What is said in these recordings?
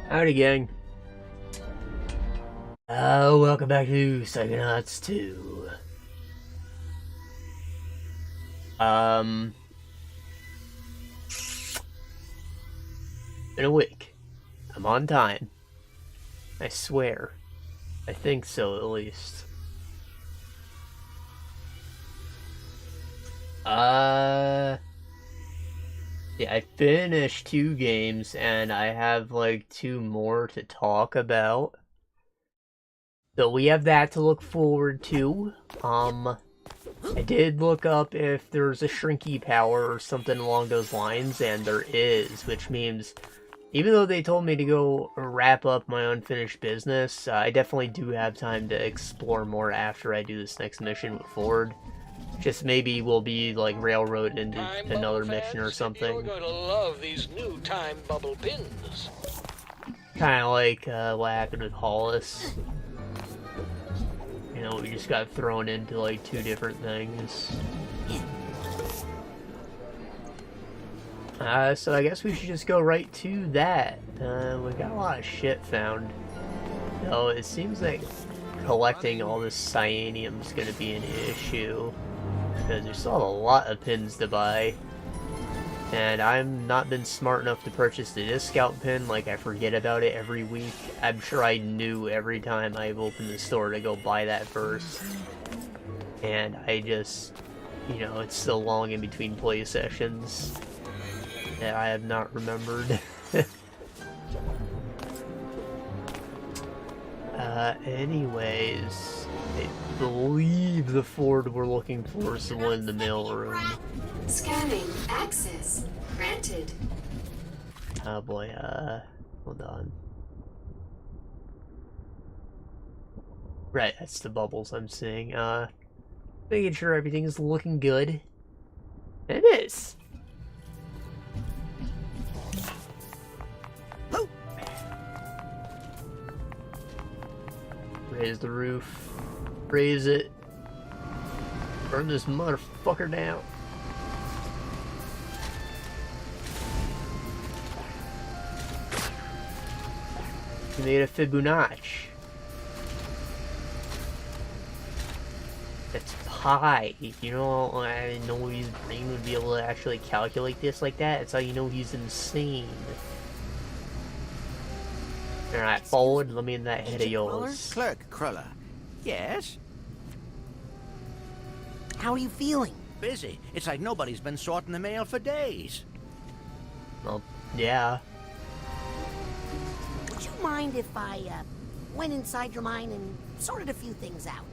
Howdy, gang. Welcome back to Psychonauts 2. Been a week. I'm on time. I swear. I think so, at least. Yeah, I finished 2 games, and I have, like, 2 more to talk about. So we have that to look forward to. I did look up if there's a shrinky power or something along those lines, and there is, which means even though they told me to go wrap up my unfinished business, I definitely do have time to explore more after I do this next mission with Ford. Just maybe we'll be like railroaded into another mission or something. You're going to love these new time bubble pins. Kind of like what happened with Hollis. You know, we just got thrown into like 2 different things. So I guess we should just go right to that. We got a lot of shit found. So it seems like collecting all this cyanium is going to be an issue. Because there's still a lot of pins to buy. And I've not been smart enough to purchase the discount pin, like I forget about it every week. I'm sure I knew every time I've opened the store to go buy that first. And I just, you know, it's so long in between play sessions that I have not remembered. Anyways, I believe the Ford we're looking for is the one in the mailroom. Scanning. Access granted. Oh boy, hold on. Right, that's the bubbles I'm seeing. Making sure everything is looking good. It is! Raise the roof. Raise it. Burn this motherfucker down. He made a Fibonacci. That's pi. You know, I didn't know his brain would be able to actually calculate this like that. That's how you know he's insane. Alright, forward, let me in that head of yours. Clerk Cruller. Yes? How are you feeling? Busy. It's like nobody's been sorting the mail for days. Well, yeah. Would you mind if I went inside your mind and sorted a few things out?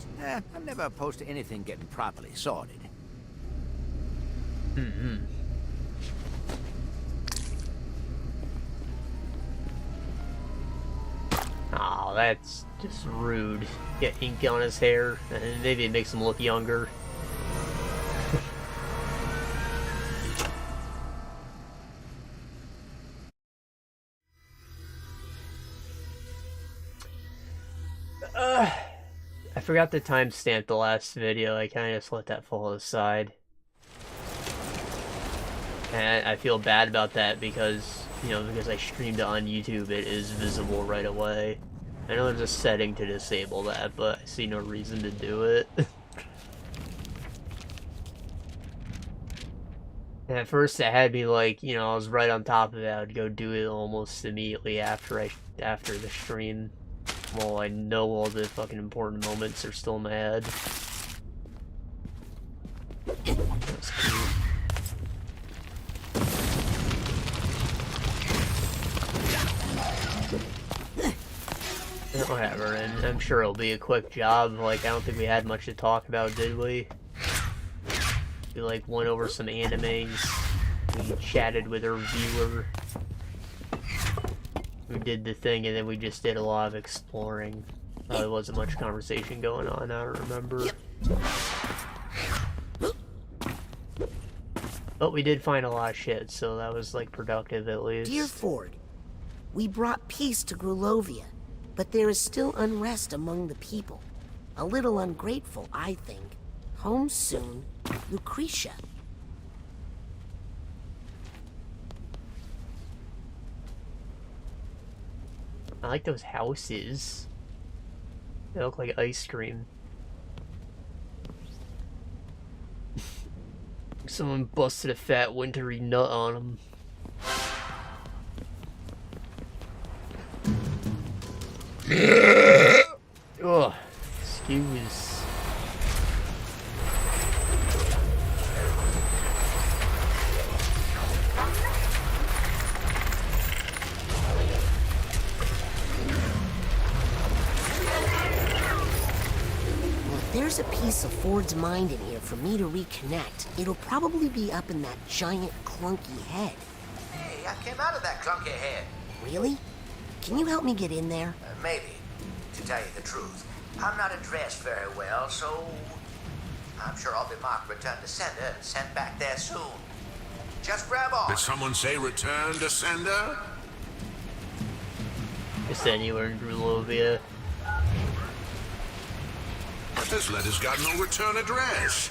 I'm never opposed to anything getting properly sorted. Mm-hmm. Oh, that's just rude. Get ink on his hair, and maybe it makes him look younger. I forgot to timestamp the last video. I kind of just let that fall aside. And I feel bad about that because, you know, because I streamed it on YouTube, it is visible right away. I know there's a setting to disable that, but I see no reason to do it. And at first it had me like, you know, I was right on top of it. I would go do it almost immediately after the stream. Well, I know all the fucking important moments are still in my head. That's cute. Whatever, and I'm sure it'll be a quick job. Like, I don't think we had much to talk about, did we? We, like, went over some animes. We chatted with our viewer. We did the thing, and then we just did a lot of exploring. There wasn't much conversation going on, I don't remember. But we did find a lot of shit, so that was, like, productive at least. Dear Ford, we brought peace to Grulovia, but there is still unrest among the people. A little ungrateful, I think. Home soon, Lucretia. I like those houses. They look like ice cream. Someone busted a fat wintry nut on them. Ugh, excuse. There's a piece of Ford's mind in here for me to reconnect. It'll probably be up in that giant, clunky head. Hey, I came out of that clunky head. Really? Can you help me get in there? Maybe. To tell you the truth, I'm not addressed very well, so I'm sure I'll be marked return to sender and sent back there soon. Just grab on. Did someone say return to sender? Just anywhere in Grulovia. This letter's got no return address.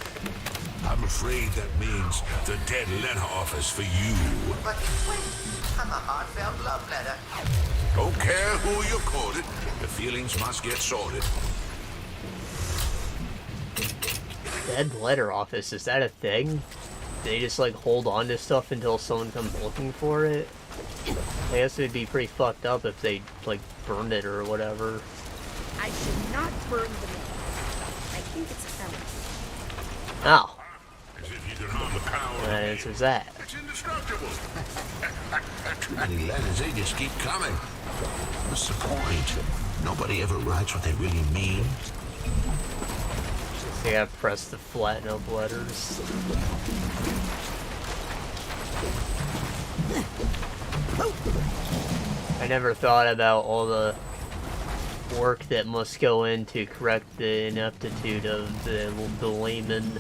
I'm afraid that means the dead letter office for you. But wait, I'm a heartfelt love letter. Don't care who you quoted, the feelings must get sorted. Dead letter office, is that a thing? They just like hold on to stuff until someone comes looking for it? I guess it'd be pretty fucked up if they like burned it or whatever. I should not burn the mail. I think it's a felony. Oh. As if you could harm the power. That answers that. It's indestructible. Too many letters, they just keep coming. What's the point? Nobody ever writes what they really mean. So you gotta press the flatten up letters. I never thought about all the work that must go in to correct the ineptitude of the layman.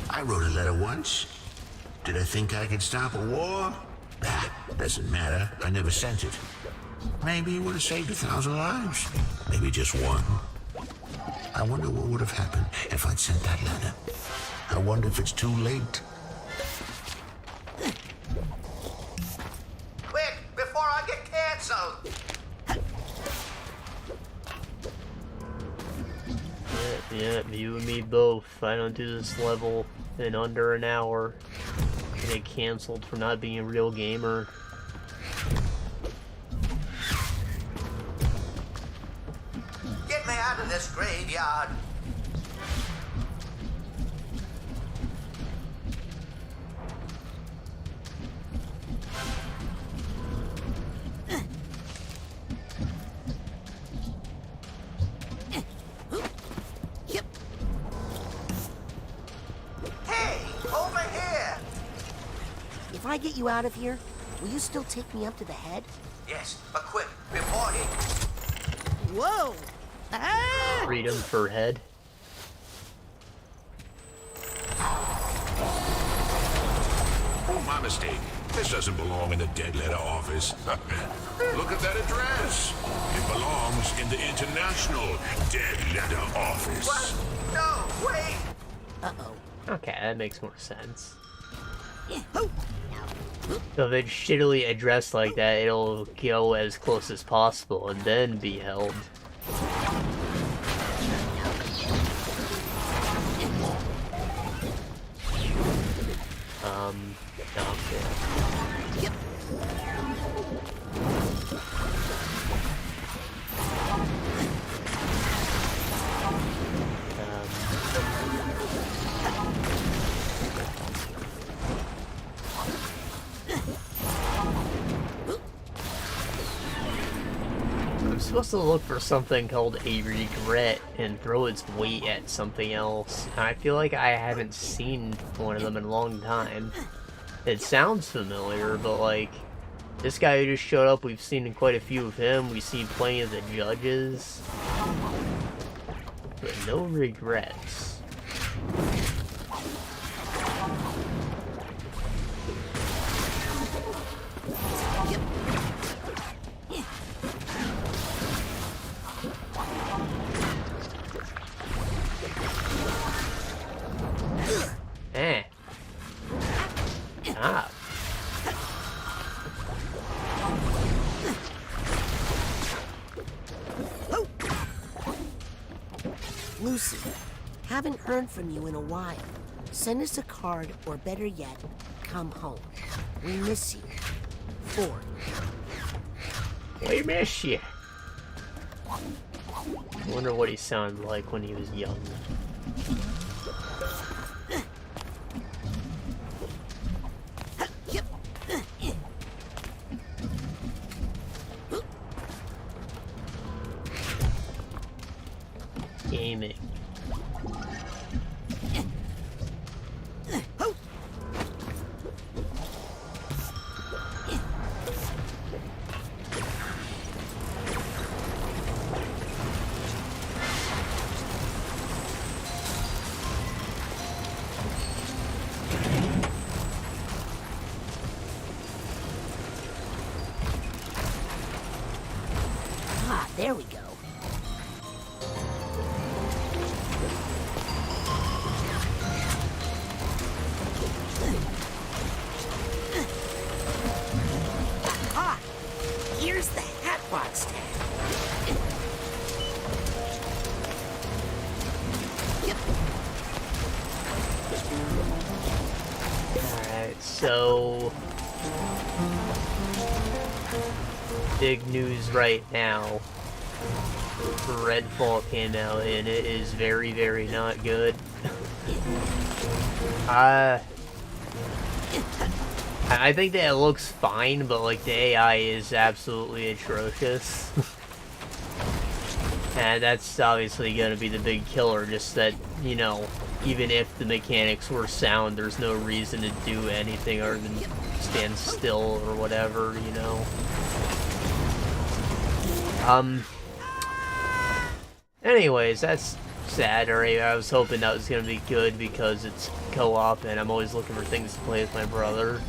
I wrote a letter once. Did I think I could stop a war? Doesn't matter. I never sent it. Maybe it would have saved 1,000 lives. Maybe just one. I wonder what would have happened if I'd sent that letter. I wonder if it's too late. Quick, before I get canceled! Yeah, you and me both. I don't do this level in under an hour. I get canceled for not being a real gamer. Get me out of this graveyard! If I get you out of here, will you still take me up to the head? Yes, but quick, before he... Whoa! Ah! Freedom for head. Oh, my mistake. This doesn't belong in the dead letter office. Look at that address. It belongs in the International Dead Letter Office. What? No, wait! Uh-oh. Okay, that makes more sense. So if it's shittily addressed like that, it'll go as close as possible and then be held. Okay. Yep. I'm supposed to look for something called a regret and throw its weight at something else. I feel like I haven't seen one of them in a long time. It sounds familiar, but like, this guy who just showed up, we've seen quite a few of him. We've seen plenty of the judges. But no regrets. Eh. Ah. Lucy, haven't heard from you in a while. Send us a card, or better yet, come home. We miss you. Ford. We miss you. I wonder what he sounded like when he was young. Gaming. There we go. Aha! Here's the Hatbox tag. Alright, so... big news right now. Redfall came out and it is very, very not good. I think that it looks fine, but like the AI is absolutely atrocious. And that's obviously gonna be the big killer, just that, you know, even if the mechanics were sound, there's no reason to do anything other than stand still or whatever, you know. Anyways, that's sad. Alright, I was hoping that was gonna be good because it's co-op and I'm always looking for things to play with my brother.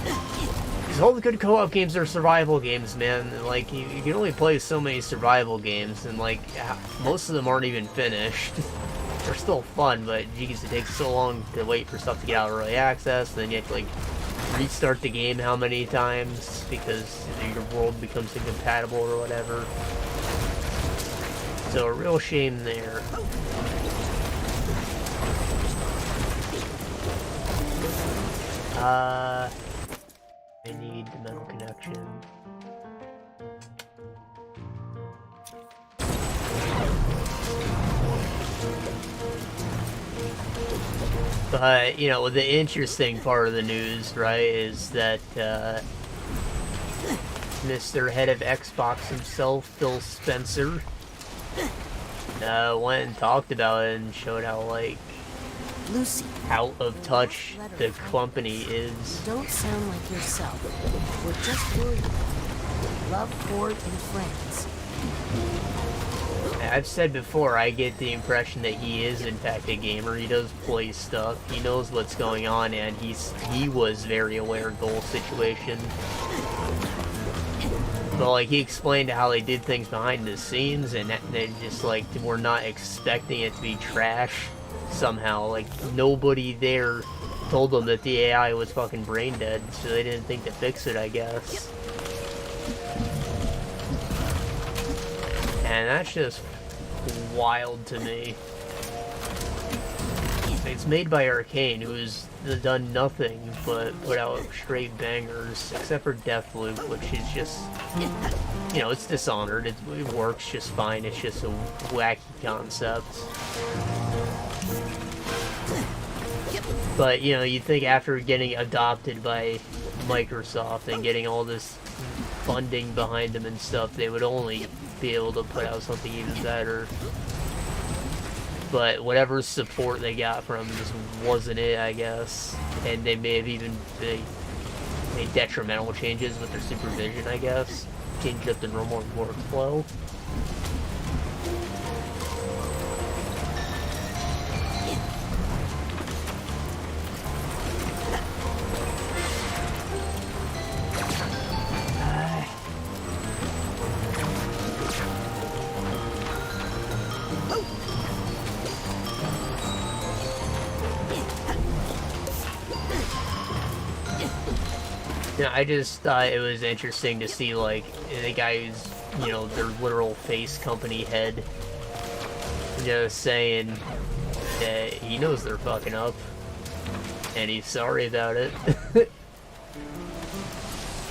Because all the good co-op games are survival games, man. Like, you can only play so many survival games, and like, most of them aren't even finished. They're still fun, but geez, it takes so long to wait for stuff to get out of early access, then you have to like restart the game how many times because your world becomes incompatible or whatever. So a real shame there. I need the metal connection. But, you know, the interesting part of the news, right, is that, Mr. Head of Xbox himself, Phil Spencer, went and talked about it and showed how, like, Lucy, out of touch the company is. don't sound like yourself. We're just worried about you. Love, Ford, and friends. I've said before, I get the impression that he is in fact a gamer. He does play stuff. He knows what's going on, and he was very aware of the whole situation. But like, he explained how they did things behind the scenes, and they just like were not expecting it to be trash somehow. Like, nobody there told them that the AI was fucking brain dead, so they didn't think to fix it, I guess. And that's just wild to me. It's made by Arcane, who has done nothing but put out straight bangers, except for Deathloop, which is just, you know, it's Dishonored. It works just fine. It's just a wacky concept. But, you know, you'd think after getting adopted by Microsoft and getting all this funding behind them and stuff, they would only be able to put out something even better. But whatever support they got from them just wasn't it, I guess. And they may have even made detrimental changes with their supervision, I guess. Changed up the normal workflow. Yeah, I just thought it was interesting to see, like, the guy who's, you know, their literal face company head Just saying that he knows they're fucking up, and he's sorry about it.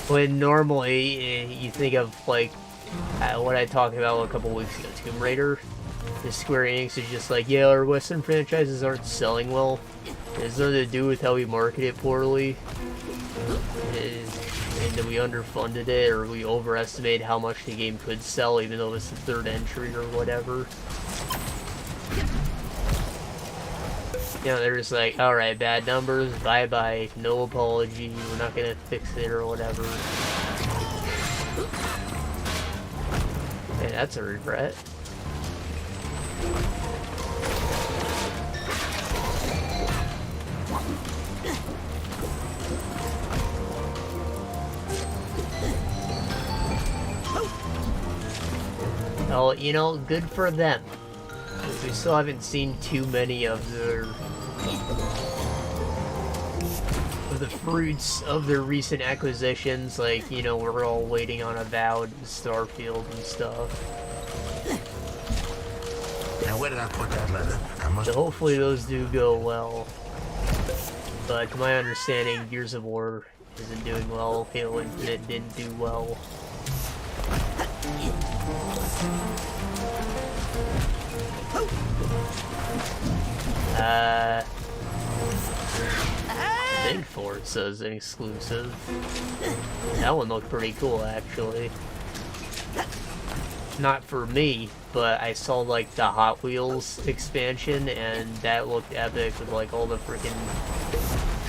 When normally you think of like what I talked about a couple weeks ago, Tomb Raider, the Square Enix is just like, yeah, our Western franchises aren't selling well. It has nothing to do with how we market it poorly, and that we underfunded it, or we overestimated how much the game could sell, even though it's the third entry or whatever. You know, they're just like, alright, bad numbers, bye-bye, no apology, we're not gonna fix it or whatever. Hey, that's a regret. Well, you know, good for them. We still haven't seen too many of the fruits of their recent acquisitions. Like, you know, we're all waiting on Avowed and Starfield and stuff. Now, where did I put that letter? So hopefully those do go well. But to my understanding, Gears of War isn't doing well. Halo Infinite didn't do well. I think Forza's an exclusive. That one looked pretty cool, actually. Not for me, but I saw like the Hot Wheels expansion, and that looked epic with like all the freaking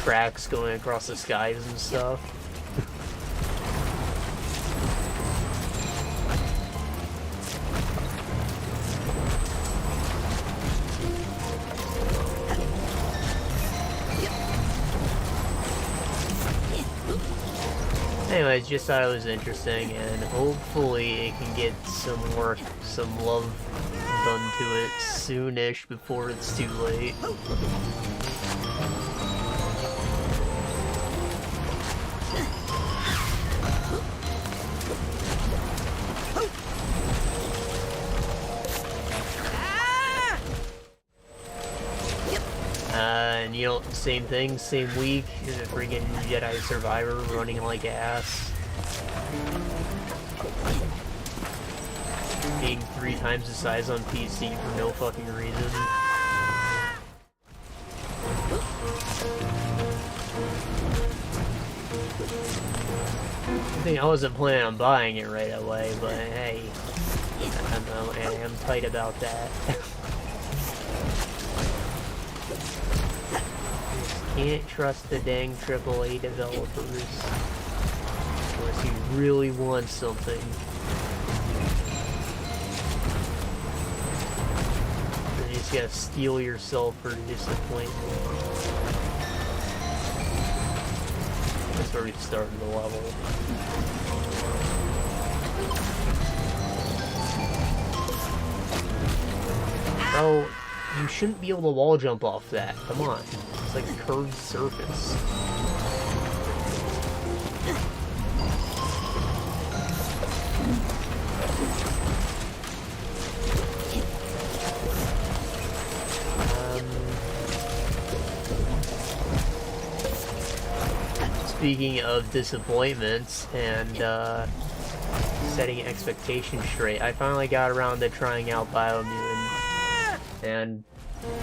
tracks going across the skies and stuff. Anyways, just thought it was interesting, and hopefully it can get some work, some love done to it soonish before it's too late. And you know, same thing, same week, the freaking Jedi Survivor running like ass. Being 3 times the size on PC for no fucking reason. I think I wasn't planning on buying it right away, but hey, I'm tight about that. Can't trust the dang AAA developers unless you really want something. You just gotta steel yourself for disappointment. That's where we started the level. Bro, you shouldn't be able to wall jump off that. Come on. It's like a curved surface. Speaking of disappointments and setting expectations straight, I finally got around to trying out Biomutant, and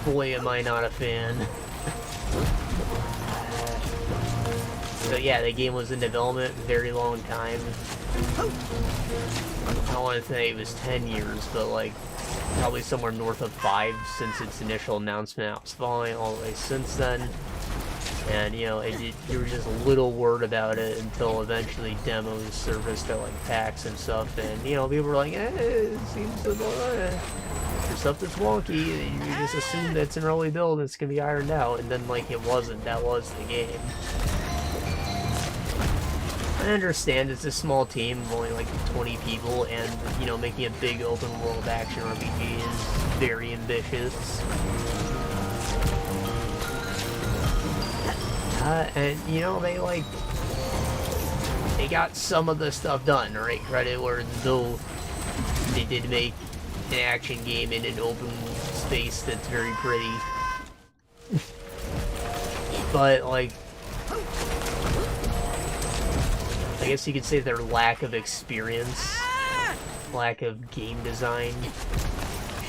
boy am I not a fan. So yeah, the game was in development a very long time. I don't want to say it was 10 years, but like probably somewhere north of 5 since its initial announcement. I was following it all the way since then. And you know, there was just little word about it until eventually demos surfaced at like PAX and stuff, and you know, people were like, it seems to there's stuff that's wonky, and you just assume that it's an early build and it's gonna be ironed out, and then like it wasn't. That was the game. I understand it's a small team of only like 20 people, and you know, making a big open world action RPG is very ambitious. And you know, they got some of the stuff done, right? Credit where though they did make an action game in an open space that's very pretty. But, like, I guess you could say their lack of experience, lack of game design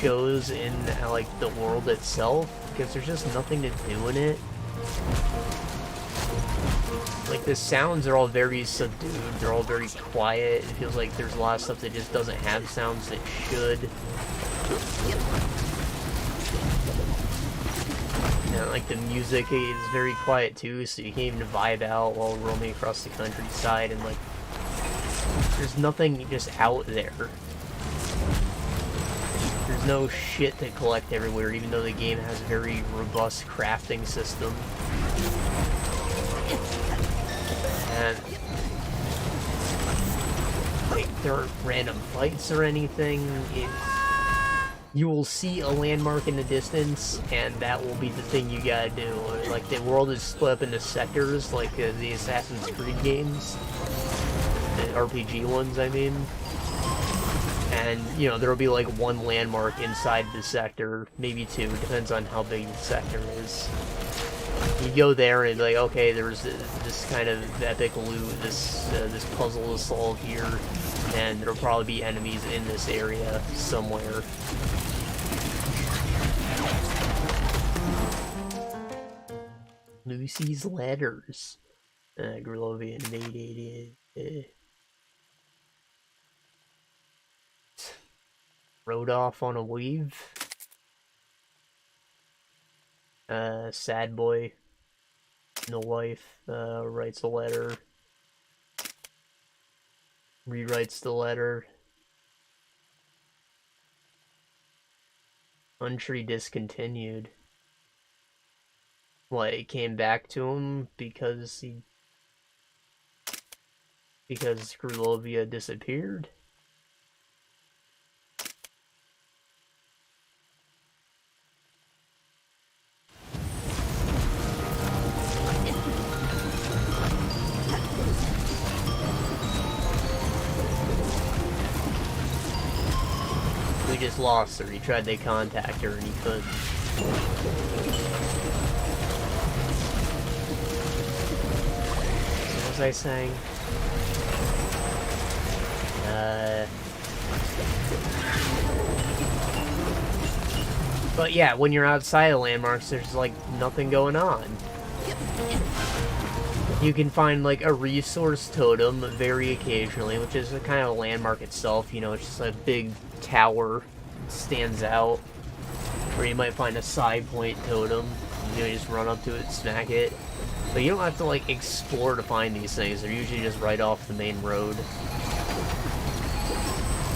shows in, like, the world itself, because there's just nothing to do in it. Like, the sounds are all very subdued, they're all very quiet. It feels like there's a lot of stuff that just doesn't have sounds that should. And, like, the music is very quiet too, so you can't even vibe out while roaming across the countryside, and, like, there's nothing just out there. There's no shit to collect everywhere, even though the game has a very robust crafting system. And, like, there aren't random fights or anything. You will see a landmark in the distance, and that will be the thing you gotta do. Like, the world is split up into sectors, like the Assassin's Creed games. The RPG ones, I mean. And, you know, there will be, like, one landmark inside the sector, maybe two, depends on how big the sector is. You go there and be like, okay, there's this kind of epic loot, this puzzle to solve here, and there'll probably be enemies in this area somewhere. Lucy's letters. Grulovian made rode off on a wave. Sad boy, no wife, writes a letter, rewrites the letter. Untree discontinued. What, it came back to him because Grulovia disappeared? We just lost her. He tried to contact her and he couldn't. What was I saying? But yeah, when you're outside of landmarks, there's like nothing going on. You can find like a resource totem very occasionally, which is a kind of a landmark itself, you know, it's just a big tower that stands out. Or you might find a side point totem, you know, you just run up to it, smack it. But you don't have to like explore to find these things, they're usually just right off the main road.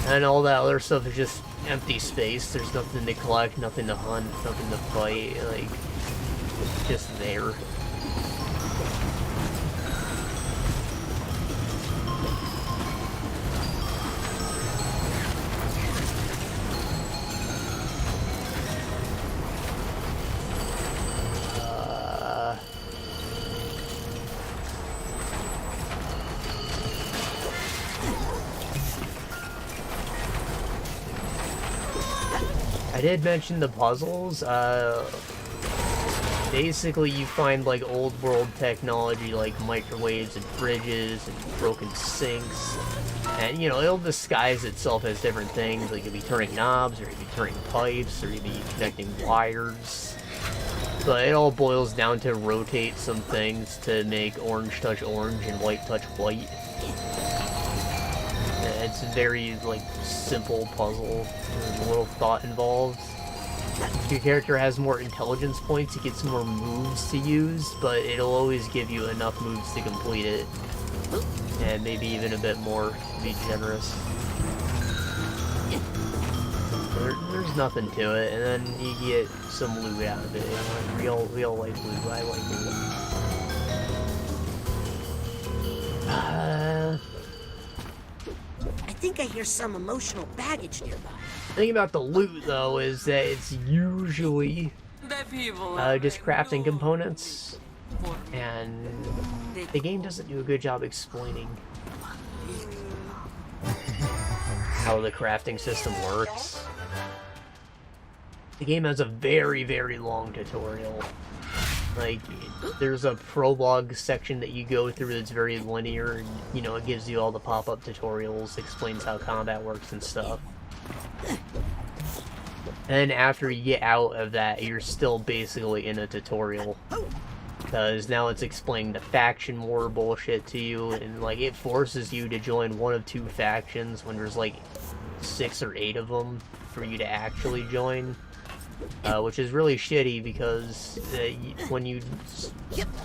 And all that other stuff is just empty space, there's nothing to collect, nothing to hunt, nothing to fight, like, just there. I did mention the puzzles. Basically you find like old world technology like microwaves and fridges and broken sinks, and you know, it'll disguise itself as different things, like you'll be turning knobs, or you'll be turning pipes, or you'll be connecting wires, but it all boils down to rotate some things to make orange touch orange and white touch white. It's a very, like, simple puzzle. There's a little thought involved. If your character has more intelligence points, he gets more moves to use, but it'll always give you enough moves to complete it. And maybe even a bit more, to be generous. There's nothing to it, and then you get some loot out of it. You know? We all like loot. I like loot. I think I hear some emotional baggage nearby. The thing about the loot, though, is that it's usually just crafting components, and the game doesn't do a good job explaining how the crafting system works. the game has a very, very long tutorial. Like, there's a prologue section that you go through that's very linear, and, you know, it gives you all the pop-up tutorials, explains how combat works and stuff. And after you get out of that, you're still basically in a tutorial. Because now it's explaining the faction war bullshit to you, and, like, it forces you to join one of two factions when there's, like, 6 or 8 of them for you to actually join. Which is really shitty because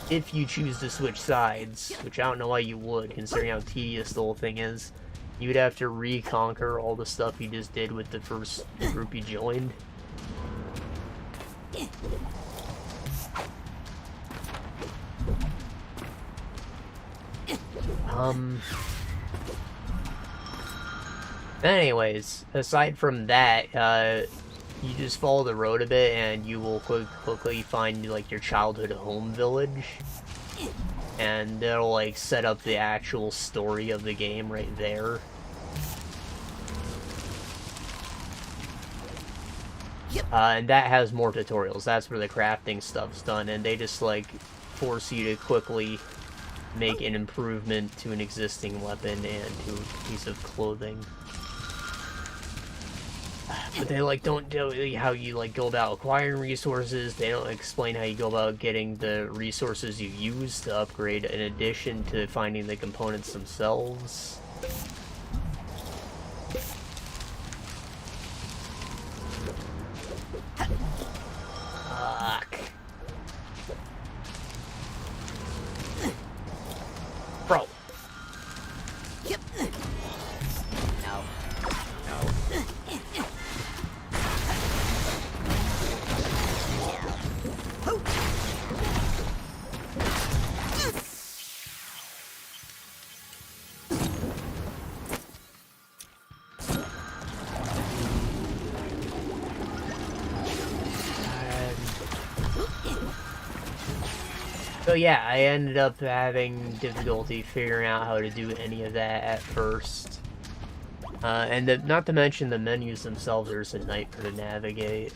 if you choose to switch sides, which I don't know why you would, considering how tedious the whole thing is, you would have to reconquer all the stuff you just did with the first group you joined. Anyways, aside from that, you just follow the road a bit and you will quickly find, like, your childhood home village. And that'll, like, set up the actual story of the game right there. And that has more tutorials. That's where the crafting stuff's done, and they just, like, force you to quickly make an improvement to an existing weapon and to a piece of clothing. But they, like, don't tell you how you, like, go about acquiring resources. They don't explain how you go about getting the resources you use to upgrade in addition to finding the components themselves. Fuck. Bro. Yep. No. No. So yeah, I ended up having difficulty figuring out how to do any of that at first. And not to mention the menus themselves are just a nightmare to navigate.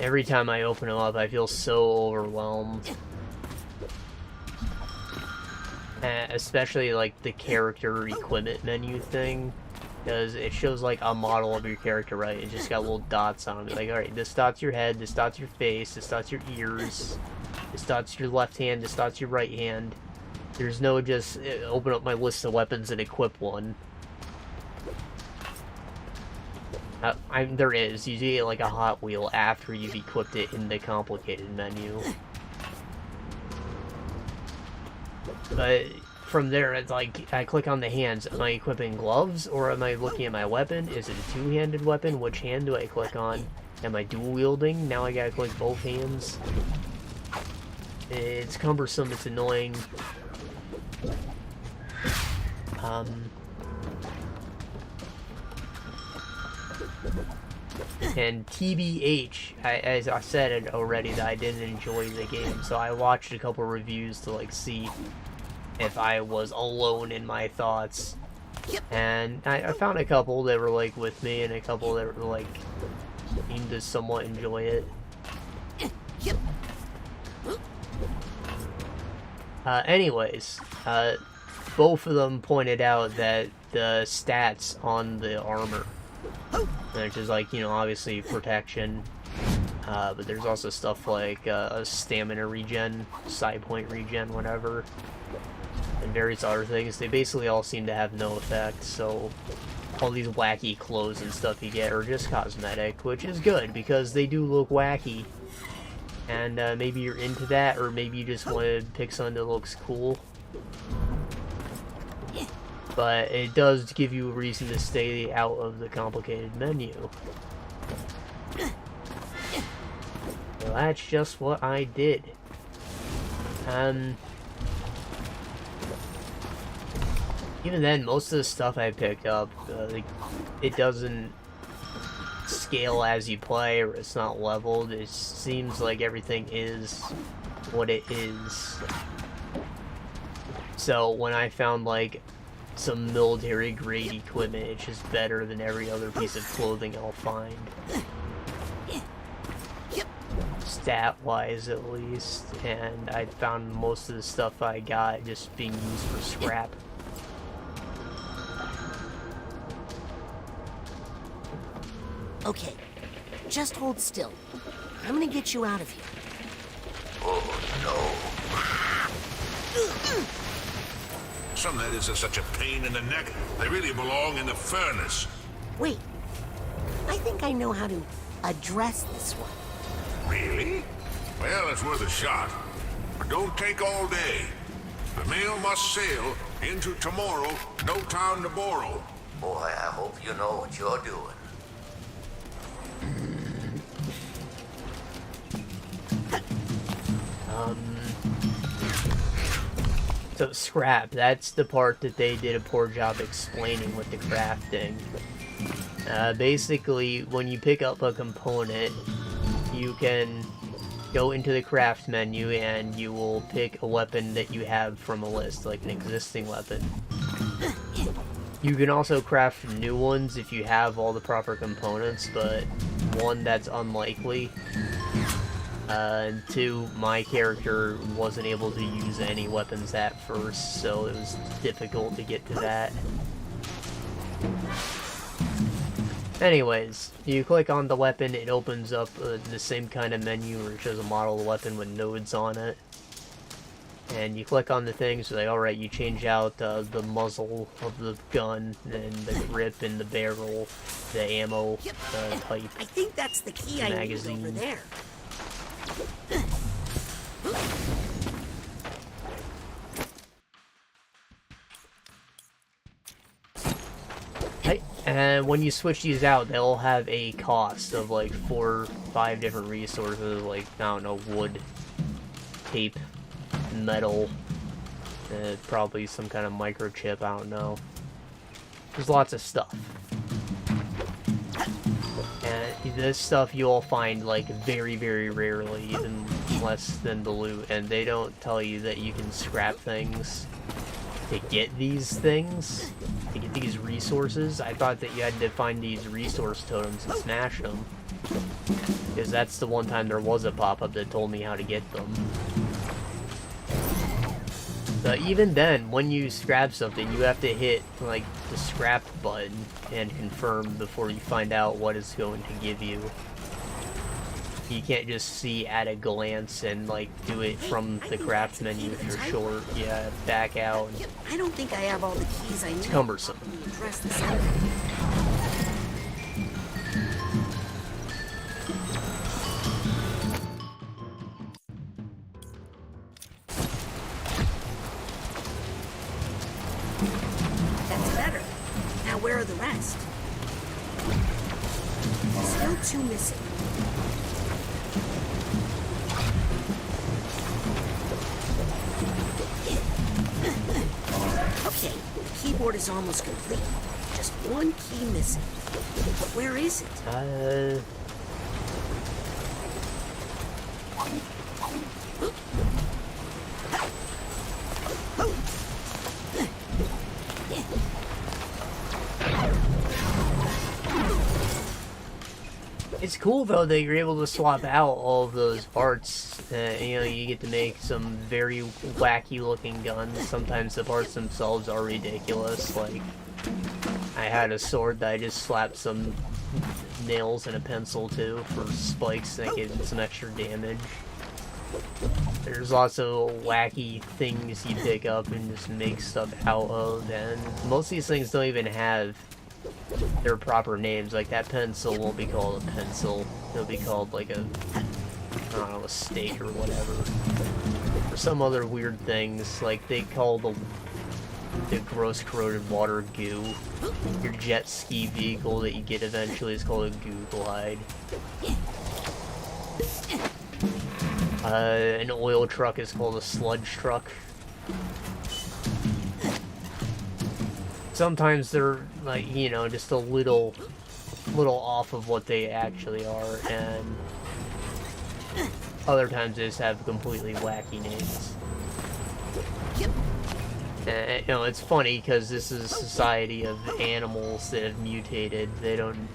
Every time I open them up, I feel so overwhelmed. Especially, like, the character equipment menu thing. Because it shows, like, a model of your character, right? It just got little dots on it. Like, alright, this dot's your head, this dot's your face, this dot's your ears, this dot's your left hand, this dot's your right hand. There's no just open up my list of weapons and equip one. There is. You do get, like, a Hot Wheel after you've equipped it in the complicated menu. But from there, it's like, I click on the hands. Am I equipping gloves, or am I looking at my weapon? Is it a two-handed weapon? Which hand do I click on? Am I dual-wielding? Now I gotta click both hands. It's cumbersome, it's annoying. And TBH, as I said it already, that I didn't enjoy the game, so I watched a couple reviews to, like, see if I was alone in my thoughts. And I found a couple that were, like, with me, and a couple that were, like, seemed to somewhat enjoy it. Anyways, both of them pointed out that the stats on the armor, which is, like, you know, obviously protection, but there's also stuff like a stamina regen, side point regen, whatever, and various other things. They basically all seem to have no effect, so all these wacky clothes and stuff you get are just cosmetic, which is good, because they do look wacky. And maybe you're into that, or maybe you just want to pick something that looks cool. But it does give you a reason to stay out of the complicated menu. Well, that's just what I did. Even then, most of the stuff I picked up, like, it doesn't scale as you play, or it's not leveled. It seems like everything is what it is. So when I found, like, some military-grade equipment. It's just better than every other piece of clothing I'll find. Stat-wise, at least. And I found most of the stuff I got just being used for scrap. Okay, just hold still. I'm gonna get you out of here. Oh, no. Some letters are such a pain in the neck, they really belong in the furnace. Wait, I think I know how to address this one. Really? Well, it's worth a shot. But don't take all day. The mail must sail into tomorrow, no time to borrow. Boy, I hope you know what you're doing. So scrap, that's the part that they did a poor job explaining with the crafting. Basically, when you pick up a component, you can go into the craft menu and you will pick a weapon that you have from a list, like an existing weapon. You can also craft new ones if you have all the proper components, but one, that's unlikely. And two, my character wasn't able to use any weapons at first, so it was difficult to get to that. Anyways, you click on the weapon, it opens up the same kind of menu where it shows a model of the weapon with nodes on it. And you click on the thing, so like, alright, you change out the muzzle of the gun, and the grip, and the barrel, the ammo, the pipe, I think that's the key I need over there. Right. And when you switch these out, they'll have a cost of like 4 or 5 different resources, like, I don't know, wood, tape, metal, probably some kind of microchip, I don't know. There's lots of stuff. And this stuff you'll find, like, very, very rarely, even less than the loot, and they don't tell you that you can scrap things to get these things, to get these resources. I thought that you had to find these resource totems and smash them, because that's the one time there was a pop-up that told me how to get them. But even then, when you scrap something, you have to hit, like, the scrap button and confirm before you find out what it's going to give you. You can't just see at a glance and, like, do it from the craft menu if you're short. Yeah, back out. I don't think I have all the keys I need. It's cumbersome. to address this enemy. That's better. Now where are the rest? Still 2 missing. Okay, the keyboard is almost complete. Just 1 key missing. Where is it? It's cool though that you're able to swap out all of those parts. You know, you get to make some very wacky looking guns. Sometimes the parts themselves are ridiculous. Like, I had a sword that I just slapped some nails and a pencil to for spikes that gave it some extra damage. There's lots of wacky things you pick up and just make stuff out of, and most of these things don't even have their proper names. Like, that pencil won't be called a pencil. It'll be called, like, a, I don't know, a steak or whatever. Or some other weird things, like they call the gross corroded water goo. Your jet ski vehicle that you get eventually is called a goo glide. An oil truck is called a sludge truck. Sometimes they're, like, you know, just a little off of what they actually are, and other times they just have completely wacky names. You know, it's funny because this is a society of animals that have mutated. They don't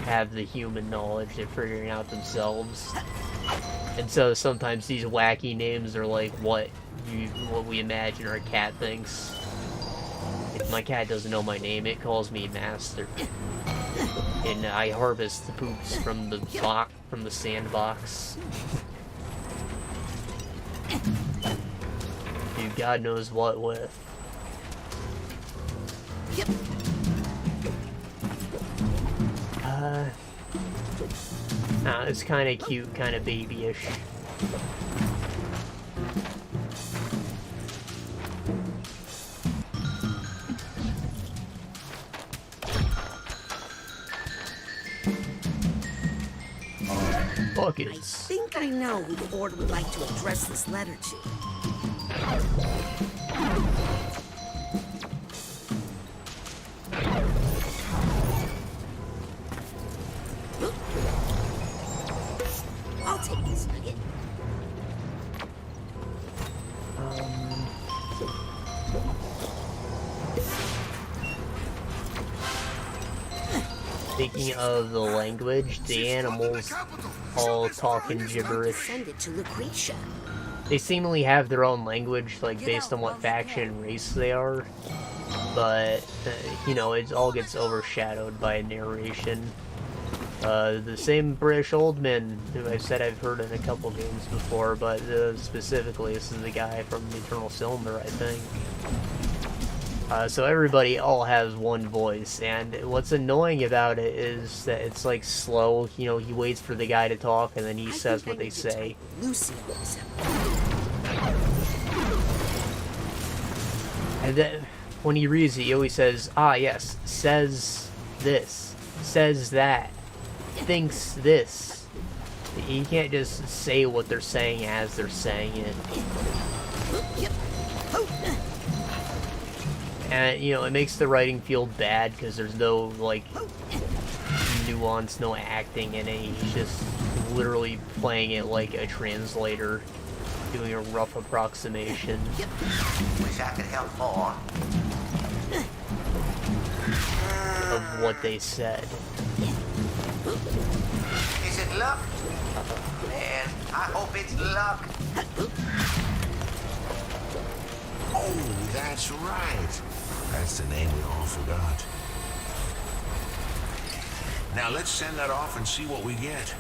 have the human knowledge. They're figuring out themselves. And so sometimes these wacky names are like what we imagine our cat thinks. If my cat doesn't know my name, it calls me master. And I harvest the poops from the sandbox. Do God knows what with. Yep. It's kind of cute, kind of babyish. I think I know who the board would like to address this letter to. I'll take this nugget. Speaking of the language, the animals all talking gibberish. Send it to Lucretia. They seemingly have their own language, like based on what faction and race they are. But, you know, it all gets overshadowed by narration. The same British old man who I said I've heard in a couple games before, but specifically this is the guy from Eternal Cylinder, I think. So everybody all has one voice, and what's annoying about it is that it's like slow. You know, he waits for the guy to talk, and then he says what they say. Lucy. And then when he reads it, he always says, "Ah, yes, says this, says that, thinks this." You can't just say what they're saying as they're saying it. And, you know, it makes the writing feel bad because there's no, like, nuance, no acting in it. He's just literally playing it like a translator, doing a rough approximation. Wish I could help more. Of what they said. Is it luck? Man, I hope it's luck. Oh, that's right. That's the name we all forgot. Now let's send that off and see what we get.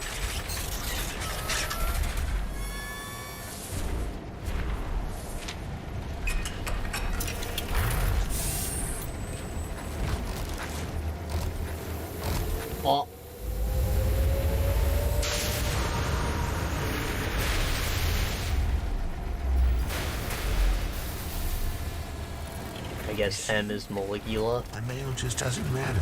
Oh. I guess M is Molegula. My mail just doesn't matter.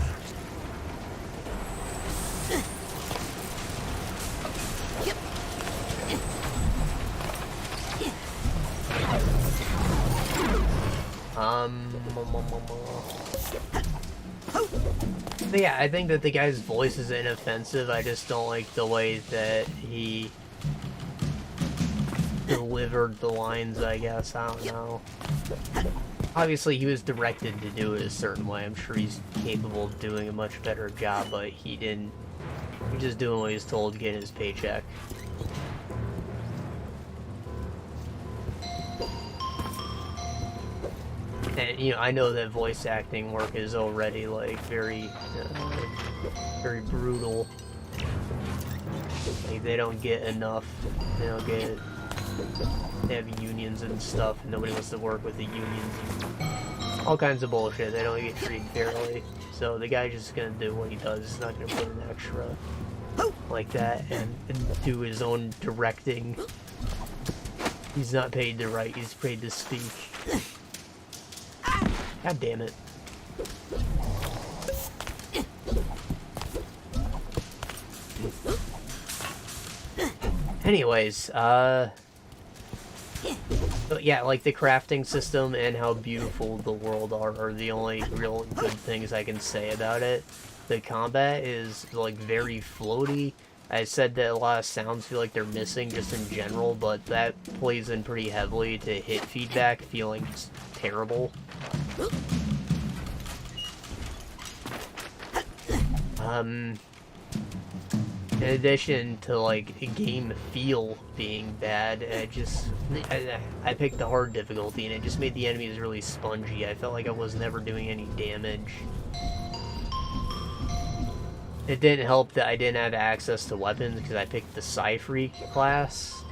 But yeah, I think that the guy's voice is inoffensive. I just don't like the way that he delivered the lines, I guess. I don't know. Obviously, he was directed to do it a certain way. I'm sure he's capable of doing a much better job, but he didn't. He's just doing what he's told to get his paycheck. And, you know, I know that voice acting work is already, like, very brutal. Like, they don't get enough. They don't get... They have unions and stuff, and nobody wants to work with the unions. All kinds of bullshit. They don't get treated fairly. So the guy's just gonna do what he does. He's not gonna put an extra like that and do his own directing. He's not paid to write, he's paid to speak. God damn it. Anyways, but yeah, like the crafting system and how beautiful the world are the only real good things I can say about it. The combat is like very floaty, I said that a lot of sounds feel like they're missing just in general, but that plays in pretty heavily to hit feedback feeling just terrible. In addition to, like, game feel being bad, I picked the hard difficulty, and it just made the enemies really spongy. I felt like I was never doing any damage. It didn't help that I didn't have access to weapons, because I picked the Psy-Freak class,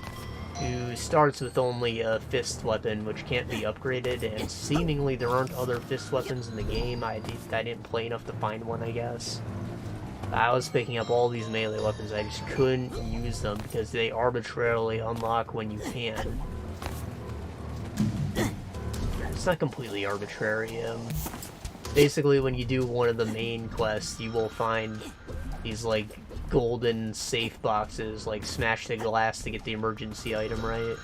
who starts with only a fist weapon, which can't be upgraded, and seemingly there aren't other fist weapons in the game. I didn't play enough to find one, I guess. I was picking up all these melee weapons, I just couldn't use them because they arbitrarily unlock when you can. It's not completely arbitrary. Basically, when you do one of the main quests, you will find these, like, golden safe boxes, like smash the glass to get the emergency item, right?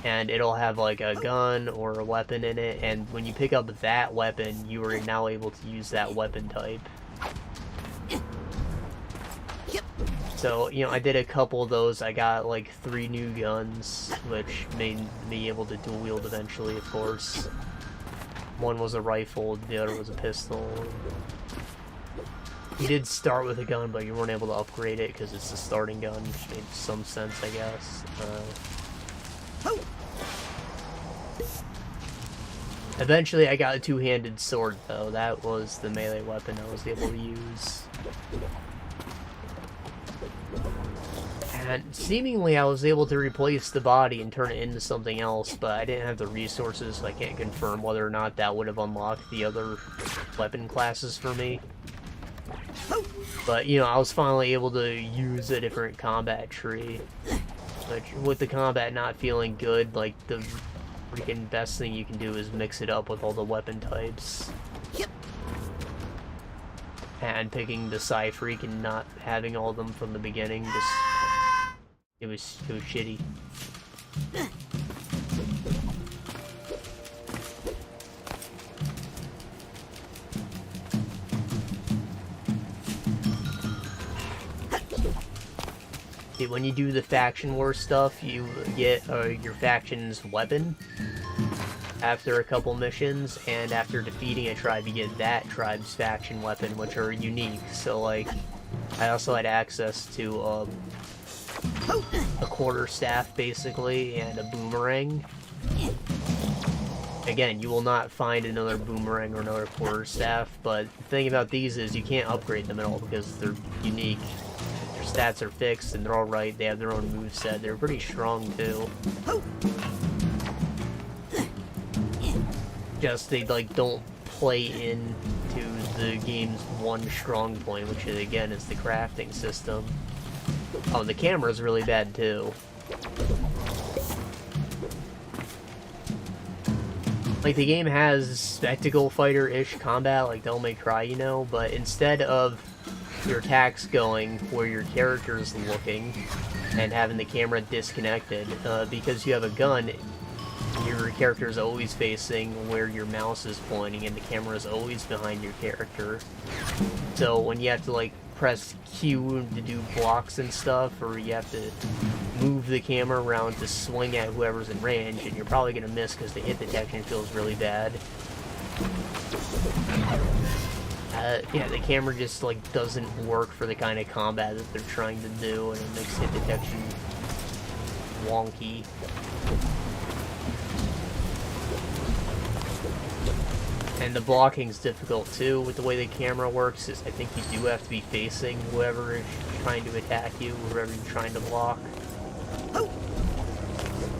And it'll have, like, a gun or a weapon in it, and when you pick up that weapon, you are now able to use that weapon type. So, you know, I did a couple of those. I got, like, 3 new guns, which made me able to dual wield eventually, of course. One was a rifle, the other was a pistol. You did start with a gun, but you weren't able to upgrade it because it's the starting gun, which made some sense, I guess. Eventually, I got a two-handed sword, though. That was the melee weapon I was able to use. And seemingly I was able to replace the body and turn it into something else, but I didn't have the resources, so I can't confirm whether or not that would have unlocked the other weapon classes for me. But, you know, I was finally able to use a different combat tree. Which, with the combat not feeling good, like, the freaking best thing you can do is mix it up with all the weapon types. And picking the Psy-Freak and not having all of them from the beginning, just... It was shitty. See, when you do the faction war stuff, you get your faction's weapon after a couple missions, and after defeating a tribe, you get that tribe's faction weapon, which are unique. So, like, I also had access to a quarterstaff, basically, and a boomerang. Again, you will not find another boomerang or another quarterstaff, but the thing about these is you can't upgrade them at all because they're unique. Their stats are fixed and they're alright, they have their own moveset, they're pretty strong too. Just, they, like, don't play into the game's one strong point, which, again, is the crafting system. Oh, and the camera's really bad, too. Like, the game has spectacle fighter-ish combat, like Devil May Cry, you know, but instead of your attacks going where your character is looking and having the camera disconnected, because you have a gun, your character is always facing where your mouse is pointing and the camera is always behind your character. So when you have to, like, press Q to do blocks and stuff, or you have to move the camera around to swing at whoever's in range, and you're probably going to miss because the hit detection feels really bad. Yeah, the camera just, like, doesn't work for the kind of combat that they're trying to do, and it makes hit detection wonky. And the blocking's difficult too with the way the camera works. Is I think you do have to be facing whoever is trying to attack you, whoever you're trying to block.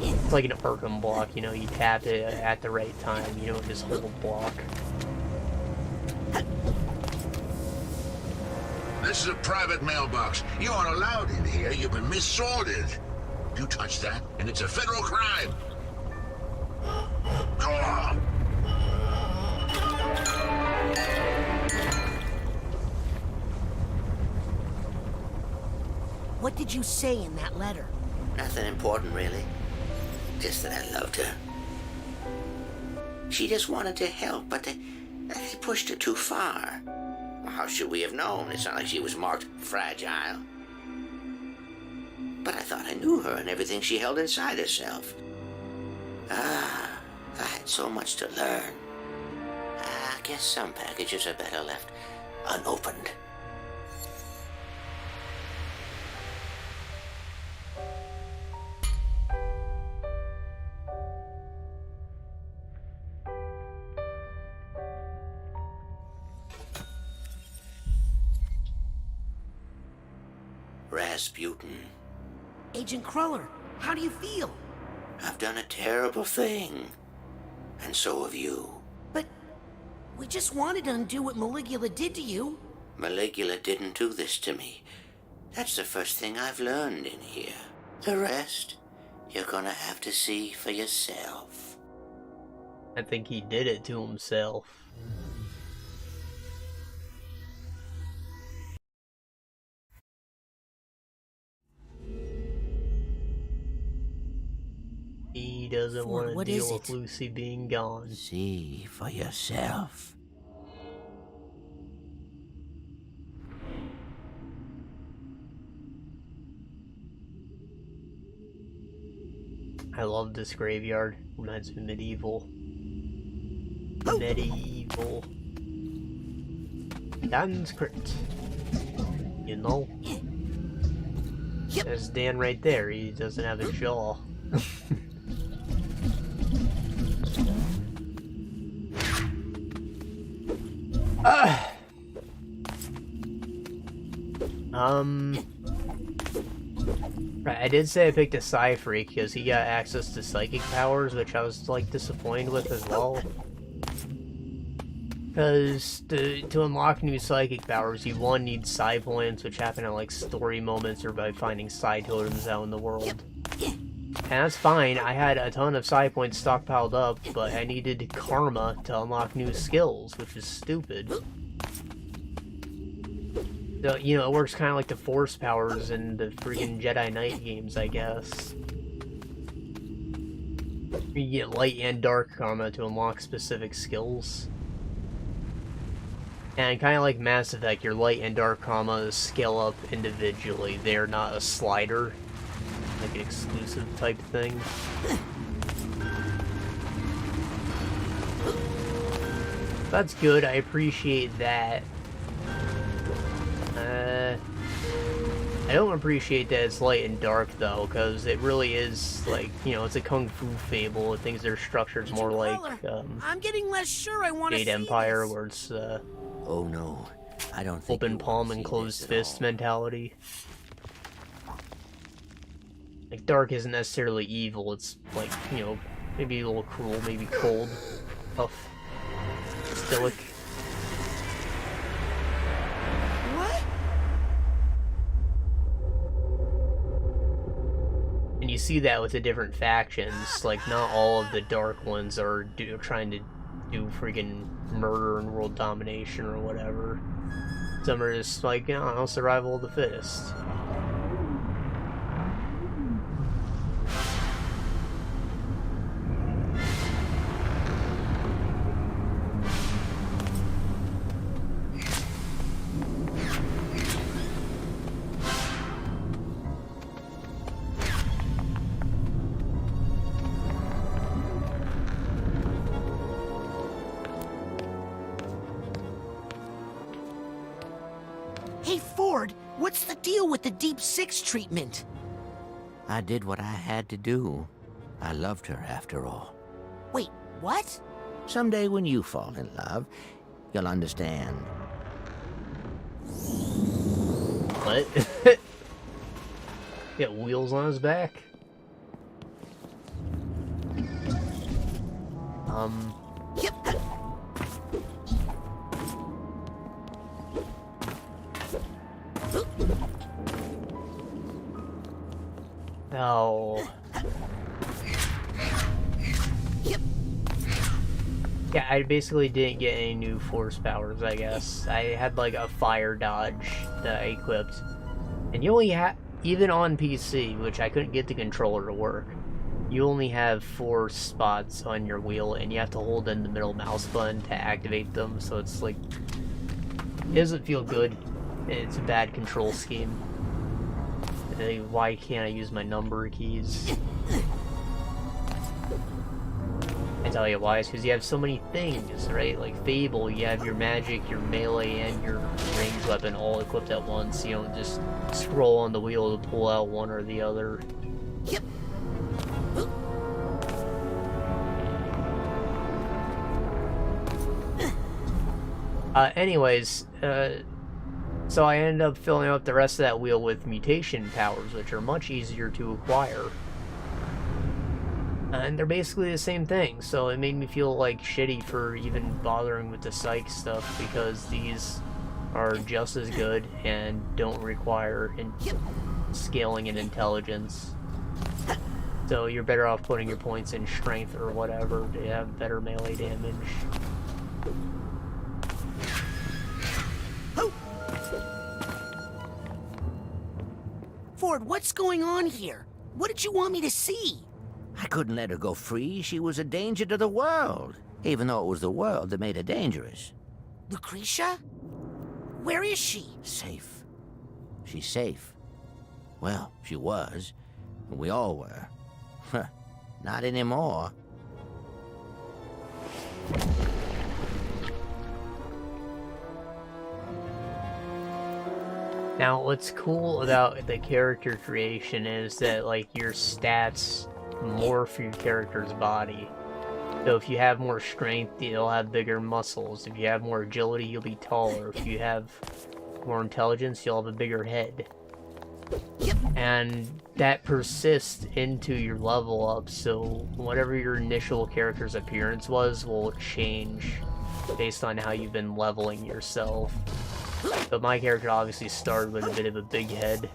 It's like an Arkham block, you know, you tap it at the right time, you don't just hold a block. This is a private mailbox. You aren't allowed in here. You've been missorted. You touch that, and it's a federal crime. Go on. What did you say in that letter? Nothing important, really. Just that I loved her. She just wanted to help, but they pushed her too far. Well, how should we have known? It's not like she was marked fragile. But I thought I knew her and everything she held inside herself. I had so much to learn. I guess some packages are better left unopened. Rasputin, Agent Cruller, how do you feel? I've done a terrible thing. And so have you. But we just wanted to undo what Maligula did to you. Maligula didn't do this to me. That's the first thing I've learned in here. The rest, you're gonna have to see for yourself. I think he did it to himself. He doesn't Ford, want to what deal is with it? Lucy being gone. See for yourself. I love this graveyard. Reminds me of medieval. Medieval. Dan's crypt. You know? Yep. There's Dan right there. He doesn't have a jaw. Right, I did say I picked a Psy Freak because he got access to psychic powers, which I was like disappointed with as well. Because to unlock new psychic powers, you one need Psy points, which happen at like story moments or by finding Psy totems out in the world. And that's fine. I had a ton of Psy points stockpiled up, but I needed Karma to unlock new skills, which is stupid. So, you know, it works kind of like the Force powers in the freaking Jedi Knight games, I guess. You get light and dark karma to unlock specific skills. And kind of like Mass Effect, your light and dark karma scale up individually. They're not a slider, like an exclusive type thing. That's good, I appreciate that. I don't appreciate that it's light and dark though, because it really is like, you know, it's a kung fu fable. Things are structured more like I'm getting less sure I want to Jade see Empire, this. where it's Oh no, I don't think open you palm want to and see closed this at fist all. mentality. Like dark isn't necessarily evil. It's like, you know, maybe a little cruel, maybe cold, tough, stoic. What? And you see that with the different factions. Like, not all of the dark ones are trying to do freaking murder and world domination or whatever. Some are just like, you know, survival of the fittest. Hey, Ford, what's the deal with the Deep Six treatment? I did what I had to do. I loved her after all. Wait, what? Someday when you fall in love, you'll understand. What? Got wheels on his back? Yep. No. Yep. Yeah, I basically didn't get any new force powers, I guess. I had like a fire dodge that I equipped. And you only have, even on PC, which I couldn't get the controller to work, you only have 4 spots on your wheel, and you have to hold in the middle mouse button to activate them, so it's like, it doesn't feel good. It's a bad control scheme. Why can't I use my number keys? I tell you why, it's because you have so many things, right? Like Fable, you have your magic, your melee, and your ranged weapon all equipped at once. You don't just scroll on the wheel to pull out one or the other. Yep. Anyways, so I ended up filling up the rest of that wheel with mutation powers, which are much easier to acquire. And they're basically the same thing, so it made me feel like shitty for even bothering with the psych stuff, because these are just as good and don't require scaling and intelligence. So you're better off putting your points in strength or whatever to have better melee damage. Ford, what's going on here? What did you want me to see? I couldn't let her go free. She was a danger to the world, even though it was the world that made her dangerous. Lucretia? Where is she? Safe. She's safe. Well, she was. We all were. Not anymore. Now, what's cool about the character creation is that, like, your stats morph your character's body. So if you have more strength, you'll have bigger muscles. If you have more agility, you'll be taller. If you have more intelligence, you'll have a bigger head. And that persists into your level up, so whatever your initial character's appearance was will change based on how you've been leveling yourself. But my character obviously started with a bit of a big head,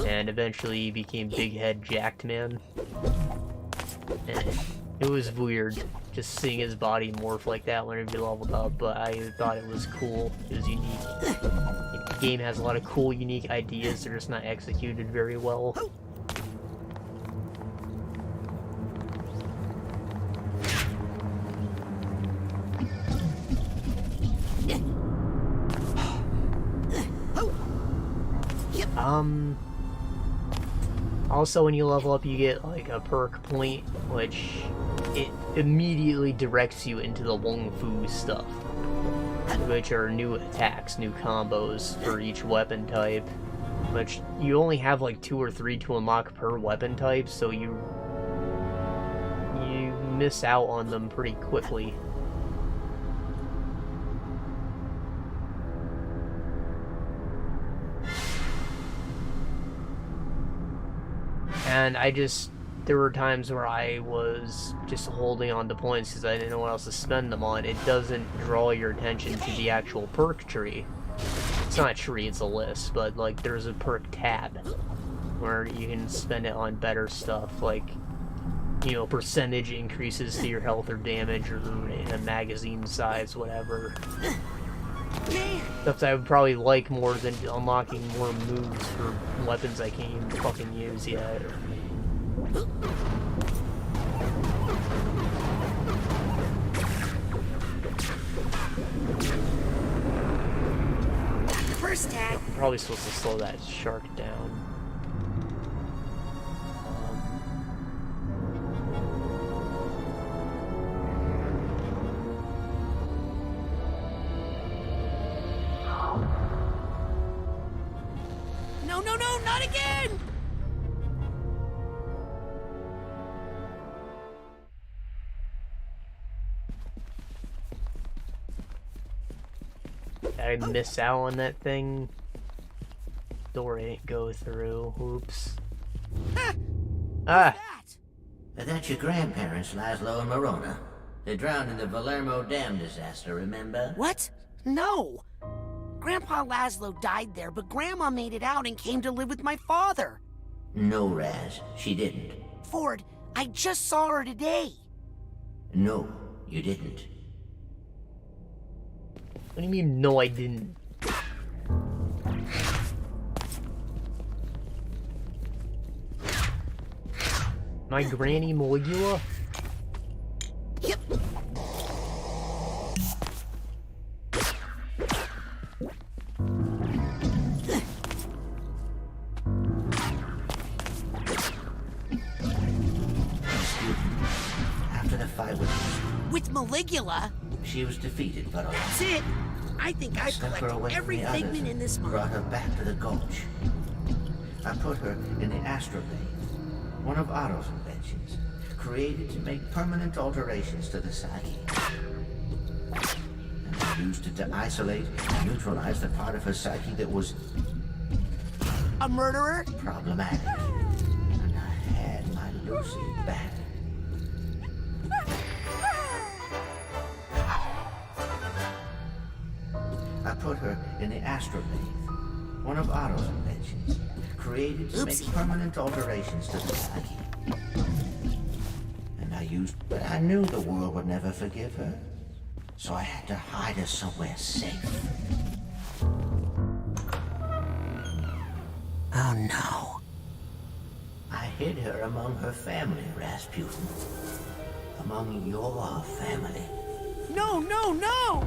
and eventually became Big Head Jacked Man. And it was weird just seeing his body morph like that whenever you leveled up, but I thought it was cool. It was unique. The game has a lot of cool, unique ideas, they're just not executed very well. Also, when you level up, you get like a perk point, which it immediately directs you into the Wong Fu stuff, which are new attacks, new combos for each weapon type, which you only have like 2 or 3 to unlock per weapon type, so you miss out on them pretty quickly. And there were times where I was just holding on to points because I didn't know what else to spend them on. It doesn't draw your attention to the actual perk tree. It's not a tree, it's a list, but like there's a perk tab where you can spend it on better stuff, like, you know, percentage increases to your health or damage, or a magazine size, whatever. Stuff that I would probably like more than unlocking more moves for weapons I can't even fucking use yet. First tag. I'm probably supposed to slow that shark down. No, not again! Did I miss out on that thing? Door ain't go through. Oops. Ah! That's your grandparents, Laszlo and Morona. They drowned in the Palermo Dam disaster, remember? What? No! Grandpa Laszlo died there, but Grandma made it out and came to live with my father. No, Raz, she didn't. Ford, I just saw her today. No, you didn't. What do you mean, no I didn't? My Granny Moligula? Yep. With Maligula? She was defeated, but That's it. I think I've snuck her collected away every from the others figment in this and brought mine. her back to the gulch. I put her in the astrolabe, one of Otto's inventions, created to make permanent alterations to the psyche. And I used it to isolate and neutralize the part of her psyche that was A murderer? problematic. And I had my Lucy back. I put her in the astrolabe, one of Otto's inventions, created to make permanent alterations to the psyche. And but I knew the world would never forgive her, so I had to hide her somewhere safe. Oh no. I hid her among her family, Rasputin. Among your family. No, no, no!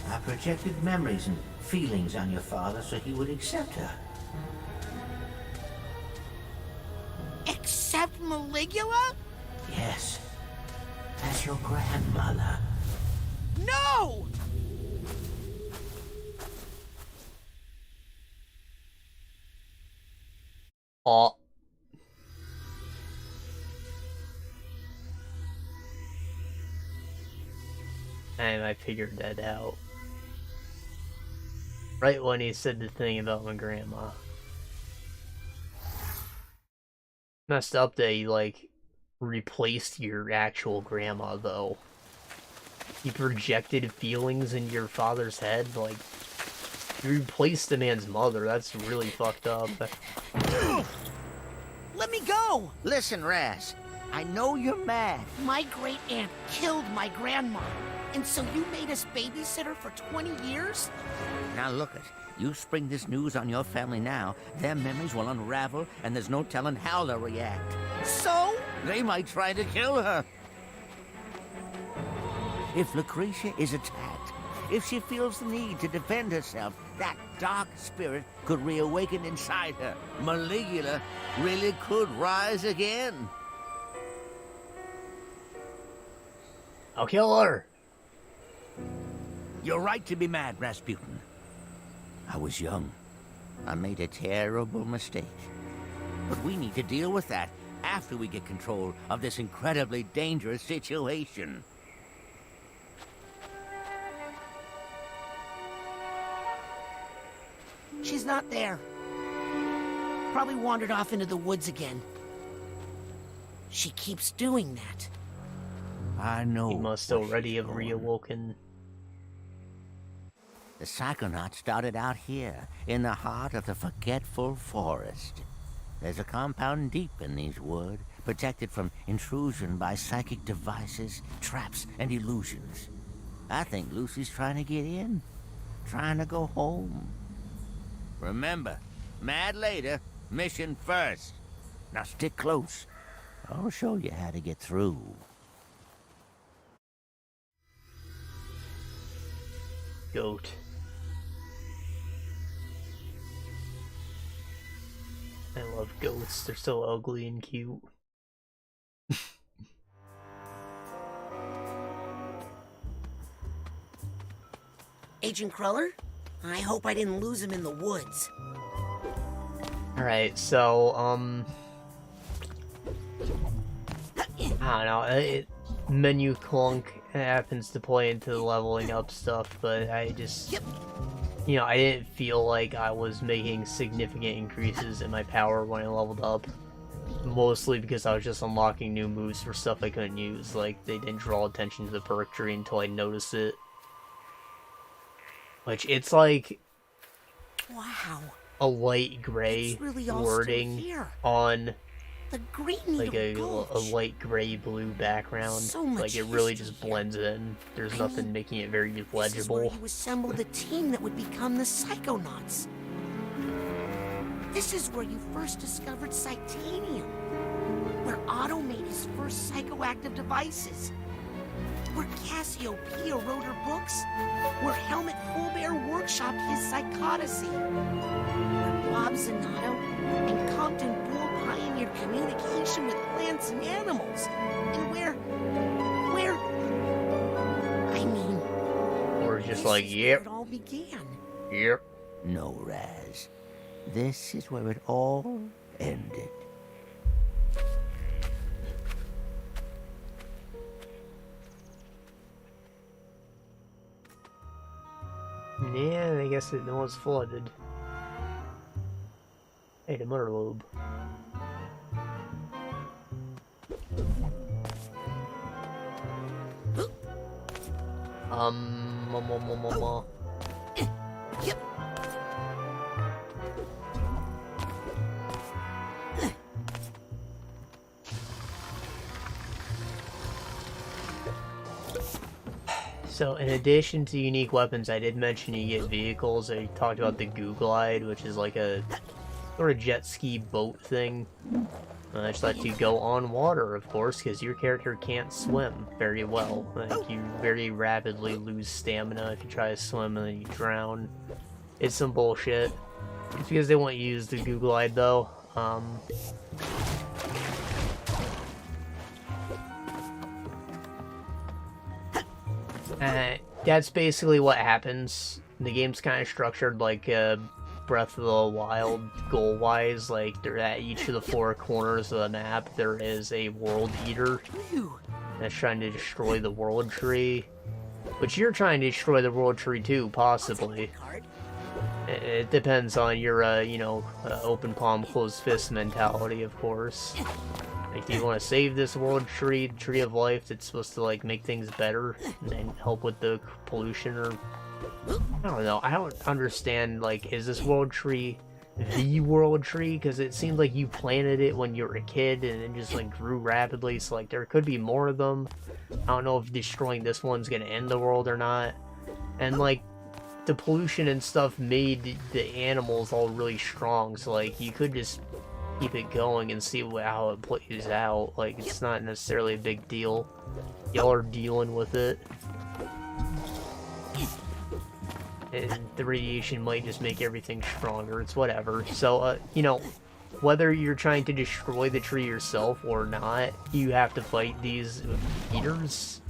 I projected memories and feelings on your father so he would accept her. Except Maligula? Yes. As your grandmother. No! Oh. And I figured that out. Right when he said the thing about my grandma. Messed up that he, like, replaced your actual grandma, though. He projected feelings in your father's head, like... You replaced the man's mother, that's really fucked up. Let me go! Listen, Raz, I know you're mad. My great-aunt killed my grandma, and so you made us babysitter for 20 years? Now look it, you spring this news on your family now, their memories will unravel, and there's no telling how they'll react. So? They might try to kill her. If Lucretia is attacked, if she feels the need to defend herself, that dark spirit could reawaken inside her. Maligula really could rise again. I'll kill her! You're right to be mad, Rasputin. I was young. I made a terrible mistake. But we need to deal with that after we get control of this incredibly dangerous situation. She's not there. Probably wandered off into the woods again. She keeps doing that. I know. He must already have reawoken. The Psychonauts started out here, in the heart of the forgetful forest. There's a compound deep in these woods, protected from intrusion by psychic devices, traps, and illusions. I think Lucy's trying to get in, trying to go home. Remember, mad later, mission first. Now stick close. I'll show you how to get through. Goat. I love goats, they're so ugly and cute. Agent Cruller? I hope I didn't lose him in the woods. Alright, so, I don't know, menu clunk happens to play into the leveling up stuff, but I just, you know, I didn't feel like I was making significant increases in my power when I leveled up. Mostly because I was just unlocking new moves for stuff I couldn't use, like, they didn't draw attention to the perk tree until I noticed it. Which, it's like... Wow. A light gray really wording on the green like a light gray blue background. So much like it really just blends in. There's nothing making it very legible. This is where you assembled the team that would become the Psychonauts. This is where you first discovered Psytanium, where Otto made his first psychoactive devices, where Cassiopeia wrote her books, where Helmut Fullbear workshopped his psychodicy, where Bob Zanato and Compton Bull pioneered communication with plants and animals. And where, I mean... Or just this like, is yep, where it all began. yep. No, Raz. This is where it all ended. Yeah, I guess it was flooded. Hey, the mother lobe. Yep. So, in addition to unique weapons, I did mention you get vehicles. I talked about the Googlide, which is like a sort of jet ski boat thing. Just let you go on water, of course, because your character can't swim very well. Like, you very rapidly lose stamina if you try to swim and then you drown. It's some bullshit. It's because they want you to use the Googlide, though. That's basically what happens. The game's kind of structured like Breath of the Wild goal-wise. Like, they're at each of the 4 corners of the map, there is a world eater that's trying to destroy the world tree. But you're trying to destroy the world tree too, possibly. It depends on your, open palm, closed fist mentality, of course. Like, do you want to save this world tree, tree of life that's supposed to, like, make things better and help with the pollution, or... I don't know. I don't understand, like, is this world tree the world tree? Because it seems like you planted it when you were a kid and it just, like, grew rapidly, so, like, there could be more of them. I don't know if destroying this one's gonna end the world or not. And, like, the pollution and stuff made the animals all really strong, so, like, you could just keep it going and see how it plays out. Like, it's not necessarily a big deal. Y'all are dealing with it. And the radiation might just make everything stronger. It's whatever. So, whether you're trying to destroy the tree yourself or not, you have to fight these eaters.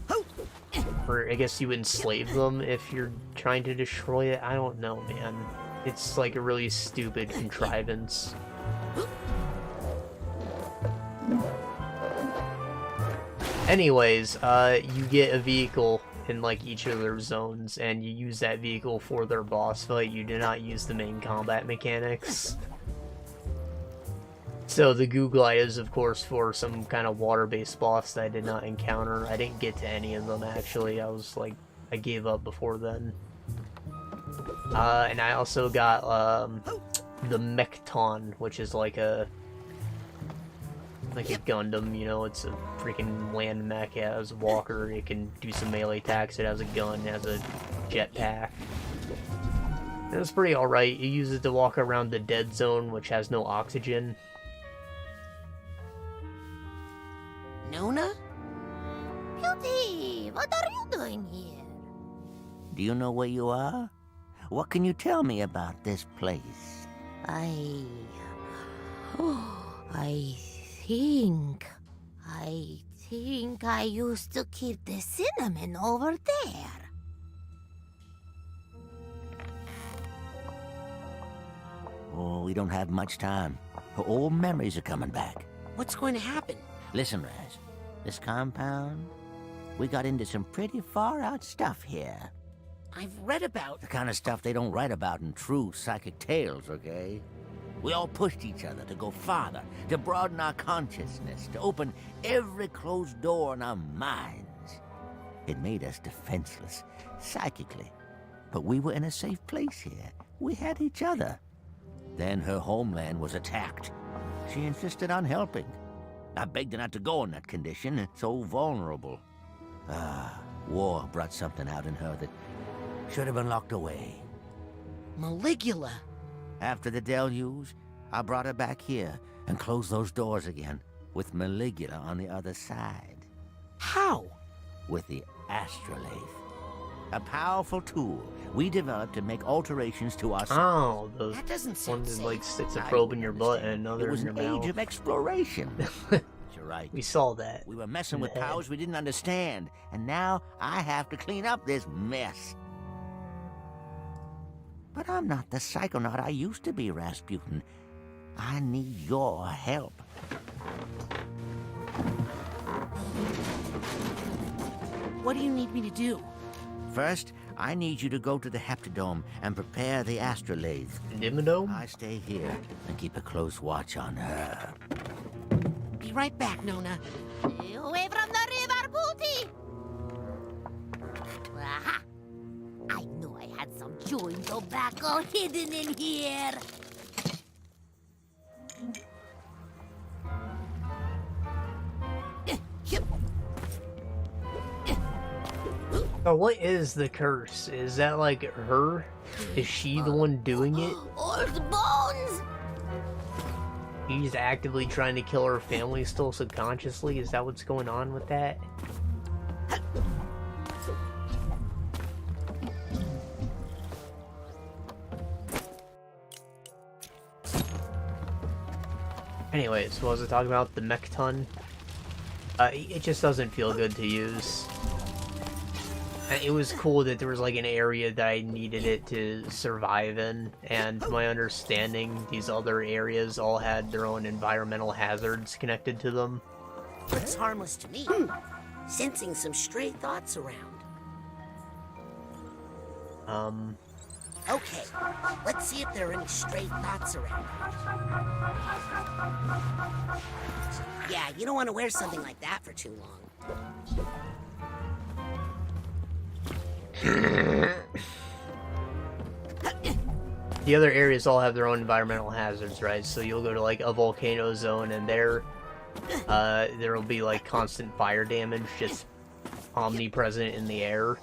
Or I guess you enslave them if you're trying to destroy it. I don't know, man. It's like a really stupid contrivance. Anyways, you get a vehicle in like each of their zones, and you use that vehicle for their boss fight. You do not use the main combat mechanics. So the Googlide is, of course, for some kind of water-based boss that I did not encounter. I didn't get to any of them, actually. I gave up before then. And I also got the Mechton, which is like a Gundam, it's a freaking land mech. It has a walker, it can do some melee attacks, it has a gun, it has a jetpack. And it's pretty alright. You use it to walk around the dead zone, which has no oxygen. Nona? Beauty, what are you doing here? Do you know where you are? What can you tell me about this place? I think I used to keep the cinnamon over there. Oh, we don't have much time. Her old memories are coming back. What's going to happen? Listen, Raz. This compound, we got into some pretty far-out stuff here. I've read about... The kind of stuff they don't write about in true psychic tales, okay? We all pushed each other to go farther, to broaden our consciousness, to open every closed door in our minds. It made us defenseless, psychically. But we were in a safe place here. We had each other. Then her homeland was attacked. She insisted on helping. I begged her not to go in that condition, so vulnerable. War brought something out in her that should have been locked away. Maligula. After the deluge, I brought her back here and closed those doors again, with Maligula on the other side. How? With the astrolabe. A powerful tool we developed to make alterations to our... Oh, those That doesn't sound one that safe. like sticks a probe in your butt and another It was in your an mouth. age of exploration. right. We saw that. We were messing in with the head. powers we didn't understand, and now I have to clean up this mess. But I'm not the Psychonaut I used to be, Rasputin. I need your help. What do you need me to do? First, I need you to go to the Heptadome and prepare the astrolabe. Dimmadome? I stay here and keep a close watch on her. Be right back, Nona. Away from the river, Booty! Aha! I knew I had some chewing tobacco hidden in here. Oh, what is the curse? Is that like her? Is she the one doing it? Old bones! She's actively trying to kill her family still subconsciously? Is that what's going on with that? Anyways, what was I talking about? The mech ton? It just doesn't feel good to use. It was cool that there was like an area that I needed it to survive in, and to my understanding, these other areas all had their own environmental hazards connected to them. Looks harmless to me. Sensing some stray thoughts around. Okay, let's see if there are any stray thoughts around. Yeah, you don't want to wear something like that for too long. The other areas all have their own environmental hazards, right? So you'll go to like a volcano zone and there'll be like constant fire damage just omnipresent in the air.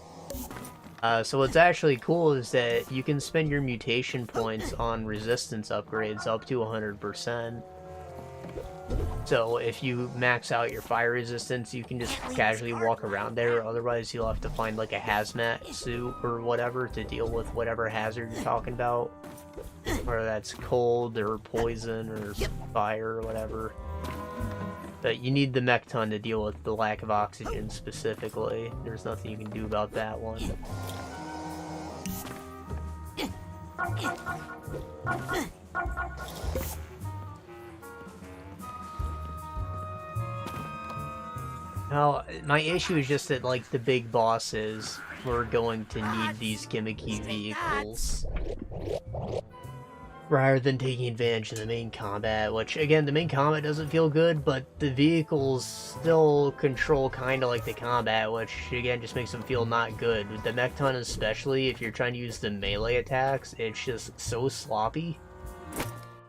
So what's actually cool is that you can spend your mutation points on resistance upgrades up to 100%. So if you max out your fire resistance, you can just casually walk around there. Otherwise, you'll have to find like a hazmat suit or whatever to deal with whatever hazard you're talking about. Whether that's cold or poison or fire or whatever. But you need the mech ton to deal with the lack of oxygen specifically. There's nothing you can do about that one. Now, my issue is just that, like, the big bosses were going to need these gimmicky vehicles rather than taking advantage of the main combat, which, again, the main combat doesn't feel good, but the vehicles still control kind of like the combat, which, again, just makes them feel not good. With the Mechton especially, if you're trying to use the melee attacks, it's just so sloppy.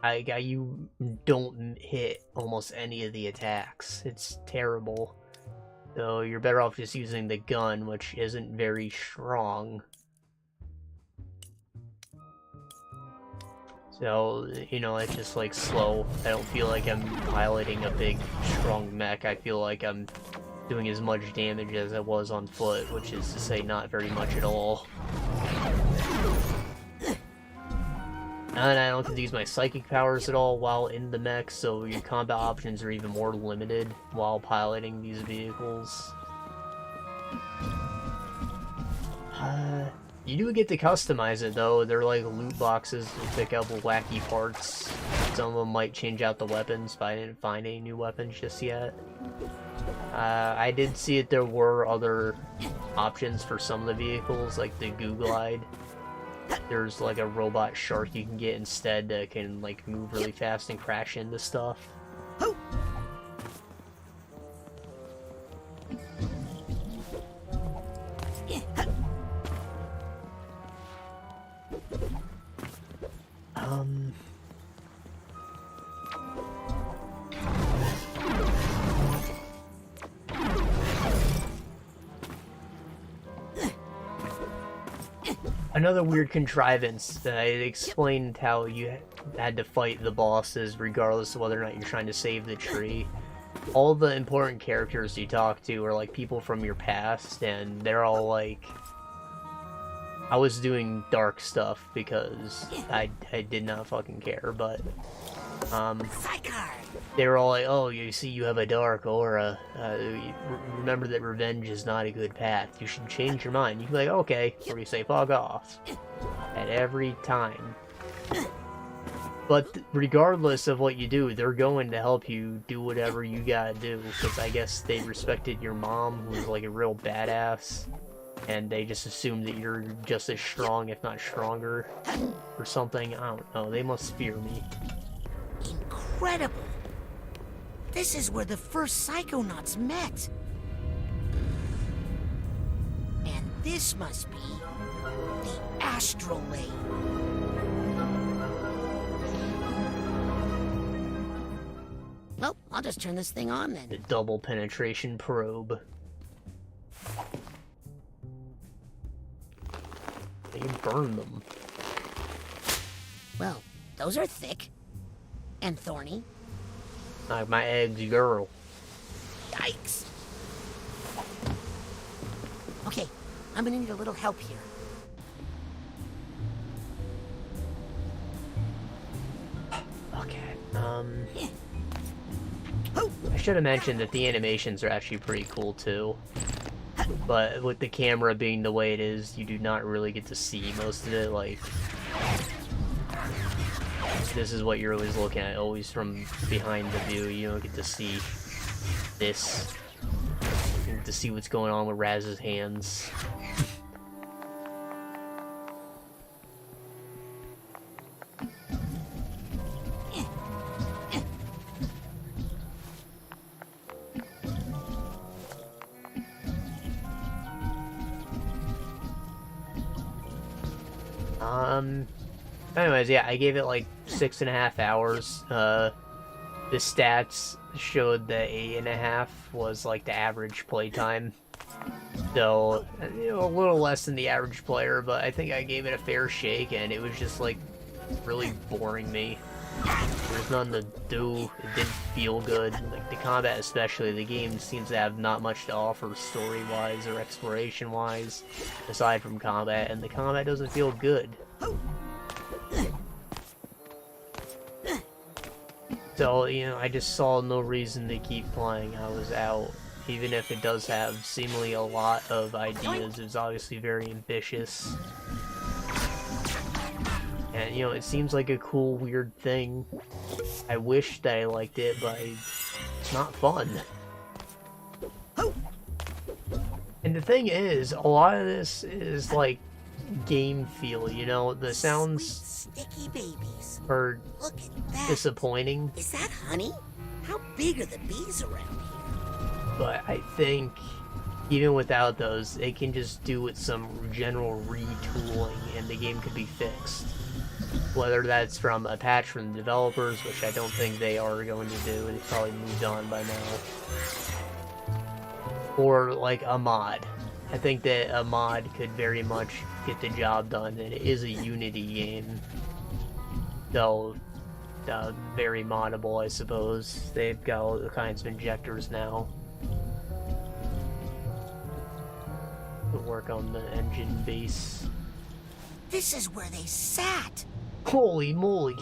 You don't hit almost any of the attacks. It's terrible. So you're better off just using the gun, which isn't very strong. So, you know, it's just like slow. I don't feel like I'm piloting a big, strong mech. I feel like I'm doing as much damage as I was on foot, which is to say not very much at all. And I don't get to use my psychic powers at all while in the mech, so your combat options are even more limited while piloting these vehicles. You do get to customize it though. They're like loot boxes to pick up wacky parts. Some of them might change out the weapons, but I didn't find any new weapons just yet. I did see that there were other options for some of the vehicles, like the Goo Glide. There's like a robot shark you can get instead that can like move really fast and crash into stuff. Another weird contrivance that I explained how you had to fight the bosses regardless of whether or not you're trying to save the tree. All the important characters you talk to are like people from your past, and they're all like... I was doing dark stuff because I did not fucking care, but Psychar! they were all like, "Oh, you see, you have a dark aura. Remember that revenge is not a good path. You should change your mind." You can be like, "Okay," or you say, "Fuck off," at every time. But regardless of what you do, they're going to help you do whatever you gotta do, because I guess they respected your mom, who was like a real badass, and they just assumed that you're just as strong, if not stronger, or something. I don't know. They must fear me. Incredible! This is where the first Psychonauts met. And this must be the Astral Lane. Well, I'll just turn this thing on then. The double penetration probe. You burn them. Well, those are thick. And thorny. Like my eggs, girl. Yikes! Okay, I'm gonna need a little help here. Okay, I should have mentioned that the animations are actually pretty cool too. But with the camera being the way it is, you do not really get to see most of it. Like, this is what you're always looking at, always from behind the view. You don't get to see this. You get to see what's going on with Raz's hands. Anyways, yeah, I gave it like 6.5 hours. The stats showed that 8.5 was like the average playtime. So, you know, a little less than the average player, but I think I gave it a fair shake, and it was just like really boring me. There's nothing to do. It didn't feel good. Like the combat, especially, the game seems to have not much to offer story-wise or exploration-wise, aside from combat, and the combat doesn't feel good. So, you know, I just saw no reason to keep playing. I was out. Even if it does have seemingly a lot of ideas, it's obviously very ambitious. And, you know, it seems like a cool, weird thing. I wish that I liked it, but it's not fun. And the thing is, a lot of this is, like, game feel, you know? The sounds Sticky babies. are Look at that. disappointing. Is that honey? How big are the bees around here? But I think, even without those, it can just do with some general retooling, and the game could be fixed. Whether that's from a patch from the developers, which I don't think they are going to do, they've probably moved on by now. Or, like, a mod. I think that a mod could very much get the job done, and it is a Unity game. Though, very moddable, I suppose. They've got all kinds of injectors now. To work on the engine base. This is where they sat. Holy moly!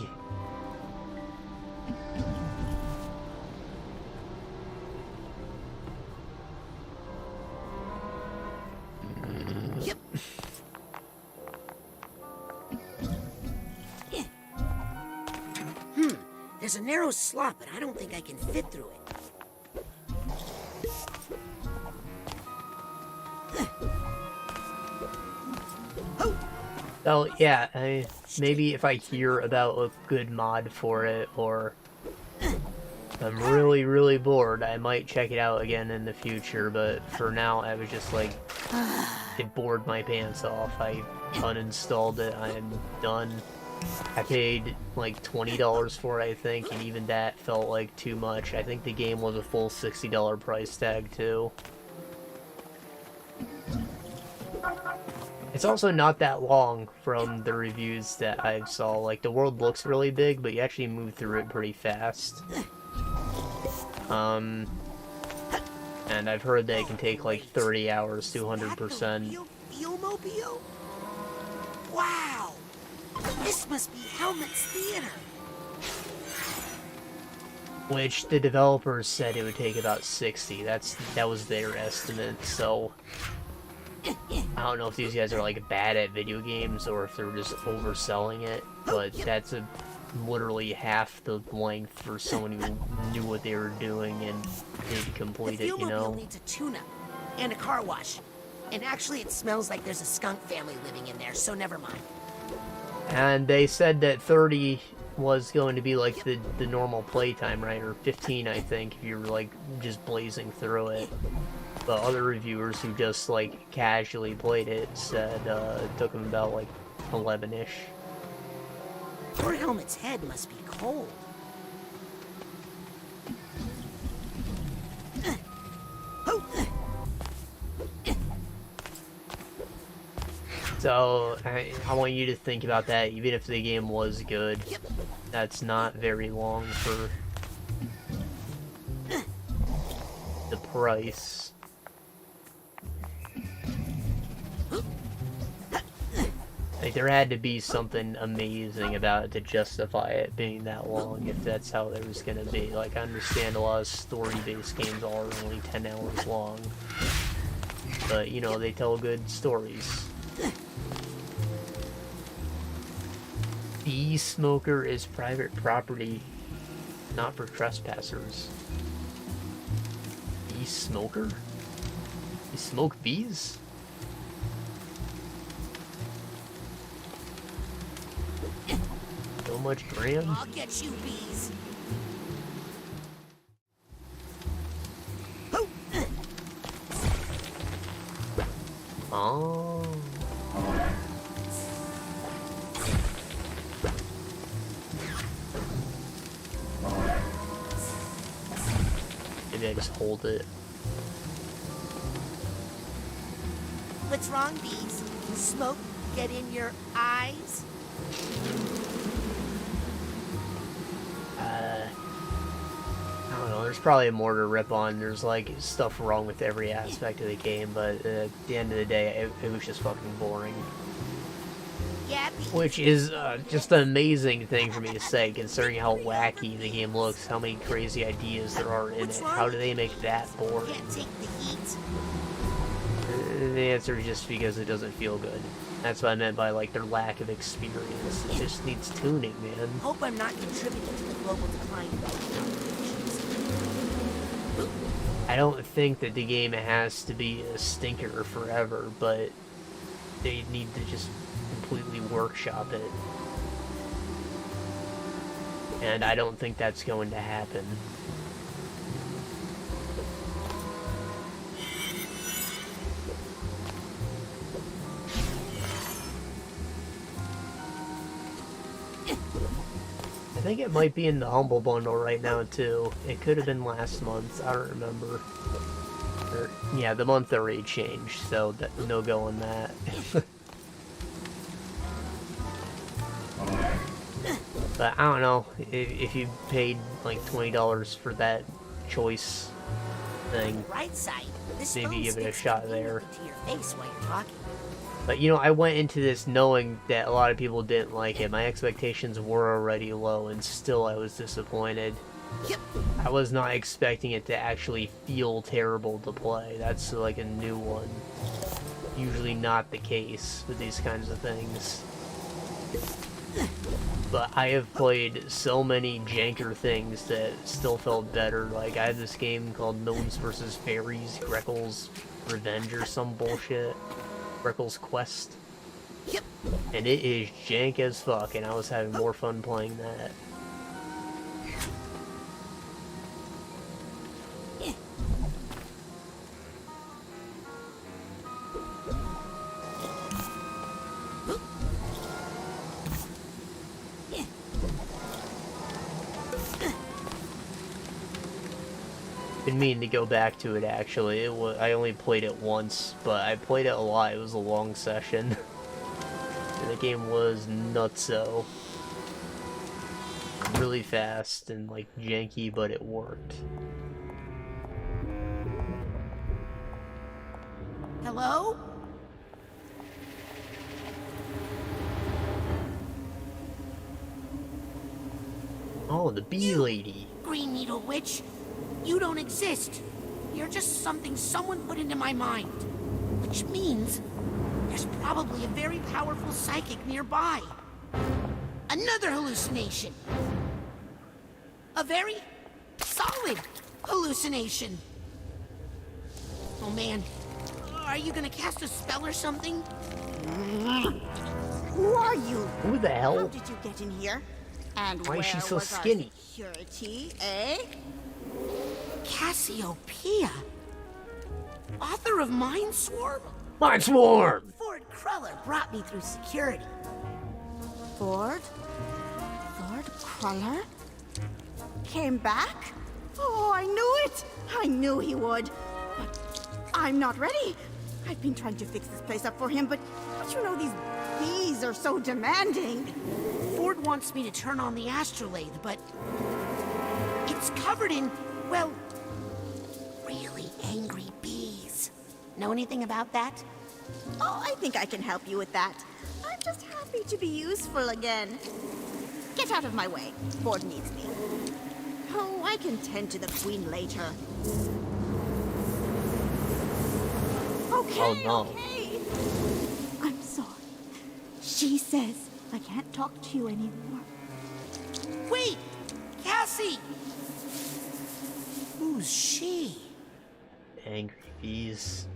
Yep. There's a narrow slot, but I don't think I can fit through it. Oh, yeah, maybe if I hear about a good mod for it, or I'm really, really bored, I might check it out again in the future, but for now, I was just like, it bored my pants off. I uninstalled it, I'm done. I paid like $20 for it, I think, and even that felt like too much. I think the game was a full $60 price tag, too. It's also not that long from the reviews that I saw. Like, the world looks really big, but you actually move through it pretty fast. And I've heard that it can take like 30 hours to 100%. Biomutant? Wow! This must be Helmet's theater. Which the developers said it would take about 60. That was their estimate, so I don't know if these guys are like bad at video games or if they're just overselling it, but that's literally half the length for someone who knew what they were doing and did complete it, you know? Needs a tune-up and a car wash. And actually it smells like there's a skunk family living in there, so never mind. And they said that 30 was going to be like the normal playtime, right? Or 15, I think, if you were like just blazing through it. But other reviewers who just like casually played it said it took them about like 11-ish. Poor Helmet's head must be cold. So, I want you to think about that. Even if the game was good, that's not very long for the price. Like, there had to be something amazing about it to justify it being that long, if that's how it was gonna be. Like, I understand a lot of story-based games are only 10 hours long. But, you know, they tell good stories. Bee smoker is private property, not for trespassers. Bee smoker? You smoke bees? So much gram? I'll get you, bees. Oh. Maybe I just hold it. What's wrong, bees? Can smoke get in your eyes? I don't know, there's probably more to rip on. There's like stuff wrong with every aspect of the game, but at the end of the day, it was just fucking boring. Yeah, bees. Which is just an amazing thing for me to say, considering how wacky the game looks, how many crazy ideas there are in it. How do they make that boring? Can't take the heat. The answer is just because it doesn't feel good. That's what I meant by like their lack of experience. It just needs tuning, man. Hope I'm not contributing to the global decline of populations. I don't think that the game has to be a stinker forever, but they need to just completely workshop it. And I don't think that's going to happen. I think it might be in the Humble Bundle right now, too. It could have been last month. I don't remember. Or, yeah, the month already changed, so no go on that. But I don't know. If you paid like $20 for that choice thing, Right side. This maybe phone give it a sticks shot my finger there. to your face while you're talking. But, you know, I went into this knowing that a lot of people didn't like it. My expectations were already low, and still I was disappointed. Yep. I was not expecting it to actually feel terrible to play. That's like a new one. Usually not the case with these kinds of things. But I have played so many janker things that still felt better. Like, I had this game called Gnomes vs. Fairies, Grekel's Revenge or some bullshit. Grekel's Quest. Yep. And it is jank as fuck, and I was having more fun playing that. Been meaning to go back to it, actually. I only played it once, but I played it a lot. It was a long session. And the game was nutso. Really fast and like janky, but it worked. Hello? Oh, the bee lady. Green Needle Witch. You don't exist. You're just something someone put into my mind. Which means there's probably a very powerful psychic nearby. Another hallucination. A very solid hallucination. Oh man, are you gonna cast a spell or something? Who are you? Who the How hell? did you get in here? And Why where is she so was skinny? Our security, eh? Cassiopeia. Author of Mind Swarm? Mind Swarm! Ford Cruller brought me through security. Ford Cruller? Came back? Oh, I knew it! I knew he would. But I'm not ready. I've been trying to fix this place up for him, but you know these bees are so demanding. Ford wants me to turn on the astrolabe, but it's covered in, well, really angry bees. Know anything about that? Oh, I think I can help you with that. I'm just happy to be useful again. Get out of my way. Ford needs me. Oh, I can tend to the queen later. Okay, Oh, no. okay. I'm sorry. She says I can't talk to you anymore. Wait! Cassie! Who's she? Angry bees.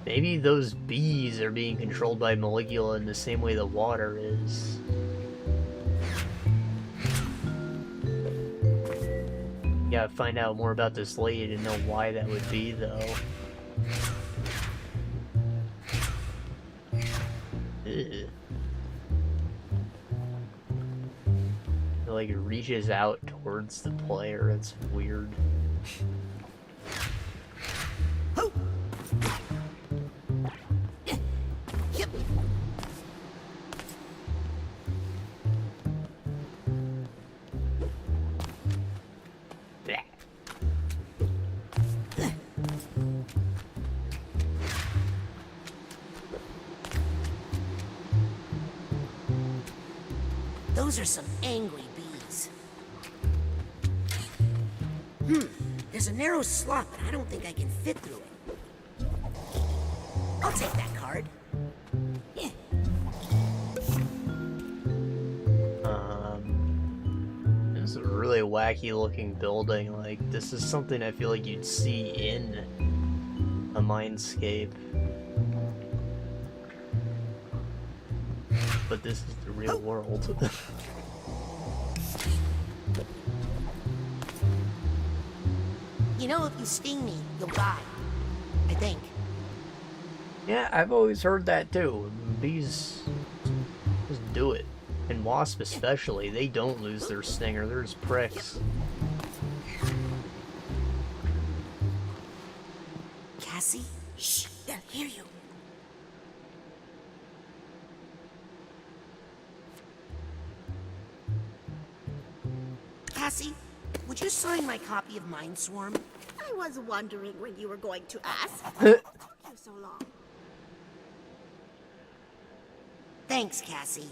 Maybe those bees are being controlled by Maligula in the same way the water is. Gotta find out more about this lady to know why that would be, though. Ew. It, like, reaches out towards the player. It's weird. Those are some angry bees. There's a narrow slot, but I don't think I can fit through it. I'll take that card. Yeah. This is a really wacky looking building. Like, this is something I feel like you'd see in a Mindscape. But this is the real world. You know, if you sting me, you'll die. I think. Yeah, I've always heard that too. Bees just do it. And wasps especially, they don't lose their stinger, they're just pricks. Cassie? Shh, they'll hear you. Cassie, would you sign my copy of Mind Swarm? I was wondering when you were going to ask. What took you so long? Thanks, Cassie.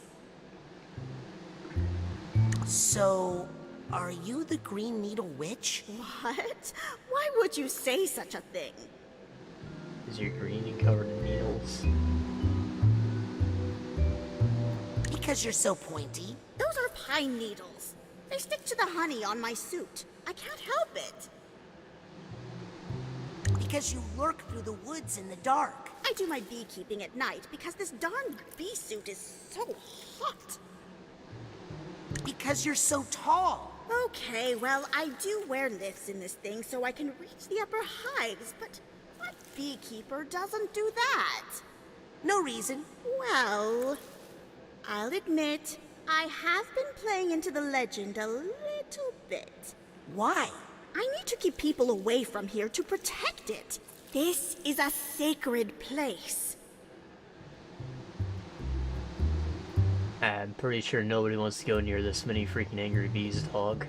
So, are you the Green Needle Witch? What? Why would you say such a thing? Is you're green and covered in needles. Because you're so pointy. Those are pine needles. They stick to the honey on my suit. I can't help it. Because you lurk through the woods in the dark. I do my beekeeping at night because this darn bee suit is so hot. Because you're so tall. Okay, well, I do wear lifts in this thing so I can reach the upper hives, but what beekeeper doesn't do that? No reason. Well, I'll admit, I have been playing into the legend a little bit. Why? I need to keep people away from here to protect it. This is a sacred place. I'm pretty sure nobody wants to go near this many freaking angry bees, dog.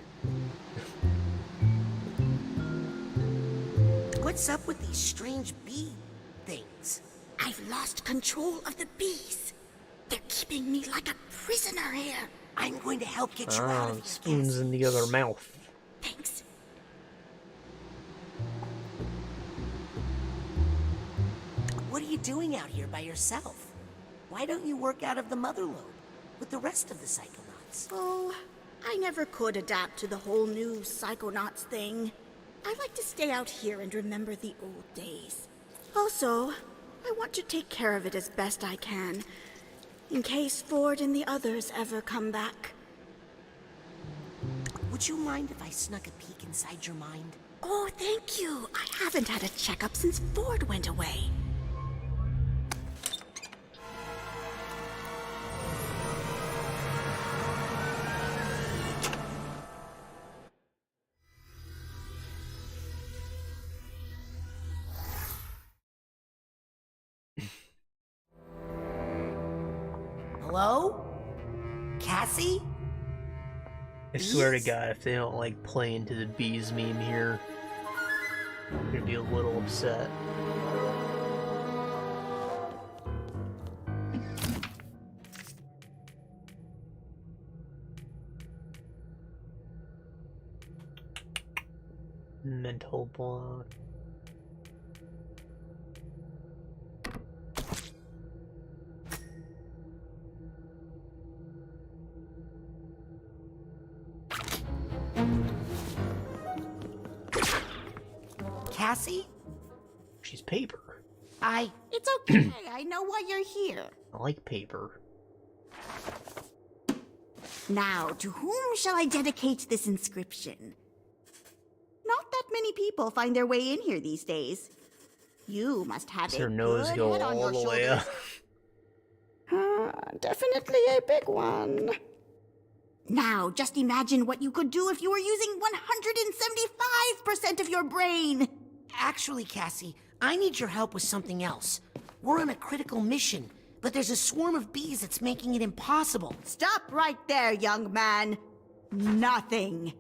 What's up with these strange bee things? I've lost control of the bees. They're keeping me like a prisoner here. I'm going to help get you out of here, spoons Cassie. in the other mouth. Thanks. What are you doing out here by yourself? Why don't you work out of the motherlode with the rest of the Psychonauts? Oh, I never could adapt to the whole new Psychonauts thing. I like to stay out here and remember the old days. Also, I want to take care of it as best I can, in case Ford and the others ever come back. Would you mind if I snuck a peek inside your mind? Oh, thank you. I haven't had a checkup since Ford went away. Hello? Cassie? I swear to God, if they don't like play into the bees meme here, I'm gonna be a little upset. Mental block. Cassie? She's paper. It's okay. I know why you're here. I like paper. Now, to whom shall I dedicate this inscription? Not that many people find their way in here these days. You must have Does a her nose good go head on all your the way shoulders. up? Definitely a big one. Now, just imagine what you could do if you were using 175% of your brain. Actually, Cassie, I need your help with something else. We're on a critical mission, but there's a swarm of bees that's making it impossible. Stop right there, young man. Nothing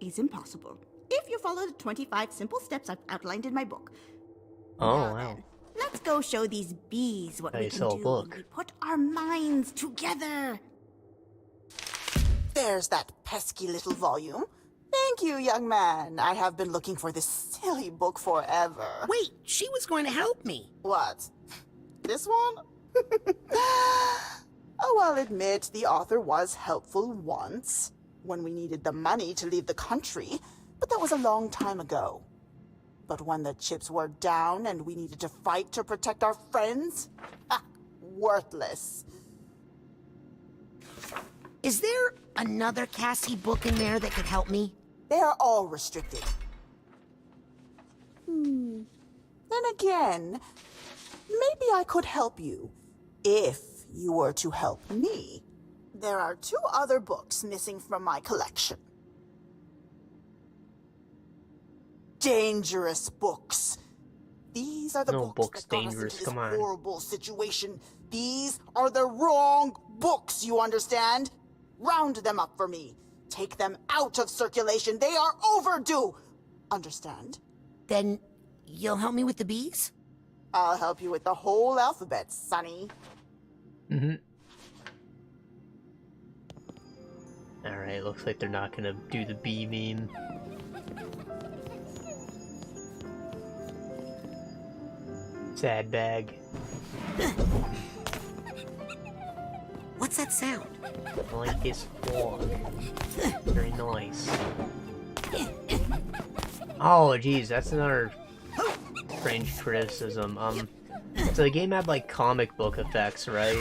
is impossible if you follow the 25 simple steps I've outlined in my book. Oh, Now wow. then, let's go show these bees what How we you can sell a do book. when we put our minds together. There's that pesky little volume. Thank you, young man. I have been looking for this silly book forever. Wait, she was going to help me. What? This one? Oh, I'll admit the author was helpful once, when we needed the money to leave the country, but that was a long time ago. But when the chips were down and we needed to fight to protect our friends, worthless. Is there another Cassie book in there that could help me? They are all restricted. Then again, maybe I could help you, if you were to help me. There are 2 other books missing from my collection. Dangerous books. These are the No books book's that got us dangerous, into this come on. horrible situation. These are the wrong books, you understand? Round them up for me. Take them out of circulation. They are overdue. Understand? Then you'll help me with the bees? I'll help you with the whole alphabet, Sonny. Alright, looks like they're not gonna do the bee meme. Sad bag. What's that sound? I like his vlog. Very nice. Oh, geez, that's another strange criticism. So the game had, like, comic book effects, right?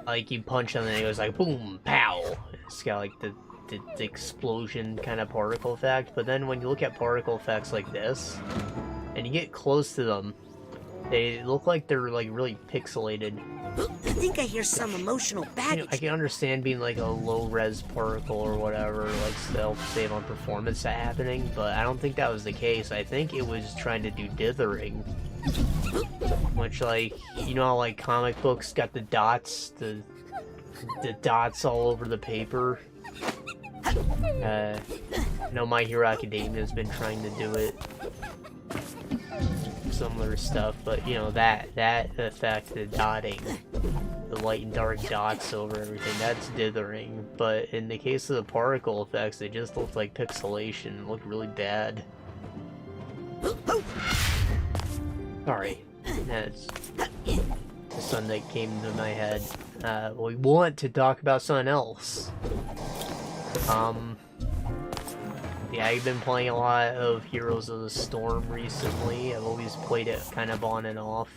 Like, you punch on and it goes like, boom, pow! It's got, like, the explosion kind of particle effect, but then when you look at particle effects like this, and you get close to them, they look like they're, like, really pixelated. I think I hear some emotional You baggage. know, I can understand being like a low-res particle or whatever, like self-save on performance happening, but I don't think that was the case. I think it was trying to do dithering. Which, like, you know how, like, comic books got the dots, the dots all over the paper? I know My Hero Academia has been trying to do it. Similar stuff, but, you know, that effect, the dotting, the light and dark dots over everything, that's dithering. But in the case of the particle effects, they just looked like pixelation. It looked really bad. Sorry, that's just something that came into my head. We want to talk about something else. Yeah, I've been playing a lot of Heroes of the Storm recently. I've always played it kind of on and off.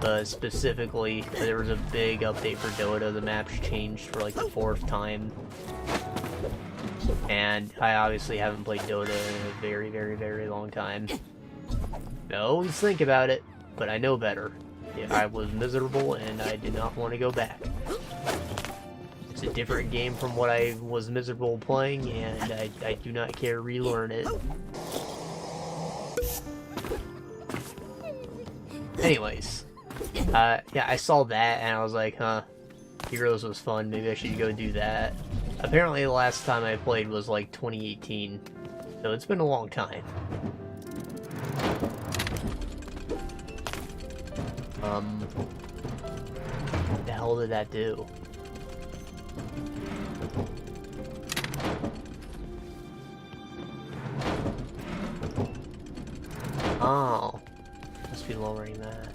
But specifically, there was a big update for Dota. The maps changed for like the 4th time. And I obviously haven't played Dota in a very, very, very long time. I always think about it, but I know better. Yeah, I was miserable and I did not want to go back. It's a different game from what I was miserable playing, and I do not care to relearn it. Anyways, yeah, I saw that and I was like, huh, Heroes was fun, maybe I should go do that. Apparently the last time I played was like 2018, so it's been a long time. What the hell did that do? Oh, must be lowering that.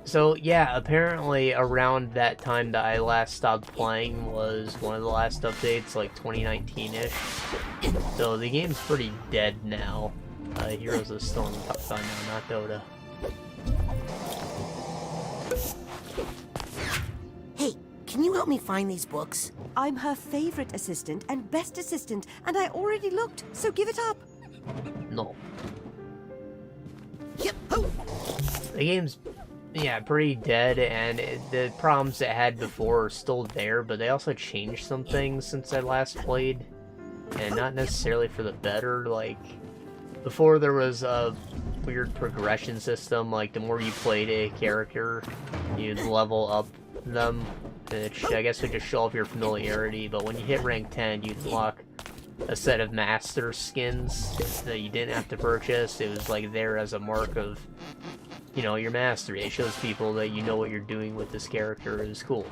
So yeah, apparently around that time that I last stopped playing was one of the last updates, like 2019-ish. So the game's pretty dead now. Heroes of the Storm on now, not Dota. Hey, can you help me find these books? I'm her favorite assistant and best assistant, and I already looked, so give it up. No. The game's, yeah, pretty dead, and the problems it had before are still there, but they also changed some things since I last played, and not necessarily for the better. Like, before there was a weird progression system, like the more you played a character, you'd level up them, which I guess would just show off your familiarity, but when you hit rank 10, you'd unlock a set of master skins that you didn't have to purchase. It was like there as a mark of, you know, your mastery. It shows people that you know what you're doing with this character. It was cool.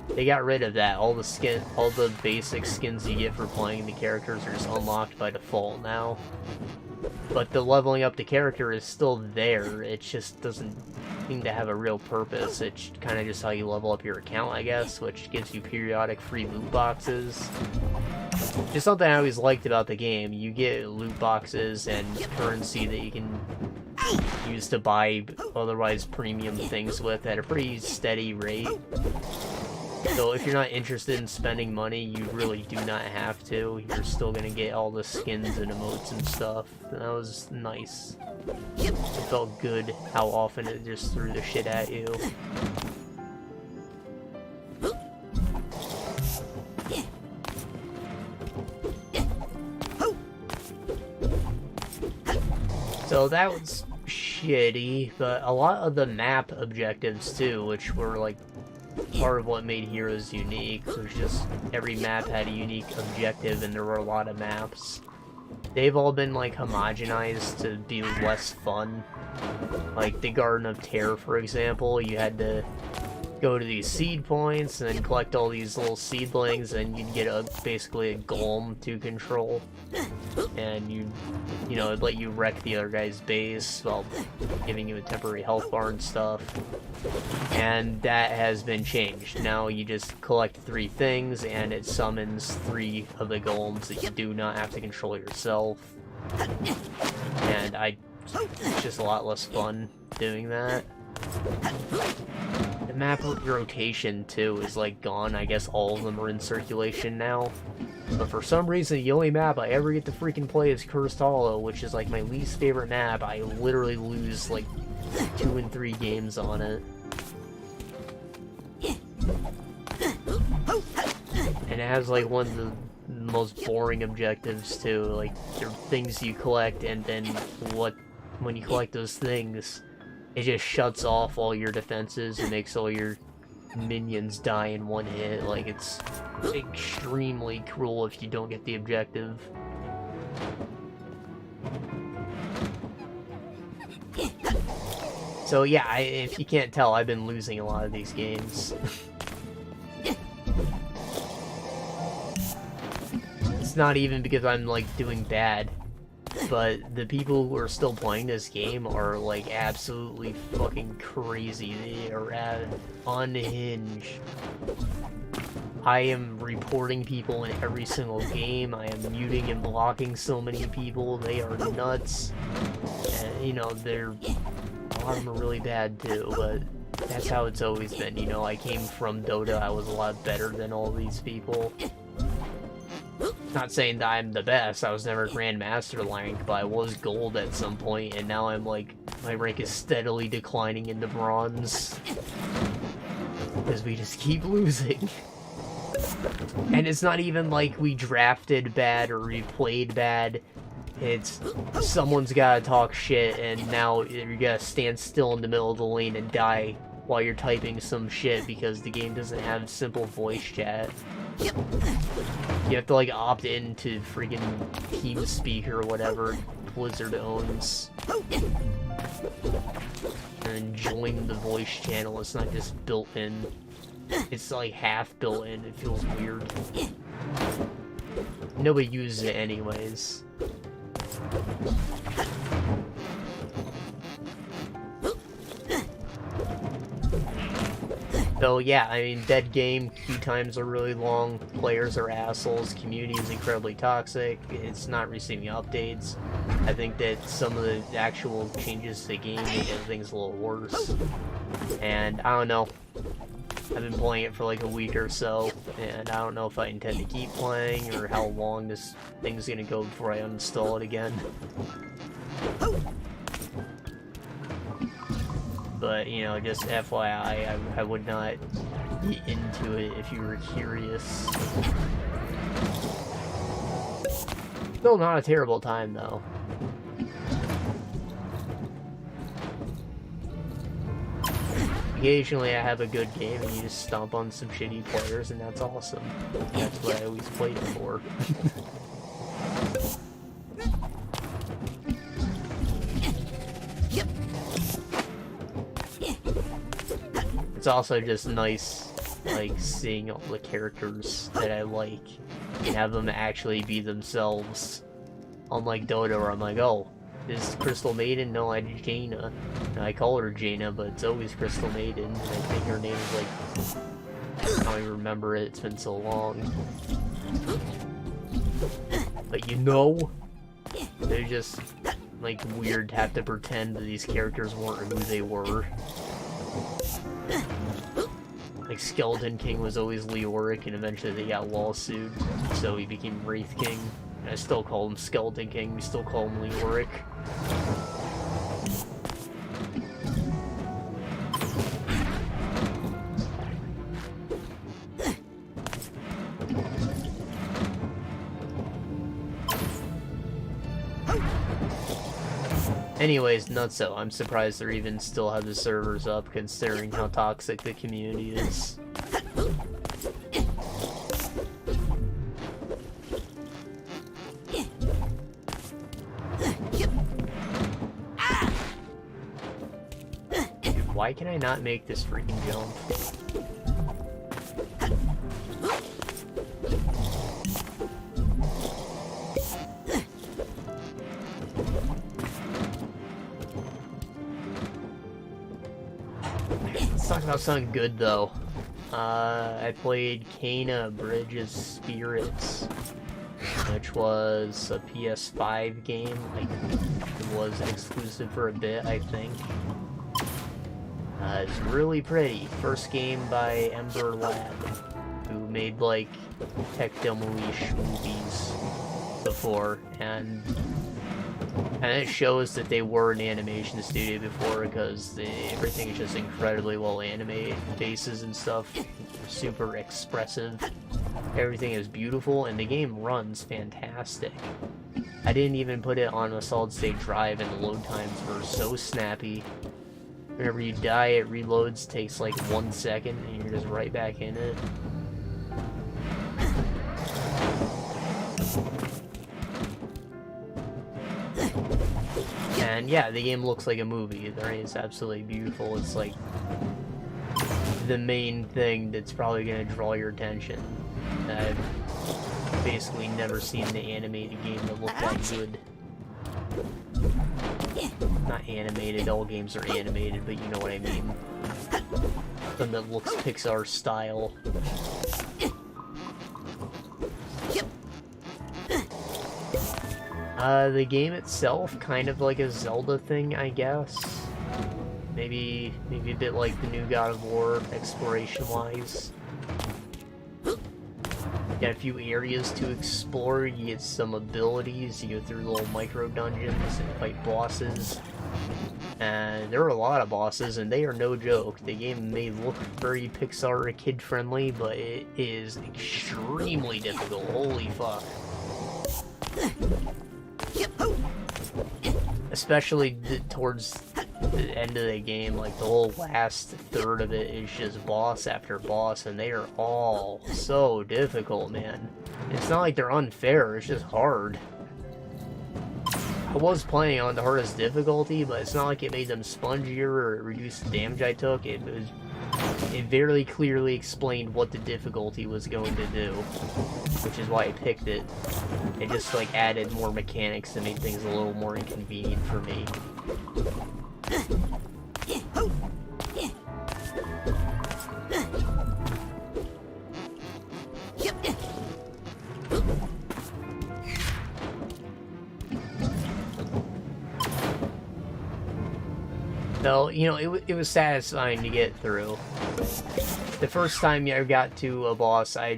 They got rid of that. All the basic skins you get for playing the characters are just unlocked by default now. But the leveling up the character is still there. It just doesn't seem to have a real purpose. It's kind of just how you level up your account, I guess, which gives you periodic free loot boxes. Just something I always liked about the game. You get loot boxes and currency that you can use to buy otherwise premium things with at a pretty steady rate. So if you're not interested in spending money, you really do not have to. You're still gonna get all the skins and emotes and stuff. And that was nice. It felt good how often it just threw the shit at you. So that was shitty, but a lot of the map objectives too, which were like part of what made Heroes unique, was just every map had a unique objective and there were a lot of maps. They've all been like homogenized to be less fun. Like the Garden of Terror, for example, you had to go to these seed points and then collect all these little seedlings, and you'd get basically a golem to control, and you know, it'd let you wreck the other guy's base while giving you a temporary health bar and stuff. And that has been changed. Now you just collect 3 things and it summons 3 of the golems that you do not have to control yourself. And it's just a lot less fun doing that. The map rotation too is like gone. I guess all of them are in circulation now. But for some reason, the only map I ever get to freaking play is Cursed Hollow, which is like my least favorite map. I literally lose like 2 and 3 games on it. And it has like one of the most boring objectives too. Like, there are things you collect, and then when you collect those things, it just shuts off all your defenses and makes all your minions die in one hit. Like, it's extremely cruel if you don't get the objective. So yeah, if you can't tell, I've been losing a lot of these games. It's not even because I'm, like, doing bad, but the people who are still playing this game are, like, absolutely fucking crazy. They are unhinged. I am reporting people in every single game. I am muting and blocking so many people. They are nuts. And, you know, a lot of them are really bad too, but that's how it's always been. You know, I came from Dota. I was a lot better than all these people. Not saying that I'm the best, I was never Grandmaster rank, but I was gold at some point, and now I'm like, my rank is steadily declining into bronze. Because we just keep losing. And it's not even like we drafted bad or we played bad. It's someone's gotta talk shit, and now you gotta stand still in the middle of the lane and die while you're typing some shit because the game doesn't have simple voice chat. You have to, like, opt into freaking TeamSpeak or whatever Blizzard owns. And join the voice channel. It's not just built in. It's, like, half built in. It feels weird. Nobody uses it anyways. So yeah, I mean, dead game, queue times are really long, players are assholes, community is incredibly toxic, it's not receiving updates. I think that some of the actual changes to the game make things a little worse. And I don't know, I've been playing it for like a week or so, and I don't know if I intend to keep playing or how long this thing's gonna go before I uninstall it again. But, you know, just FYI, I would not be into it if you were curious. Still not a terrible time, though. Occasionally I have a good game and you just stomp on some shitty players, and that's awesome. That's what I always played it for. It's also just nice, like, seeing all the characters that I like and have them actually be themselves. Unlike Dota, where I'm like, oh, is Crystal Maiden? No, I'm Jaina. And I call her Jaina, but it's always Crystal Maiden. And I think her name is, like, I don't even remember it, it's been so long. But you know, they're just, like, weird to have to pretend that these characters weren't who they were. Like, Skeleton King was always Leoric, and eventually they got lawsuit, so he became Wraith King. And I still call him Skeleton King, we still call him Leoric. Anyways, nutso, I'm surprised they even still have the servers up, considering how toxic the community is. Dude, why can I not make this freaking jump? Let's talk about something good, though. I played Kena Bridge of Spirits, which was a PS5 game. Like, it was exclusive for a bit, I think. It's really pretty. First game by Ember Lab, who made, like, tech demo-ish movies before, and it shows that they were an animation studio before, because everything is just incredibly well animated. Faces and stuff, super expressive. Everything is beautiful, and the game runs fantastic. I didn't even put it on a solid-state drive, and the load times were so snappy. Whenever you die, it reloads, takes like 1 second, and you're just right back in it. And yeah, the game looks like a movie. The rain is absolutely beautiful. It's like the main thing that's probably going to draw your attention. I've basically never seen the animated game that looked that good. Not animated, all games are animated, but you know what I mean. Something that looks Pixar style. The game itself, kind of like a Zelda thing, I guess. Maybe a bit like the new God of War, exploration-wise. Got a few areas to explore, you get some abilities, you go through little micro-dungeons and fight bosses. And there are a lot of bosses, and they are no joke. The game may look very Pixar or kid-friendly, but it is extremely difficult. Holy fuck. Especially towards the end of the game, like the whole last third of it is just boss after boss, and they are all so difficult, man. It's not like they're unfair, it's just hard. I was playing on the hardest difficulty, but it's not like it made them spongier or it reduced the damage I took. It very clearly explained what the difficulty was going to do, which is why I picked it. It just like added more mechanics and made things a little more inconvenient for me. So, you know, it was satisfying to get through. The first time I got to a boss, I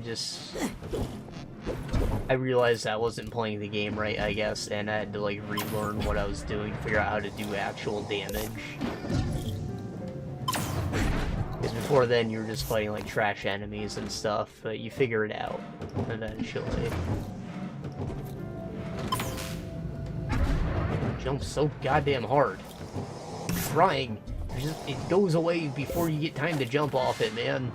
realized I wasn't playing the game right, I guess, and I had to, like, relearn what I was doing to figure out how to do actual damage. Because before then, you were just fighting, like, trash enemies and stuff, but you figure it out, eventually. Jump so goddamn hard. Trying. It goes away before you get time to jump off it, man.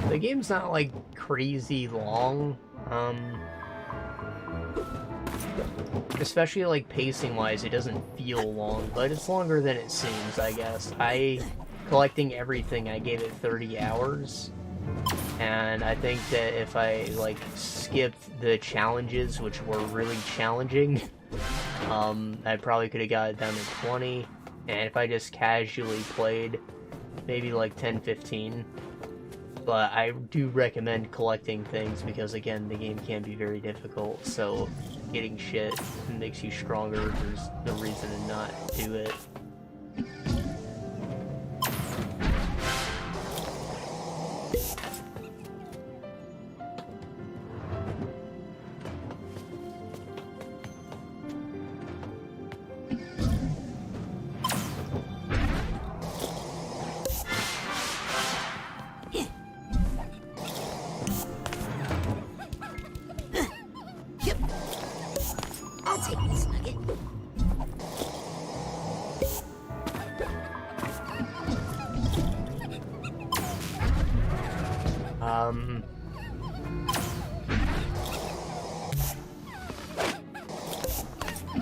The game's not like crazy long. Especially like pacing wise, it doesn't feel long, but it's longer than it seems, I guess. Collecting everything, I gave it 30 hours. And I think that if I like skipped the challenges, which were really challenging, I probably could have got it down to 20. And if I just casually played, maybe like 10-15. But I do recommend collecting things because, again, the game can be very difficult, so getting shit makes you stronger. There's no reason to not do it.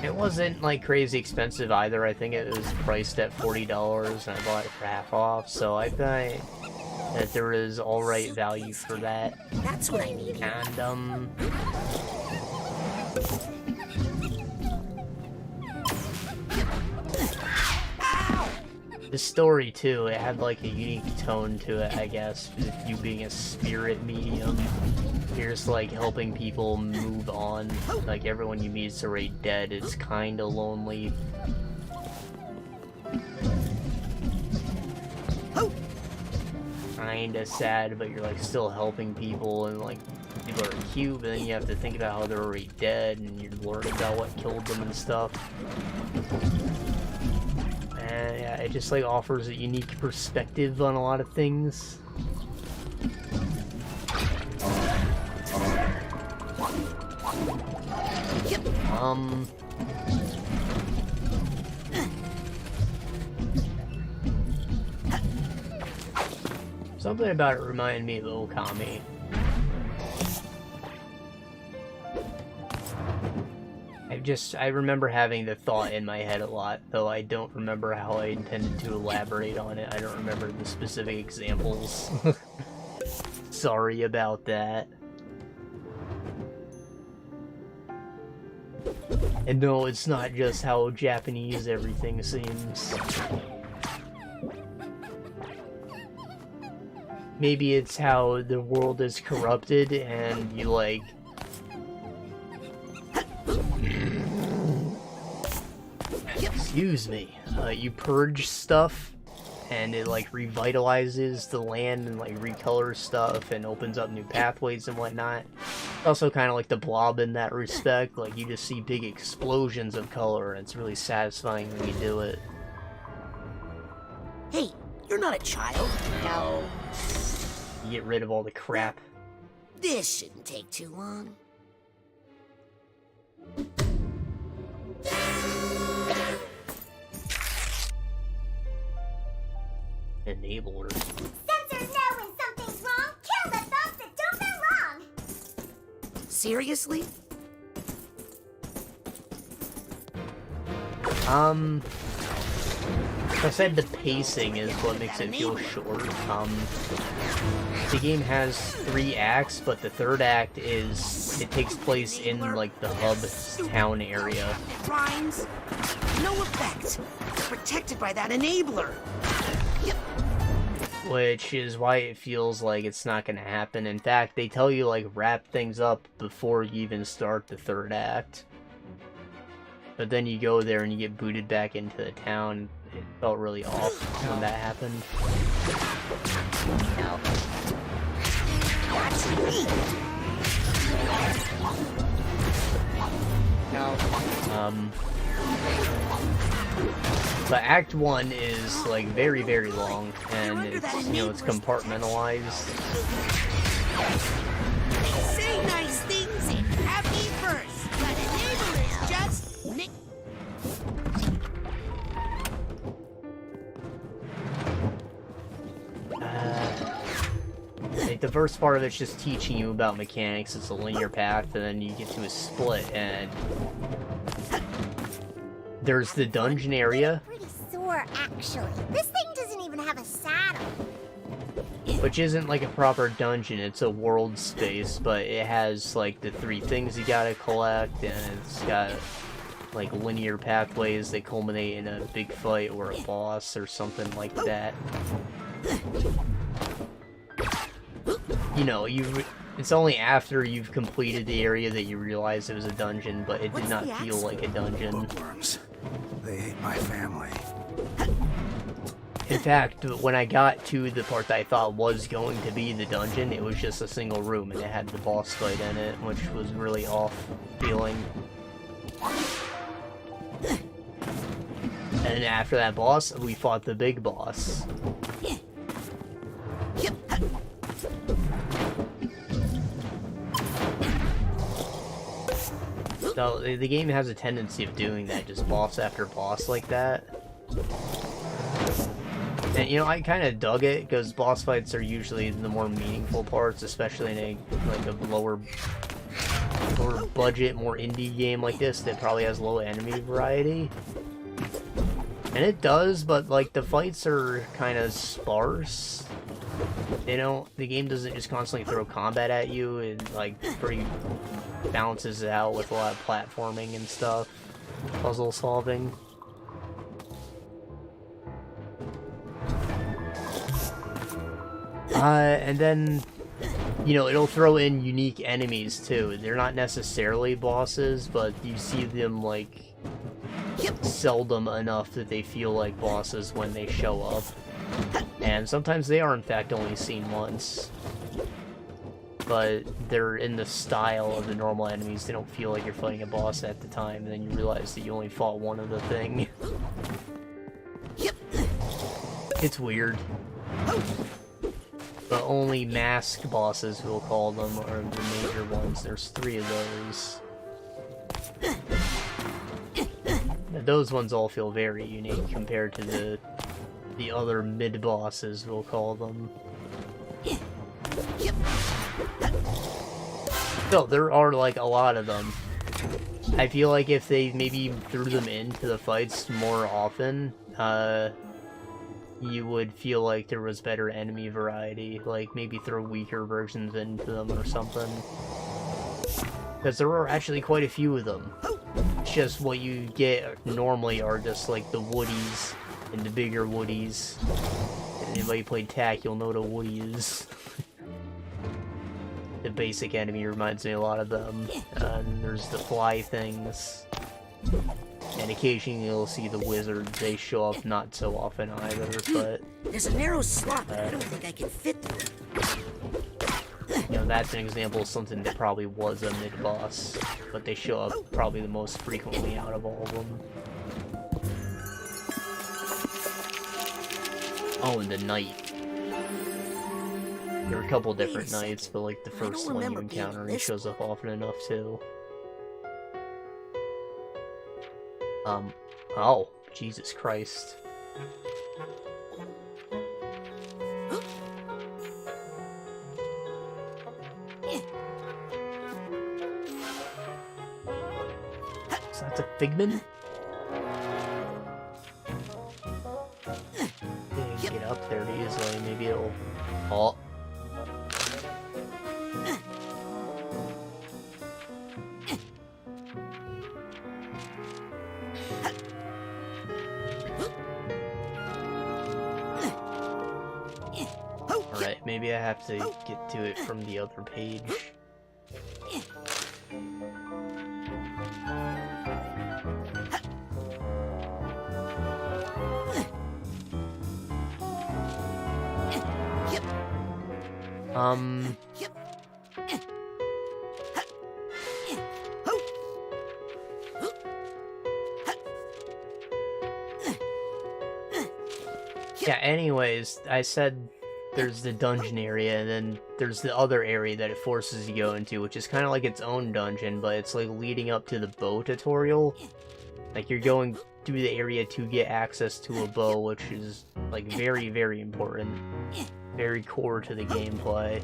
It wasn't like crazy expensive either. I think it was priced at $40 and I bought it for half off, so I thought that there was alright value for that. That's what I need. And the story too, it had like a unique tone to it, I guess, with you being a spirit medium. You're just like helping people move on. Like everyone you meet is already dead. It's kinda lonely. Kinda sad, but you're like still helping people, and like people are cute, but then you have to think about how they're already dead and you learn about what killed them and stuff. yeah, it just like offers a unique perspective on a lot of things. Something about it reminded me of Okami. I remember having the thought in my head a lot, though I don't remember how I intended to elaborate on it. I don't remember the specific examples. Sorry about that. And no, it's not just how Japanese everything seems. Maybe it's how the world is corrupted and you like... Excuse me. You purge stuff and it like revitalizes the land and like recolors stuff and opens up new pathways and whatnot. It's also kind of like the Blob in that respect. Like you just see big explosions of color and it's really satisfying when you do it. Hey, you're not a child. No. You get rid of all the crap. This shouldn't take too long. Enabler. Sensors know when something's wrong. Kill the thoughts that don't belong. Seriously? I said the pacing is what makes it feel short. The game has 3 acts, but the third act it takes place in like the hub town area. Rhymes? No effect. Protected by that enabler. Which is why it feels like it's not gonna happen. In fact, they tell you like wrap things up before you even start the third act. But then you go there and you get booted back into the town. It felt really off when that happened. But Act 1 is like very, very long, and it's, you know, it's compartmentalized. Say nice things and happy first, but enabler is just nick. Like the first part of it's just teaching you about mechanics. It's a linear path, and then you get to a split, and there's the dungeon area, Pretty sore, actually. This thing doesn't even have a saddle. which isn't like a proper dungeon. It's a world space, but it has like the 3 things you gotta collect, and it's got like linear pathways that culminate in a big fight or a boss or something like that. You know, it's only after you've completed the area that you realize it was a dungeon, but it did not feel like a dungeon. Bookworms. They ate my family. In fact, when I got to the part that I thought was going to be the dungeon, it was just a single room and it had the boss fight in it, which was really off feeling. And after that boss, we fought the big boss. So, the game has a tendency of doing that, just boss after boss like that. And, you know, I kind of dug it, because boss fights are usually the more meaningful parts, especially in a lower budget, more indie game like this that probably has low enemy variety. And it does, but, like, the fights are kind of sparse. The game doesn't just constantly throw combat at you, it, like, pretty balances it out with a lot of platforming and stuff, puzzle solving. And then, you know, it'll throw in unique enemies too. They're not necessarily bosses, but you see them, like, seldom enough that they feel like bosses when they show up. And sometimes they are, in fact, only seen once. But they're in the style of the normal enemies. They don't feel like you're fighting a boss at the time, and then you realize that you only fought one of the thing. It's weird. The only mask bosses, we'll call them, are the major ones. There's 3 of those. Now, those ones all feel very unique compared to the other mid-bosses, we'll call them. So, there are, like, a lot of them. I feel like if they maybe threw them into the fights more often, you would feel like there was better enemy variety. Like, maybe throw weaker versions into them or something. Because there are actually quite a few of them. It's just what you get normally are just, like, the woodies and the bigger woodies. And anybody played TAC, you'll know what a woody is. The basic enemy reminds me a lot of them. And there's the fly things. And occasionally you'll see the wizards. They show up not so often either, but... There's a narrow slot, but I don't think I can fit through it. You know, that's an example of something that probably was a mid-boss. But they show up probably the most frequently out of all of them. Oh, and the knight. There are a couple different knights, but like the first one you encounter, he shows up often enough too. Oh, Jesus Christ. So that's a Figment? Get up there easily, maybe it'll... Oh. Alright, maybe I have to get to it from the other page. Yeah, anyways, I said there's the dungeon area, and then there's the other area that it forces you to go into, which is kind of like its own dungeon, but it's like leading up to the bow tutorial. Like, you're going through the area to get access to a bow, which is, like, very, very important. Very core to the gameplay.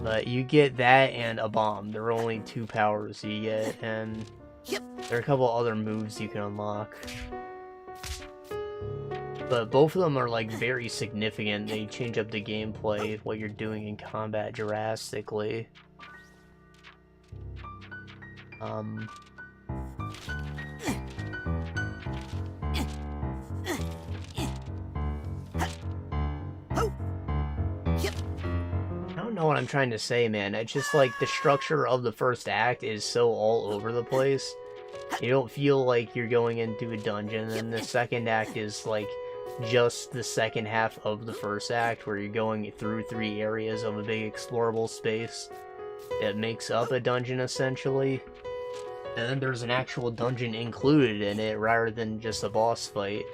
But you get that and a bomb. There are only 2 powers you get, and there are a couple other moves you can unlock. But both of them are, like, very significant. They change up the gameplay, what you're doing in combat drastically. I don't know what I'm trying to say, man. It's just, like, the structure of the first act is so all over the place. You don't feel like you're going into a dungeon, and the second act is, like, just the second half of the first act, where you're going through 3 areas of a big explorable space that makes up a dungeon, essentially. And then there's an actual dungeon included in it, rather than just a boss fight.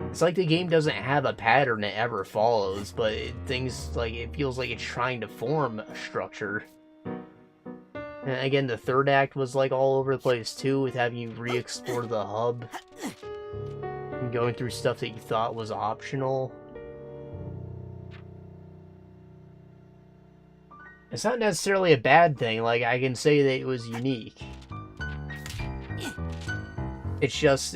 It's like the game doesn't have a pattern it ever follows, but it feels like it's trying to form a structure. And again, the third act was like all over the place too, with having you re-explore the hub. And going through stuff that you thought was optional. It's not necessarily a bad thing, like, I can say that it was unique. It's just,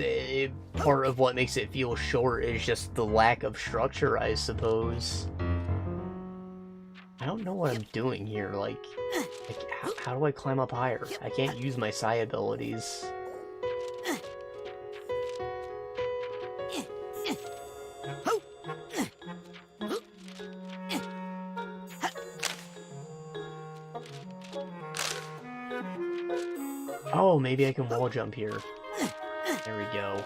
part of what makes it feel short is just the lack of structure, I suppose. I don't know what I'm doing here, like how do I climb up higher? I can't use my psi abilities. Oh, maybe I can wall jump here. There we go.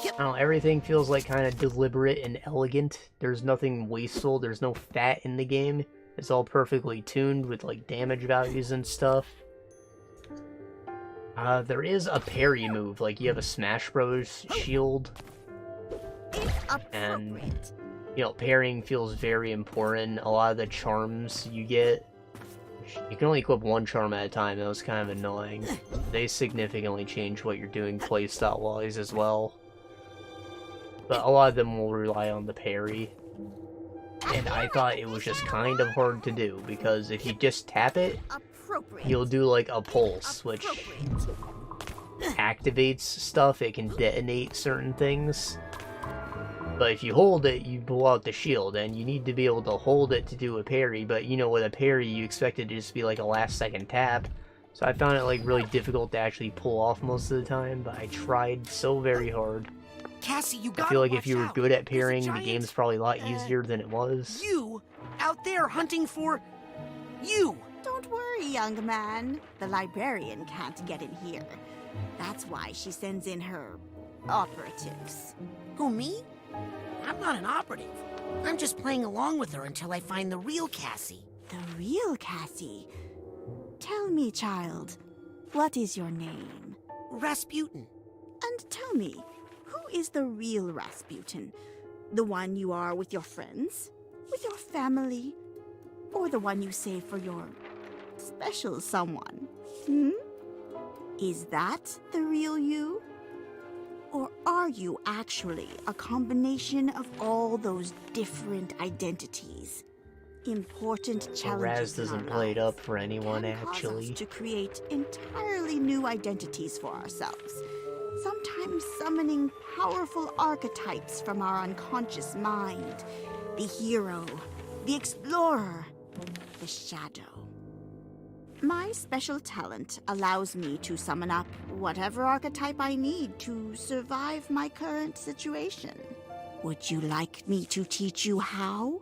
I don't know, everything feels like kind of deliberate and elegant. There's nothing wasteful, there's no fat in the game. It's all perfectly tuned with like damage values and stuff. There is a parry move, like you have a Smash Bros. Shield. And, you know, parrying feels very important. A lot of the charms you get, you can only equip one charm at a time. That was kind of annoying. They significantly change what you're doing playstyle-wise as well. But a lot of them will rely on the parry. And I thought it was just kind of hard to do, because if you just tap it, you'll do like a pulse, which activates stuff. It can detonate certain things. But if you hold it, you blow out the shield, and you need to be able to hold it to do a parry. But you know, with a parry, you expect it to just be like a last-second tap. So I found it like really difficult to actually pull off most of the time, but I tried so very hard. Cassie, you I gotta feel like if watch you were out. good at parrying, There's a the giant, game's probably a lot easier than it was. You out there hunting for you. Don't worry, young man. The librarian can't get in here. That's why she sends in her operatives. Who, me? I'm not an operative. I'm just playing along with her until I find the real Cassie. The real Cassie? Tell me, child, what is your name? Rasputin. And tell me, who is the real Rasputin? The one you are with your friends? With your family? Or the one you save for your special someone? Hmm? Is that the real you? Or are you actually a combination of all those different identities? Important challenges Raz doesn't in our play it lives up for anyone, can cause us actually. to create entirely new identities for ourselves. Sometimes summoning powerful archetypes from our unconscious mind. The hero, the explorer, the shadow. My special talent allows me to summon up whatever archetype I need to survive my current situation. Would you like me to teach you how?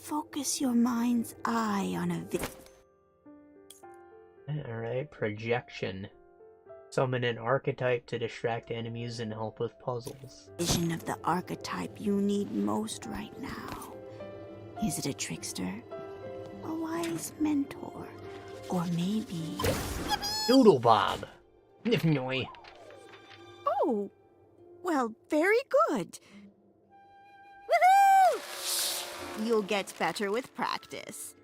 Focus your mind's eye on a Alright, projection. Summon an archetype to distract enemies and help with puzzles. vision of the archetype you need most right now. Is it a trickster? A wise mentor? Or maybe... Doodle Bob! Nifnoy. Oh, well, very good. Woohoo! You'll get better with practice.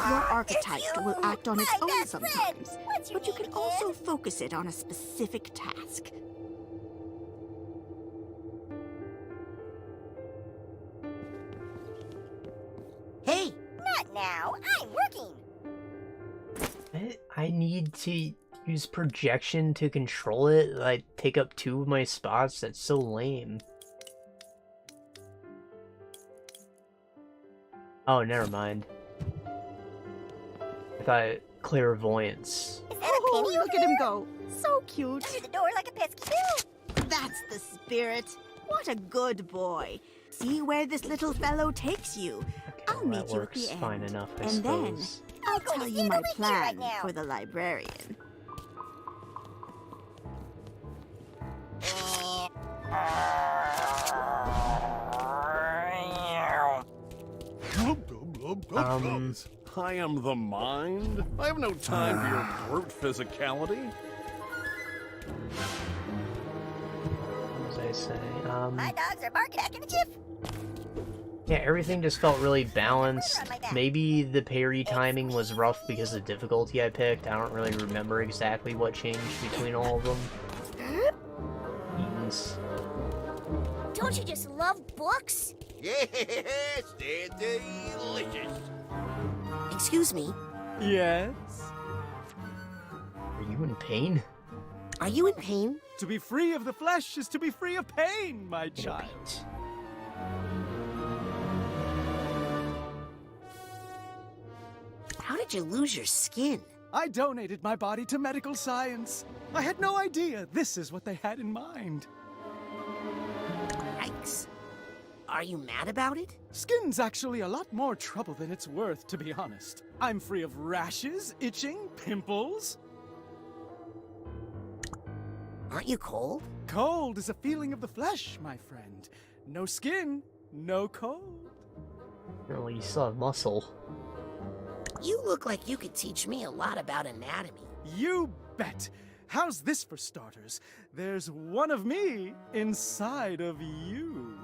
Your archetype will act on its own sometimes, but you can also focus it on a specific task. Hey! Not now. I'm working. I need to use projection to control it. I take up 2 of my spots. That's so lame. Oh, never mind. I thought clairvoyance. Is that a penny Look over at him there? go. So cute. Through the door like a pesky bill. That's the spirit. What a good boy. See where this little fellow takes you. I'll Well, meet that you at the works end. fine enough, I and then suppose. I'll I'm going tell to you stand my over here plan right now. for the librarian. I am the mind. I have no time for your brute physicality. What was I saying? My dogs are barking at the jiff. Yeah, everything just felt really balanced. Maybe the parry timing was rough because of the difficulty I picked. I don't really remember exactly what changed between all of them. Eaton's. Don't you just love books? Yes, they're delicious. Excuse me. Yes? Are you in pain? Are you in pain? To be free of the flesh is to be free of pain, my child. did you lose your skin? I donated my body to medical science. I had no idea this is what they had in mind. Yikes. Are you mad about it? Skin's actually a lot more trouble than it's worth, to be honest. I'm free of rashes, itching, pimples. Aren't you cold? Cold is a feeling of the flesh, my friend. No skin, no cold. Well, you still have muscle. You look like you could teach me a lot about anatomy. You bet. How's this for starters? There's one of me inside of you.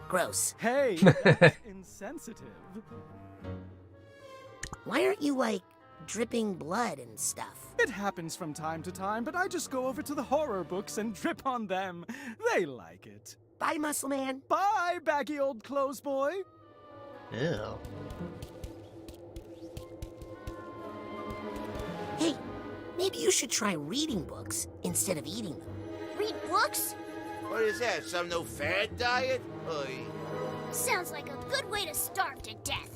Gross. Hey, that's insensitive. Why aren't you, like, dripping blood and stuff? It happens from time to time, but I just go over to the horror books and drip on them. They like it. Bye, Muscle Man. Bye, baggy old clothes boy. Ew. Hey, maybe you should try reading books instead of eating them. Read books? What is that, some no fad diet? Oy. Sounds like a good way to starve to death.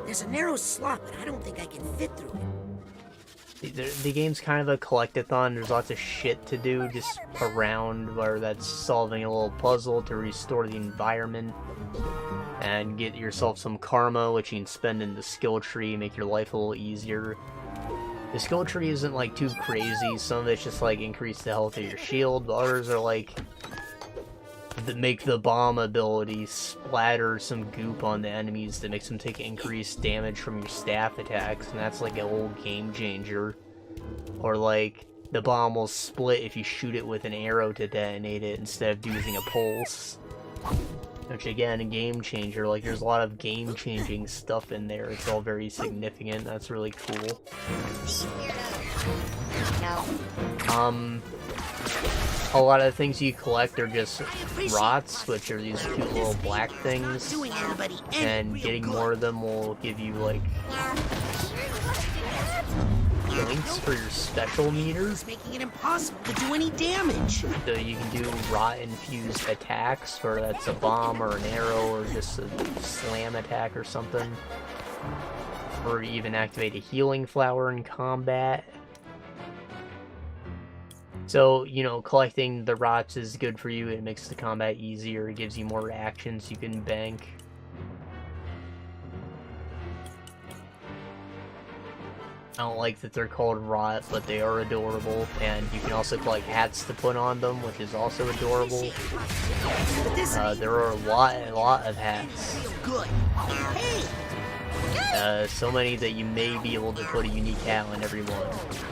There's a narrow slot, but I don't think I can fit through it. The game's kind of a collectathon. There's lots of shit to do just around, where that's solving a little puzzle to restore the environment and get yourself some karma, which you can spend in the skill tree, make your life a little easier. The skill tree isn't like too crazy. Some of it's just like increase the health of your shield, but others are like make the bomb ability splatter some goop on the enemies that makes them take increased damage from your staff attacks, and that's like a whole game changer. Or like the bomb will split if you shoot it with an arrow to detonate it instead of using a pulse, which again, a game changer. Like there's a lot of game changing stuff in there. It's all very significant. That's really cool. A lot of the things you collect are just rots, which are these cute little black things, and getting more of them will give you, like, points for your special meter. It's making it impossible to do any damage. So you can do rot-infused attacks, where that's a bomb or an arrow or just a slam attack or something. Or even activate a healing flower in combat. So, you know, collecting the rots is good for you. It makes the combat easier. It gives you more actions you can bank. I don't like that they're called rot, but they are adorable. And you can also collect hats to put on them, which is also adorable. There are a lot of hats. So many that you may be able to put a unique hat on every one,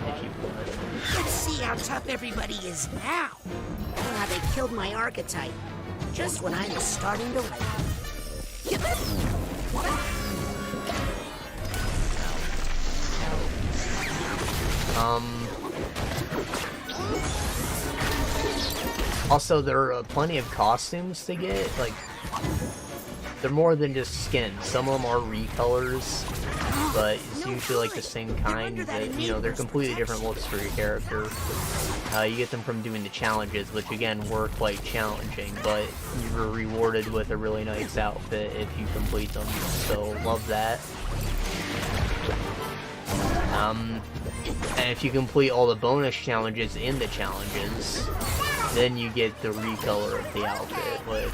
if you want. Let's see how tough everybody is now. Ah, they killed my archetype, just when I was starting to win. Also, there are plenty of costumes to get. Like, they're more than just skins. Some of them are recolors, but it's usually like the same kind. That, you know, they're completely different looks for your character. You get them from doing the challenges, which again were quite challenging, but you're rewarded with a really nice outfit if you complete them. So love that. And if you complete all the bonus challenges in the challenges, then you get the recolor of the outfit, which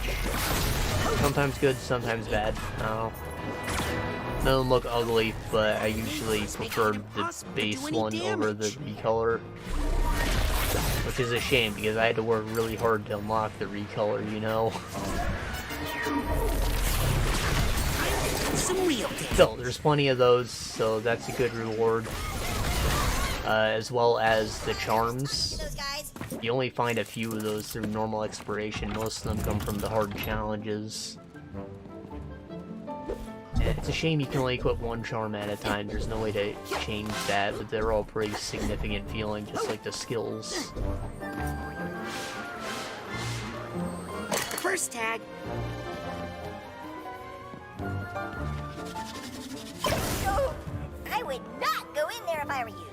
sometimes good, sometimes bad. None of them look ugly, but I usually prefer the base one over the recolor, which is a shame because I had to work really hard to unlock the recolor, you know. So there's plenty of those, so that's a good reward. As well as the charms. You only find a few of those through normal exploration. Most of them come from the hard challenges. And it's a shame you can only equip one charm at a time. There's no way to change that, but they're all pretty significant feeling, just like the skills. First tag. I would not go in there if I were you.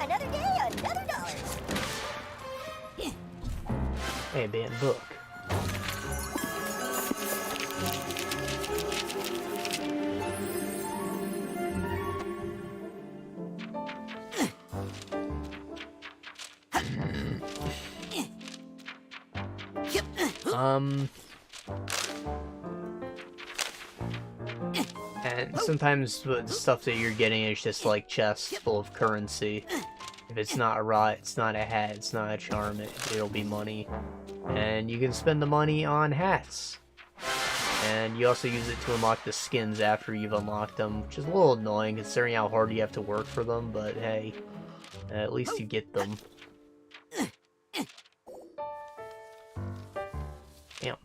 Another day, another dollar. Hey, banned book. And sometimes the stuff that you're getting is just like chests full of currency. If it's not a rot, it's not a hat, it's not a charm, it'll be money. And you can spend the money on hats. And you also use it to unlock the skins after you've unlocked them, which is a little annoying considering how hard you have to work for them, but hey, at least you get them. Damn.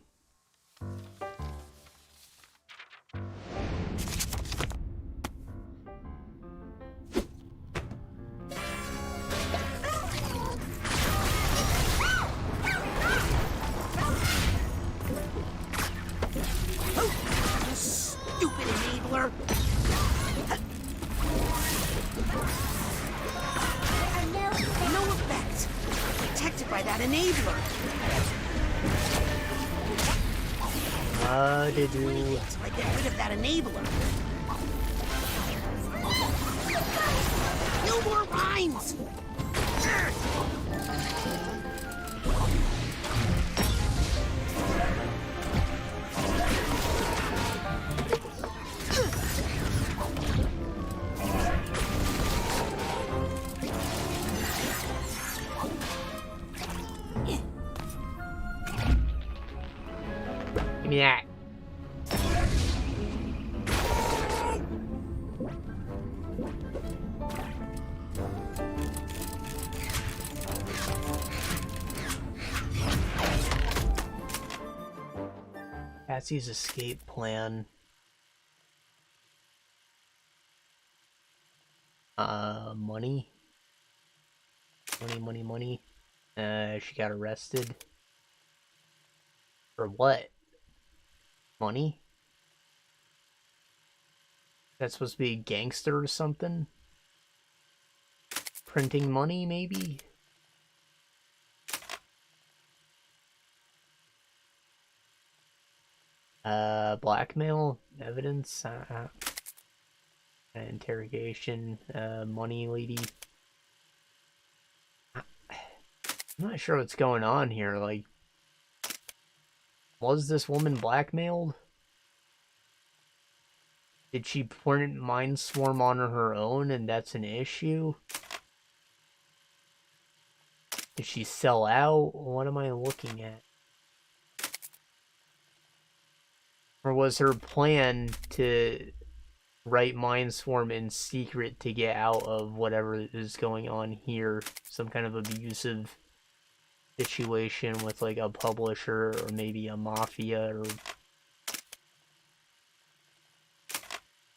Stupid enabler! No effect! Protected by that enabler! So I get rid of that enabler. No more rhymes! Give me that. Cassie's escape plan. Money. Money. She got arrested. For what? Money? That's supposed to be a gangster or something? Printing money, maybe? Blackmail? Evidence? Interrogation? Money lady? I'm not sure what's going on here, like... Was this woman blackmailed? Did she mind swarm on her own and that's an issue? Did she sell out? What am I looking at? Or was her plan to write mind swarm in secret to get out of whatever is going on here? Some kind of abusive situation with like a publisher or maybe a mafia or...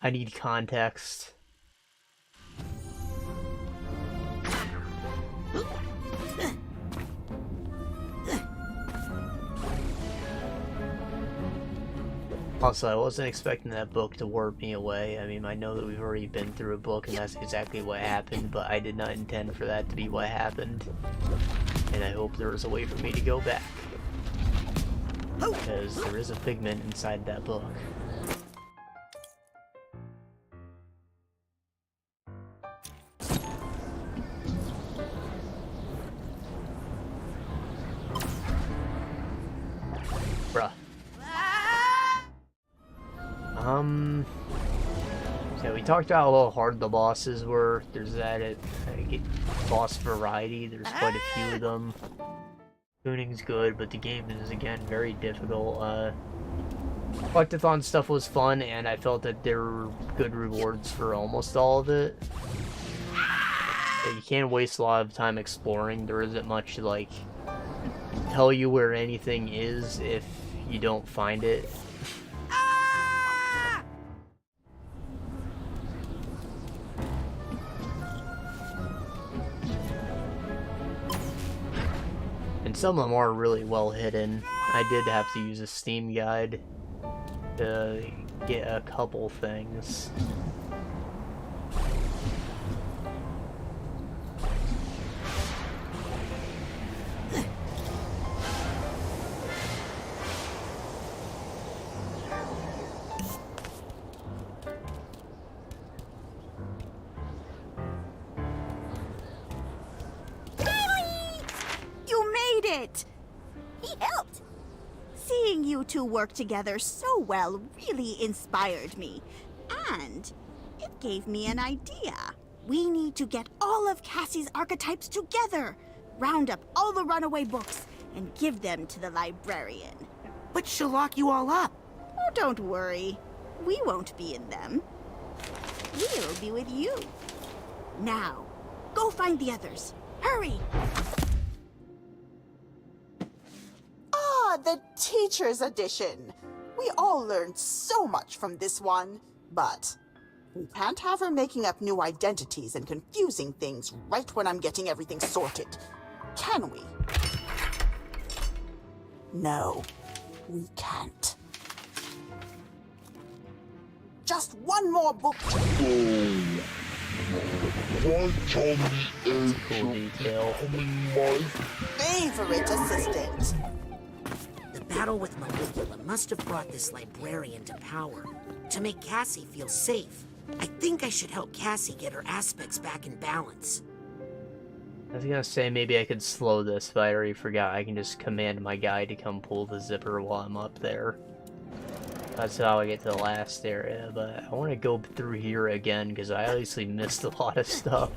I need context. Also, I wasn't expecting that book to warp me away. I mean, I know that we've already been through a book and that's exactly what happened, but I did not intend for that to be what happened. And I hope there is a way for me to go back. Because there is a pigment inside that book. Bruh. So we talked about how hard the bosses were. There's that at boss variety. There's quite a few of them. Tuning's good, but the game is again very difficult. Collectathon stuff was fun, and I felt that there were good rewards for almost all of it. You can't waste a lot of time exploring. There isn't much to like tell you where anything is if you don't find it. And some of them are really well hidden. I did have to use a Steam guide to get a couple things. it! He helped! Seeing you two work together so well really inspired me. And it gave me an idea. We need to get all of Cassie's archetypes together, round up all the runaway books, and give them to the librarian. But she'll lock you all up. Oh, don't worry. We won't be in them. We'll be with you. Now, go find the others. Hurry! Ah, the Teacher's Edition. We all learned so much from this one, but we can't have her making up new identities and confusing things right when I'm getting everything sorted, can we? No, we can't. Just one more book. Favorite assistant. The battle with Maligula must have brought this librarian to power. To make Cassie feel safe, I think I should help Cassie get her aspects back in balance. I was gonna say maybe I could slow this, but I already forgot I can just command my guy to come pull the zipper while I'm up there. That's how I get to the last area, but I want to go through here again because I obviously missed a lot of stuff.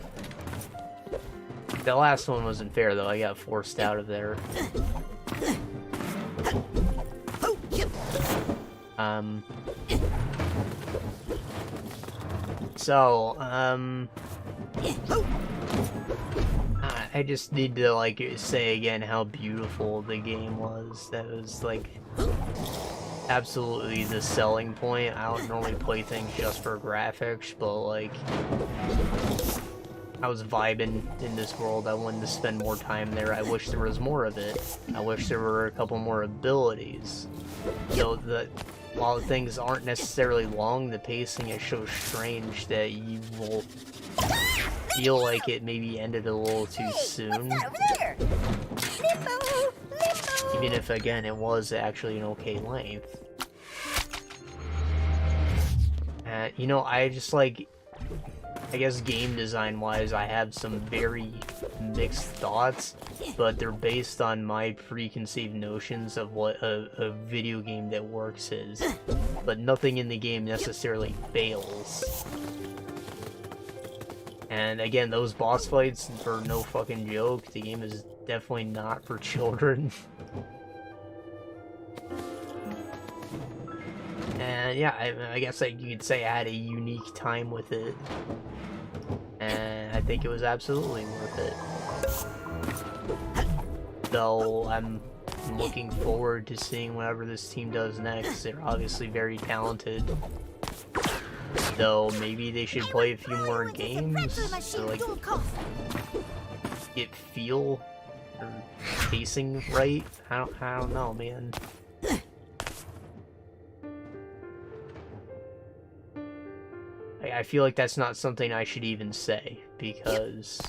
The last one wasn't fair though, I got forced out of there. I just need to, like, say again how beautiful the game was. That was, like, absolutely the selling point. I don't normally play things just for graphics, but, like, I was vibing in this world. I wanted to spend more time there. I wish there was more of it. I wish there were a couple more abilities. So that while things aren't necessarily long, the pacing is so strange that you will feel like it maybe ended a little too soon. Even if, again, it was actually an okay length. You know, I just, like, I guess game design wise, I have some very mixed thoughts, but they're based on my preconceived notions of what a video game that works is. But nothing in the game necessarily fails. And again, those boss fights are no fucking joke. The game is definitely not for children. And yeah, I guess you could say I had a unique time with it. And I think it was absolutely worth it. Though I'm looking forward to seeing whatever this team does next. They're obviously very talented. Though maybe they should play a few more games to, like, get feel or pacing right. I don't know, man. I feel like that's not something I should even say, because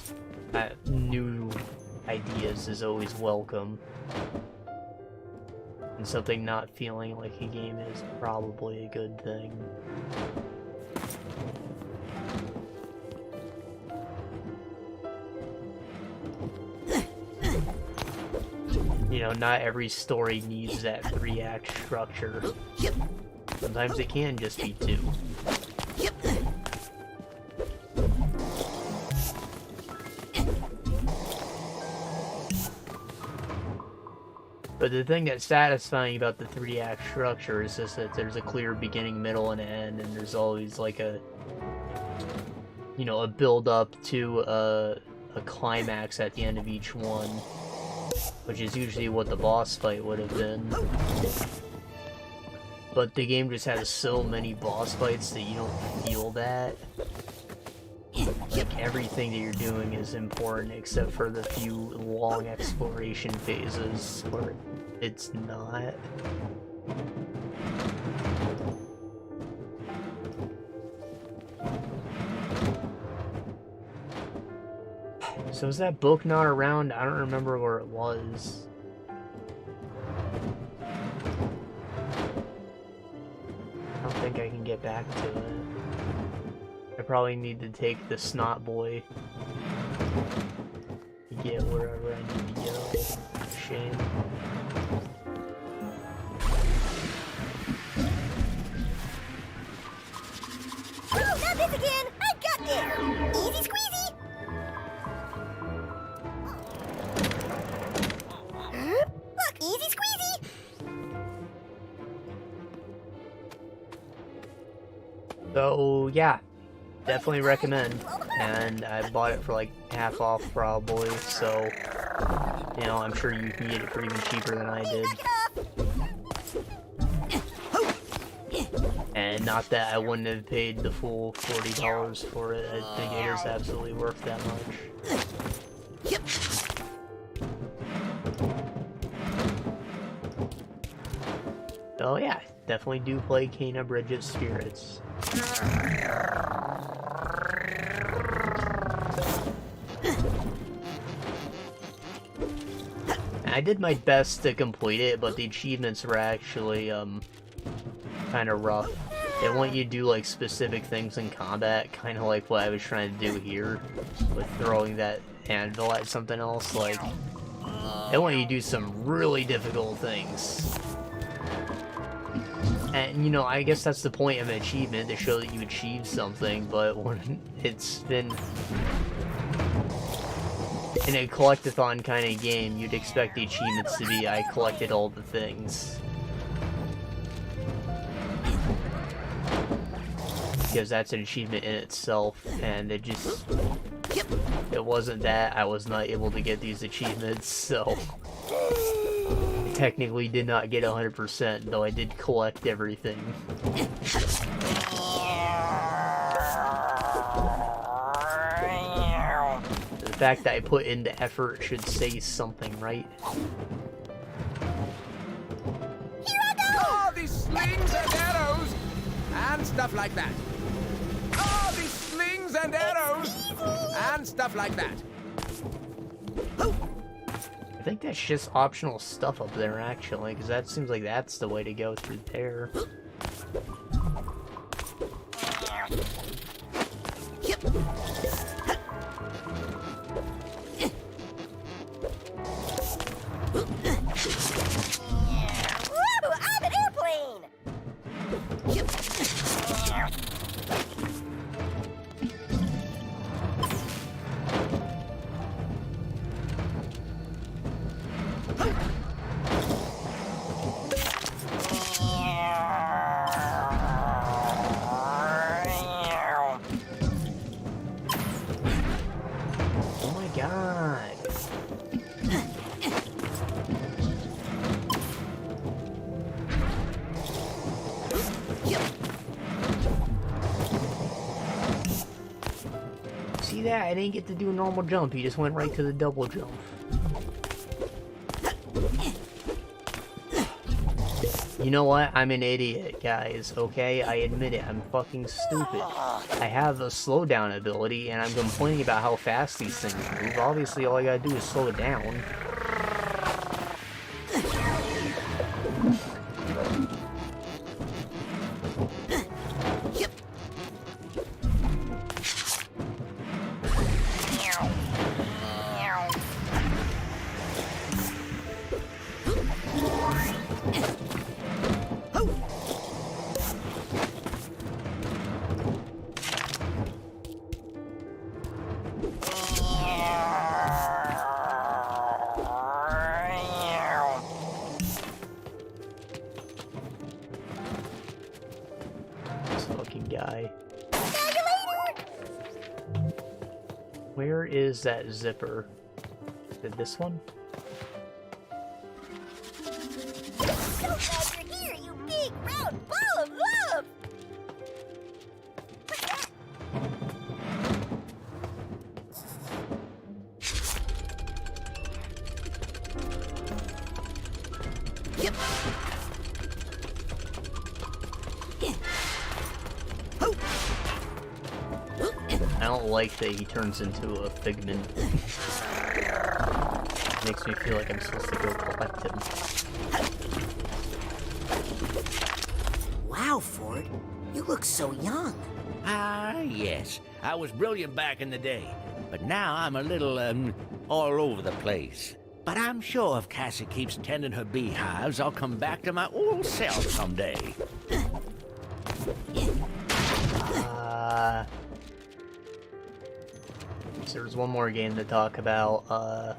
new ideas is always welcome. And something not feeling like a game is probably a good thing. You know, not every story needs that 3-act structure. Sometimes it can just be 2. But the thing that's satisfying about the 3-act structure is just that there's a clear beginning, middle, and end, and there's always like a, you know, a build up to a climax at the end of each one, which is usually what the boss fight would have been. But the game just has so many boss fights that you don't feel that. Like, everything that you're doing is important except for the few long exploration phases where it's not. So is that book not around? I don't remember where it was. I don't think I can get back to it. I probably need to take the snot boy get wherever I need to go. Shame. Oh, not this again! I got this! Easy squeezy! Look, easy squeezy! So, yeah. Definitely recommend. And I bought it for like half off probably, so, you know, I'm sure you can get it for even cheaper than I did. And not that I wouldn't have paid the full $40 for it. I think it is absolutely worth that much. So yeah, definitely do play Kena Bridget's Spirits. I did my best to complete it, but the achievements were actually, kind of rough. They want you to do, like, specific things in combat, kind of like what I was trying to do here, with throwing that anvil at something else, like, they want you to do some really difficult things. And, you know, I guess that's the point of an achievement, to show that you achieved something, but when it's been in a collectathon kind of game, you'd expect the achievements to be, I collected all the things. Because that's an achievement in itself, and it just... it wasn't that. I was not able to get these achievements, so... I technically did not get 100%, though I did collect everything. The fact that I put in the effort should say something, right? Oh, these slings and arrows! And stuff like that. Oh, these slings and arrows! And stuff like that. I think that's just optional stuff up there, actually, because that seems like that's the way to go through there. Woo! I'm an airplane! Oh my god. See that? I didn't get to do a normal jump. He just went right to the double jump. You know what? I'm an idiot, guys, okay? I admit it. I'm fucking stupid. I have a slowdown ability, and I'm complaining about how fast these things move. Obviously, all I gotta do is slow it down. Guy. Where is that zipper? Is it this one? So glad you're here, you big round ball of love! What's that? I don't like that he turns into a figment. Makes me feel like I'm supposed to go collect him. Wow, Ford. You look so young. Ah, yes. I was brilliant back in the day. but now I'm a little, all over the place. But I'm sure if Cassie keeps tending her beehives, I'll come back to my old self someday. So there's one more game to talk about.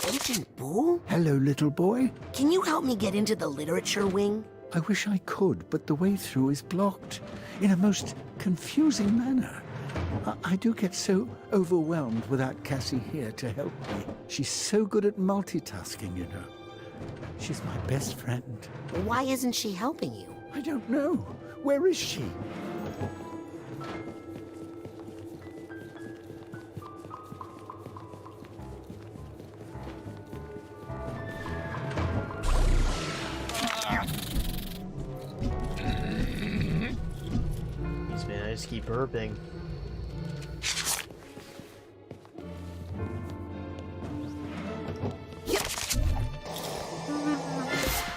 Agent Boo? Hello, little boy. Can you help me get into the literature wing? I wish I could, but the way through is blocked in a most confusing manner. I do get so overwhelmed without Cassie here to help me. She's so good at multitasking, you know. She's my best friend. Why isn't she helping you? I don't know. Where is she? Jeez, man, I just keep burping.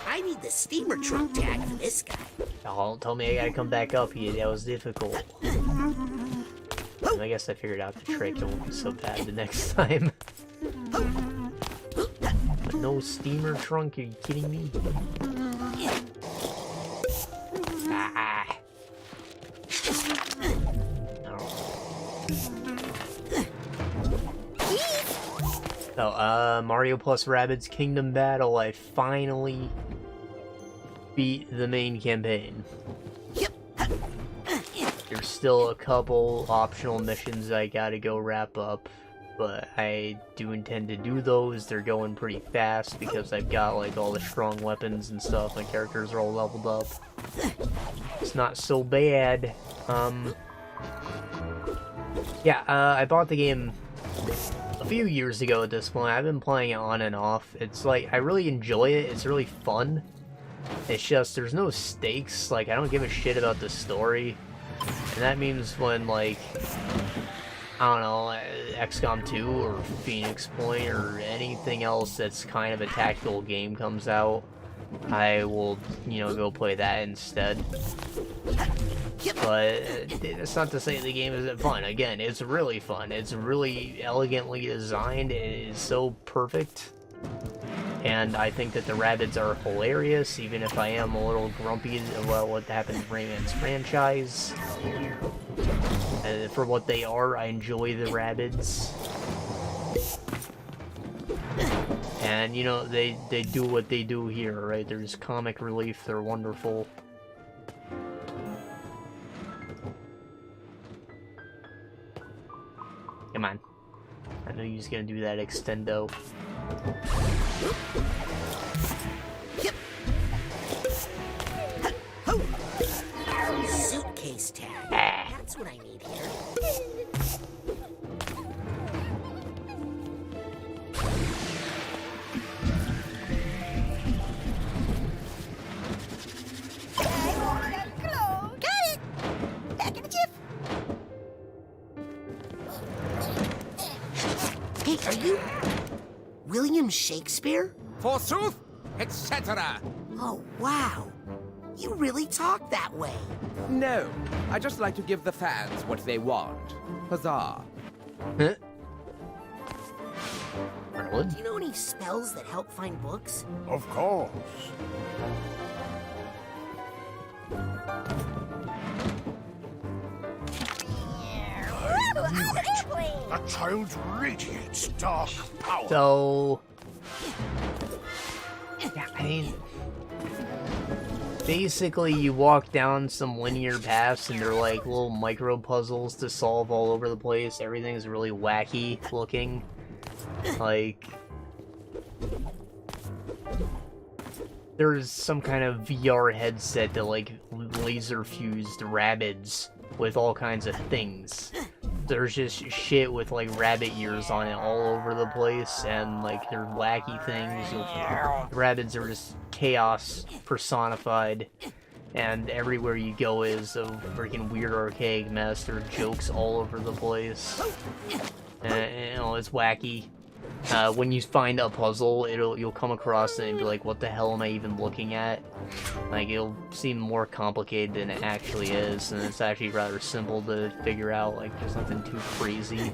I need the steamer trunk tag for this guy. Oh, don't tell me I gotta come back up here. That was difficult. I guess I figured out the trick. It won't be so bad the next time. But no steamer trunk? Are you kidding me? Ah. Oh, Mario plus Rabbids Kingdom Battle. I finally beat the main campaign. There's still a couple optional missions I gotta go wrap up, but I do intend to do those. They're going pretty fast because I've got like all the strong weapons and stuff. My characters are all leveled up. It's not so bad. Yeah, I bought the game a few years ago at this point. I've been playing it on and off. It's like, I really enjoy it. It's really fun. It's just, there's no stakes. Like, I don't give a shit about the story. And that means when, like, I don't know, XCOM 2 or Phoenix Point or anything else that's kind of a tactical game comes out, I will, you know, go play that instead. But it's not to say the game isn't fun. Again, it's really fun. It's really elegantly designed. It is so perfect. And I think that the Rabbids are hilarious, even if I am a little grumpy about what happened to Rayman's franchise. And for what they are, I enjoy the Rabbids. And, you know, they do what they do here, right? There's comic relief, they're wonderful. Come on. I know you're just gonna do that extendo. Suitcase tag. That's what I need here. Got it! Back in the jiff! Hey, are you William Shakespeare? Forsooth, etc. Oh, wow. You really talk that way. No, I just like to give the fans what they want. Huzzah. Huh? Do you know any spells that help find books? Of course. That child radiates dark power. So, yeah, I mean, basically you walk down some linear paths and they're like little micro puzzles to solve all over the place. Everything's really wacky looking. Like, there's some kind of VR headset that like laser fused Rabbids with all kinds of things. There's just shit with like rabbit ears on it all over the place, and like they're wacky things. The Rabbids are just chaos personified, and everywhere you go is a freaking weird archaic mess. There are jokes all over the place. And, you know, it's wacky. When you find a puzzle, you'll come across it and be like, what the hell am I even looking at? Like, it'll seem more complicated than it actually is, and it's actually rather simple to figure out, like, there's nothing too crazy.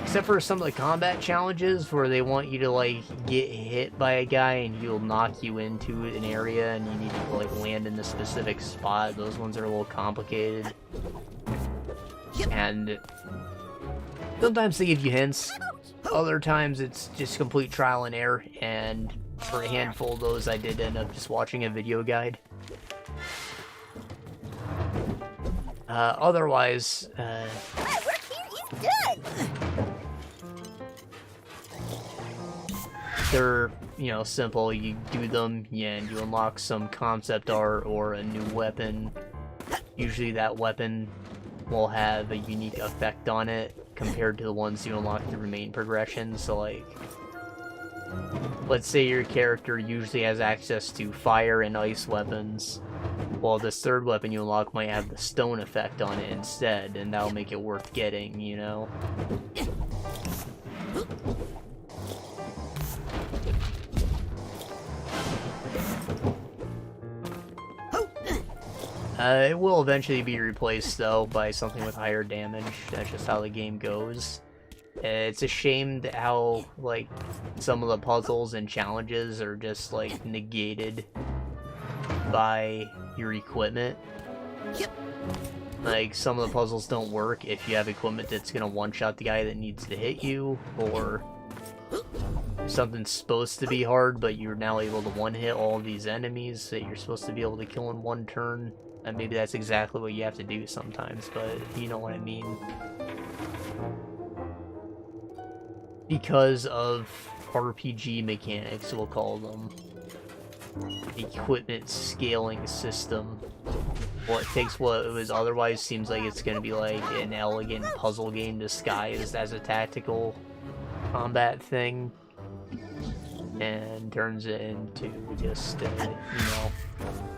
Except for some of the combat challenges where they want you to, like, get hit by a guy and he'll knock you into an area and you need to, like, land in a specific spot. Those ones are a little complicated. And sometimes they give you hints. Other times it's just complete trial and error, and for a handful of those I did end up just watching a video guide. Otherwise, they're, you know, simple. You do them, and you unlock some concept art or a new weapon. Usually that weapon will have a unique effect on it compared to the ones you unlock through main progression. So, like, let's say your character usually has access to fire and ice weapons. Well, this third weapon you unlock might have the stone effect on it instead, and that'll make it worth getting, you know? It will eventually be replaced, though, by something with higher damage. That's just how the game goes. It's a shame that how, like, some of the puzzles and challenges are just, like, negated by your equipment. Like, some of the puzzles don't work if you have equipment that's gonna one-shot the guy that needs to hit you, or something's supposed to be hard, but you're now able to one-hit all of these enemies that you're supposed to be able to kill in one turn. And maybe that's exactly what you have to do sometimes, but you know what I mean. Because of RPG mechanics, we'll call them. Equipment scaling system. Well, it takes what was otherwise seems like it's going to be like an elegant puzzle game disguised as a tactical combat thing, and turns it into just, you know,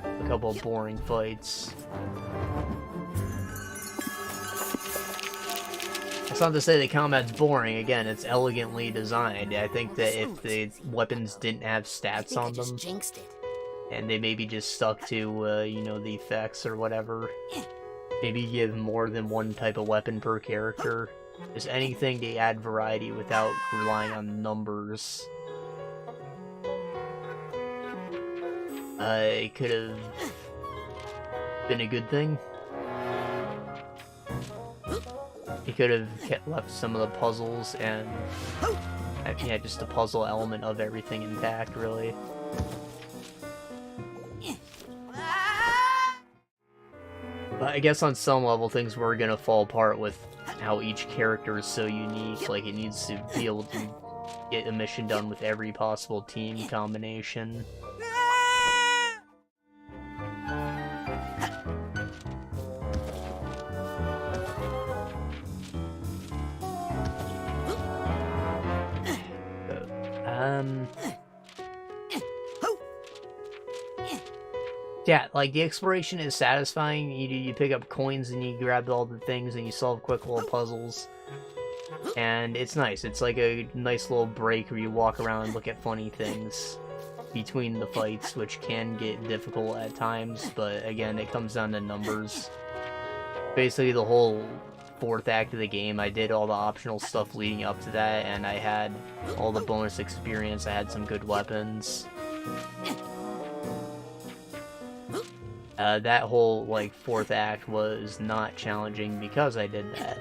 a couple of boring fights. It's not to say the combat's boring. Again, it's elegantly designed. I think that if the weapons didn't have stats on them, and they maybe just stuck to, you know, the effects or whatever, maybe give more than one type of weapon per character. Just anything to add variety without relying on numbers. It could have been a good thing. You could have left some of the puzzles and, yeah, just the puzzle element of everything intact, really. But I guess on some level things were gonna fall apart with how each character is so unique. Like, it needs to be able to get a mission done with every possible team combination. Yeah, like, the exploration is satisfying. You pick up coins and you grab all the things and you solve quick little puzzles. And it's nice. It's like a nice little break where you walk around and look at funny things between the fights, which can get difficult at times, but again, it comes down to numbers. Basically, the whole fourth act of the game, I did all the optional stuff leading up to that, and I had all the bonus experience. I had some good weapons. That whole, like, fourth act was not challenging because I did that.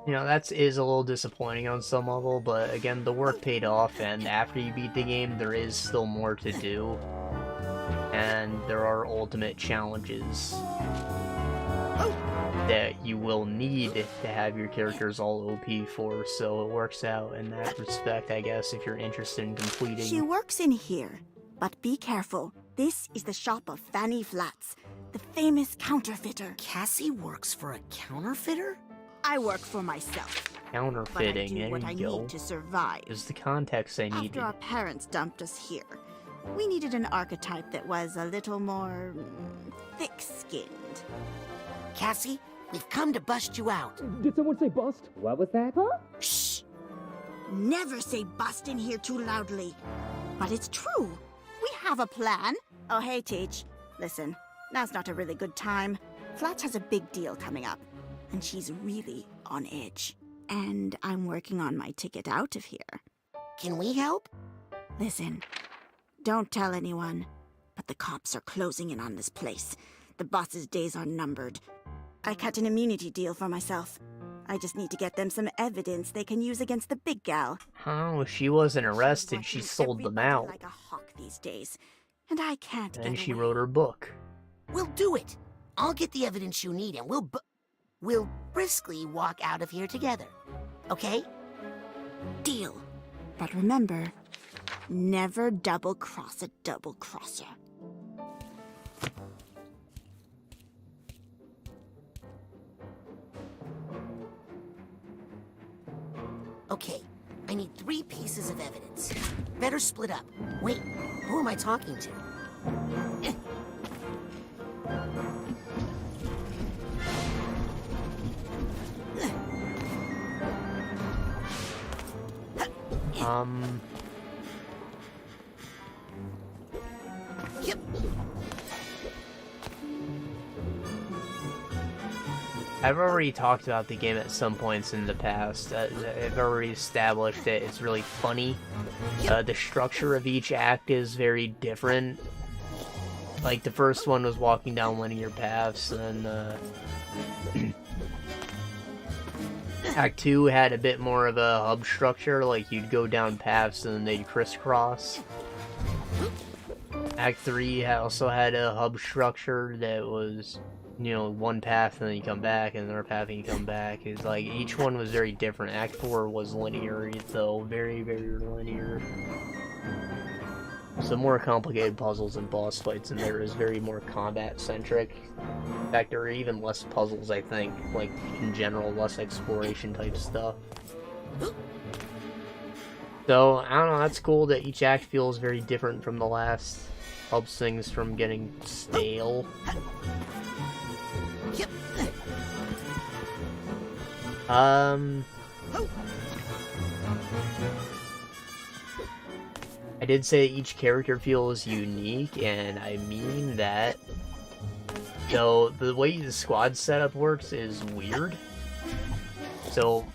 You know, that is a little disappointing on some level, but again, the work paid off, and after you beat the game, there is still more to do. And there are ultimate challenges that you will need to have your characters all OP for, so it works out in that respect, I guess, if you're interested in completing. She works in here, but be careful. This is the shop of Fanny Flats, the famous counterfeiter. Cassie works for a counterfeiter? I work for myself. Counterfeiting, but I do what I need to survive. Is the context I needed. After our parents dumped us here, we needed an archetype that was a little more thick-skinned. Cassie, We've come to bust you out. Did someone say bust? What was that? Huh? Shh! Never say bust in here too loudly. But it's true. We have a plan. Oh, hey, Teach. Listen, now's not a really good time. Flats has a big deal coming up, and she's really on edge. And I'm working on my ticket out of here. Can we help? Listen, don't tell anyone, but the cops are closing in on this place. The boss's days are numbered. I cut an immunity deal for myself. I just need to get them some evidence they can use against the big gal. Oh, she wasn't arrested, she sold them out. Like a hawk these days, and I can't And get she away. wrote her book. We'll do it. I'll get the evidence you need, and we'll briskly walk out of here together. Okay? Deal. But remember, never double-cross a double-crosser. Okay, I need 3 pieces of evidence. Better split up. Wait, who am I talking to? Yep. I've already talked about the game at some points in the past. I've already established that it's really funny. The structure of each act is very different. Like, the first one was walking down linear paths, and Act 2 had a bit more of a hub structure, like you'd go down paths and then they'd crisscross. Act 3 also had a hub structure that was, you know, one path and then you come back, and another path and you come back. It's like, each one was very different. Act 4 was linear, though, very, very linear. Some more complicated puzzles and boss fights in there is very more combat-centric. In fact, there are even less puzzles, I think. Like, in general, less exploration-type stuff. So, I don't know, that's cool that each act feels very different from the last. Helps things from getting stale. I did say each character feels unique, and I mean that. So, the way the squad setup works is weird. So,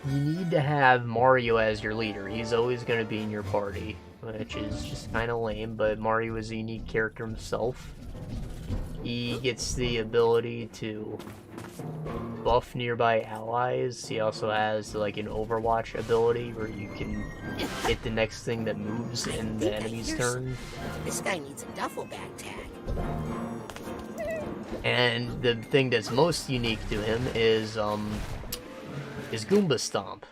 you need to have Mario as your leader. He's always going to be in your party, which is just kind of lame, but Mario is a unique character himself. He gets the ability to buff nearby allies. He also has like an Overwatch ability where you can hit the next thing that moves in the enemy's turn. This guy needs a duffel bag tag. And the thing that's most unique to him is Goomba Stomp.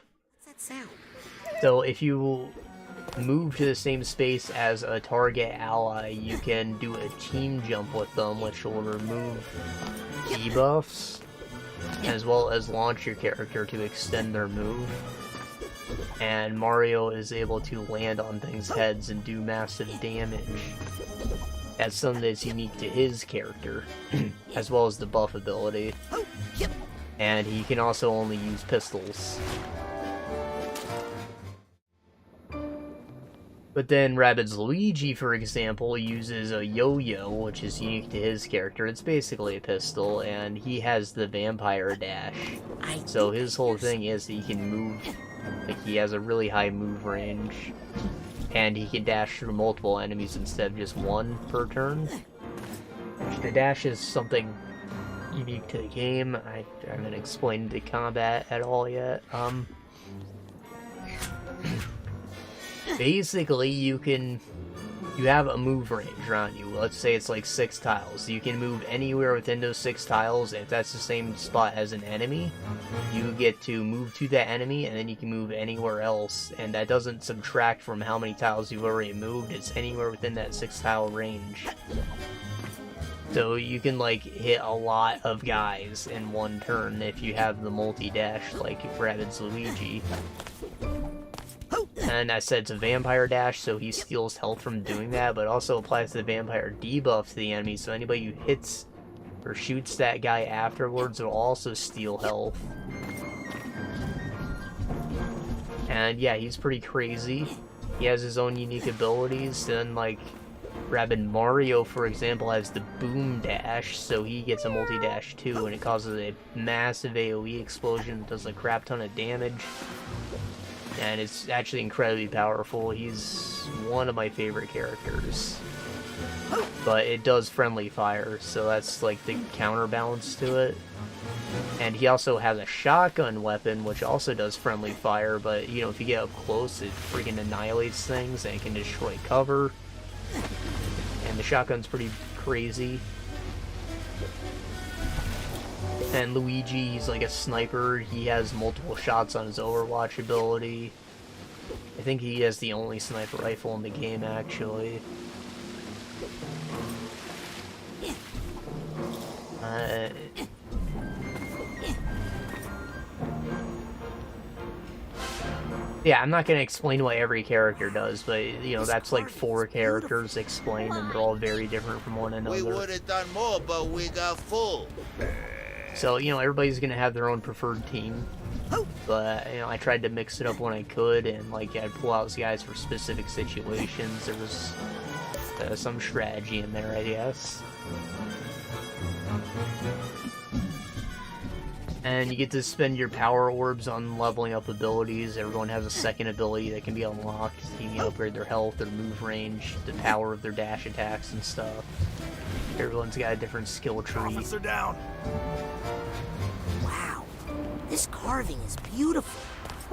What's that sound? So if you move to the same space as a target ally, you can do a team jump with them, which will remove debuffs, as well as launch your character to extend their move. And Mario is able to land on things' heads and do massive damage. That's something that's unique to his character, as well as the buff ability. And he can also only use pistols. But then Rabbids Luigi, for example, uses a yo-yo, which is unique to his character. It's basically a pistol, and he has the vampire dash. So his whole thing is that he can move, like he has a really high move range, and he can dash through multiple enemies instead of just one per turn. The dash is something unique to the game. I haven't explained the combat at all yet. Basically, you have a move range around you. Let's say it's like 6 tiles. You can move anywhere within those 6 tiles. If that's the same spot as an enemy, you get to move to that enemy, and then you can move anywhere else. And that doesn't subtract from how many tiles you've already moved. It's anywhere within that 6-tile range. So you can, like, hit a lot of guys in one turn if you have the multi-dash like Rabbids Luigi. And I said it's a vampire dash, so he steals health from doing that, but also applies the vampire debuff to the enemy, so anybody who hits or shoots that guy afterwards will also steal health. And yeah, he's pretty crazy. He has his own unique abilities. Then, like, Rabbid Mario, for example, has the Boom Dash, so he gets a multi-dash too, and it causes a massive AoE explosion that does a crap ton of damage. And it's actually incredibly powerful. He's one of my favorite characters. But it does friendly fire, so that's like the counterbalance to it. And he also has a shotgun weapon, which also does friendly fire, but, you know, if you get up close, it freaking annihilates things, and it can destroy cover. And the shotgun's pretty crazy. And Luigi, he's like a sniper. He has multiple shots on his Overwatch ability. I think he has the only sniper rifle in the game, actually. Yeah, I'm not going to explain what every character does, but, you know, that's like 4 characters explained, and they're all very different from one another. We would have done more, but we got full. So, you know, everybody's going to have their own preferred team. But, you know, I tried to mix it up when I could, and, like, I'd pull out guys for specific situations. There was some strategy in there, I guess. And you get to spend your power orbs on leveling up abilities. Everyone has a second ability that can be unlocked. You can upgrade their health, their move range, the power of their dash attacks and stuff. Everyone's got a different skill tree. Officer down. Wow, this carving is beautiful.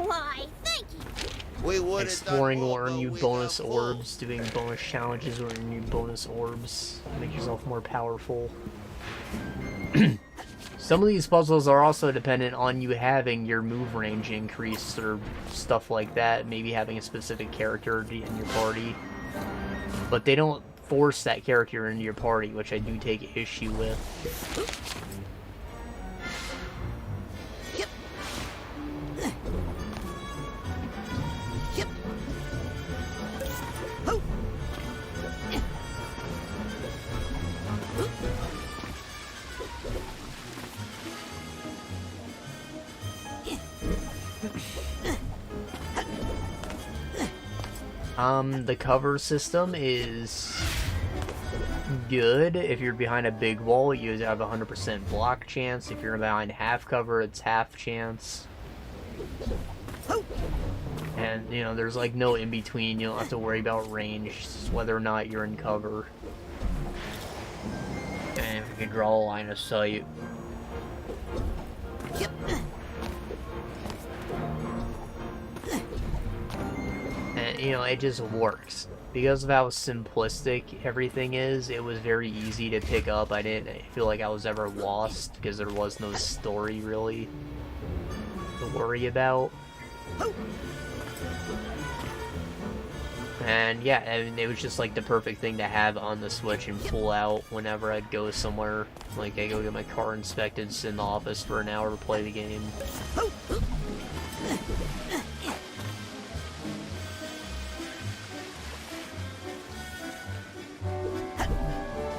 Why, thank you. Exploring will earn you bonus orbs. Doing bonus challenges will earn you bonus orbs. Make yourself more powerful. Some of these puzzles are also dependent on you having your move range increased or stuff like that, maybe having a specific character in your party. But they don't force that character into your party, which I do take issue with. The cover system is good. If you're behind a big wall, you have a 100% block chance. If you're behind half cover, it's half chance. And, you know, there's like no in-between. You don't have to worry about range, it's whether or not you're in cover. And if you can draw a line of sight. And, you know, it just works. Because of how simplistic everything is, it was very easy to pick up. I didn't feel like I was ever lost, because there was no story, really, to worry about. And, yeah, I mean, it was just, like, the perfect thing to have on the Switch and pull out whenever I'd go somewhere. Like, I go get my car inspected, sit in the office for an hour to play the game.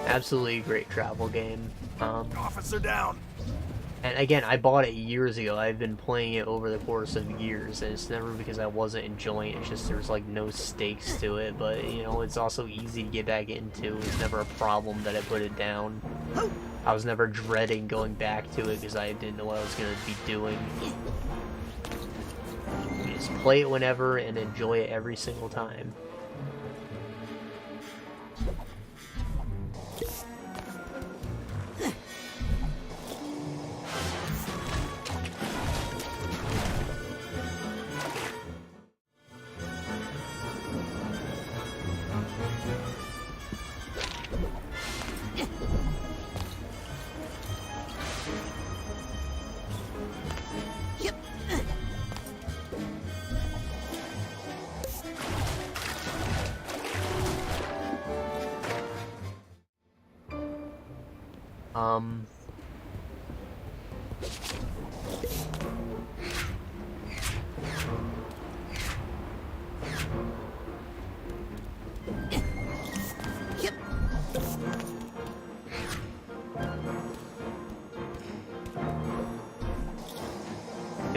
Absolutely great travel game. Officer down. And again, I bought it years ago. I've been playing it over the course of years, and it's never because I wasn't enjoying it. It's just there's like no stakes to it. But you know, it's also easy to get back into. It's never a problem that I put it down. I was never dreading going back to it because I didn't know what I was going to be doing. You just play it whenever and enjoy it every single time.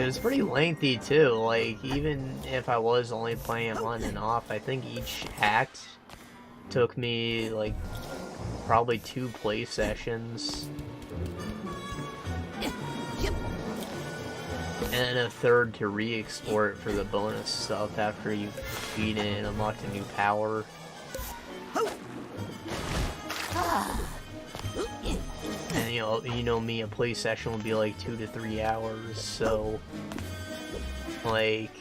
was pretty lengthy too, like, even if I was only playing on and off, I think each act took me, like, probably 2 play sessions. And a third to re-explore it for the bonus stuff after you beat it and unlocked a new power. And you know me, a play session would be like 2 to 3 hours, so like,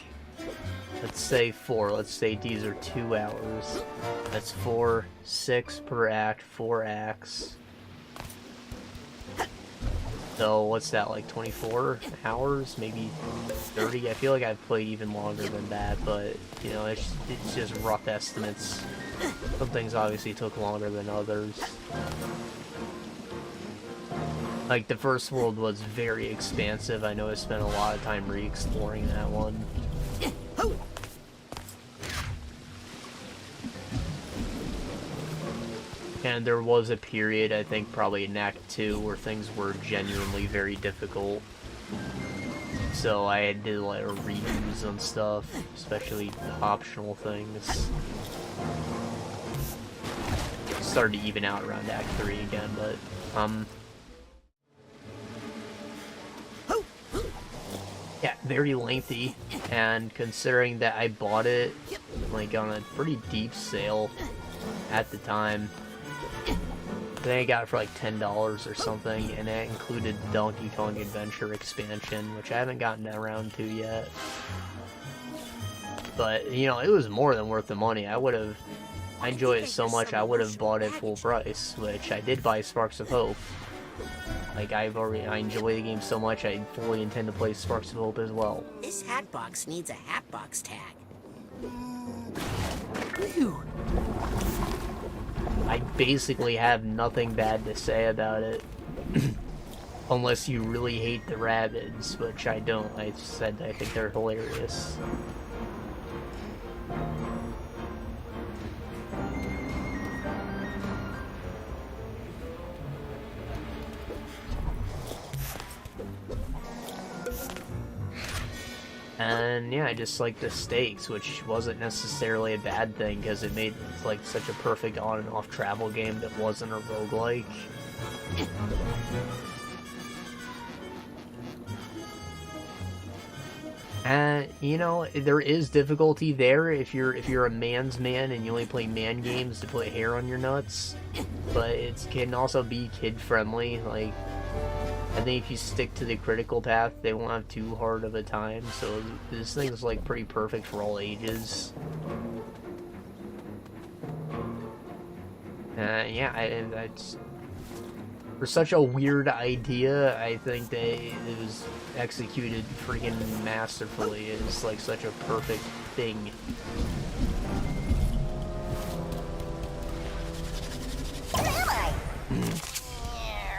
let's say 4, let's say these are 2 hours. That's 4, 6 per act, 4 acts. So what's that, like 24 hours, maybe 30? I feel like I've played even longer than that, but you know, it's just rough estimates. Some things obviously took longer than others. Like, the first world was very expansive. I know I spent a lot of time re-exploring that one. And there was a period, I think probably in Act 2, where things were genuinely very difficult. So I had to like redos on stuff, especially optional things. Started to even out around Act 3 again, but yeah, very lengthy, and considering that I bought it like on a pretty deep sale at the time, I think I got it for like $10 or something, and that included Donkey Kong Adventure expansion, which I haven't gotten around to yet. But, you know, it was more than worth the money. I enjoyed it so much, I would have bought it full price, which I did buy Sparks of Hope. Like, I enjoy the game so much, I fully intend to play Sparks of Hope as well. This hat box needs a hat box tag. Ew. I basically have nothing bad to say about it. Unless you really hate the Rabbids, which I don't. I said I think they're hilarious. And yeah, I just like the stakes, which wasn't necessarily a bad thing, because it made like such a perfect on and off travel game that wasn't a roguelike. And you know, there is difficulty there if you're a man's man and you only play man games to put hair on your nuts. But it can also be kid friendly. Like, I think if you stick to the critical path, they won't have too hard of a time. So this thing is like pretty perfect for all ages. Yeah, that's for such a weird idea. I think it was executed freaking masterfully. It's like such a perfect thing. Where am I?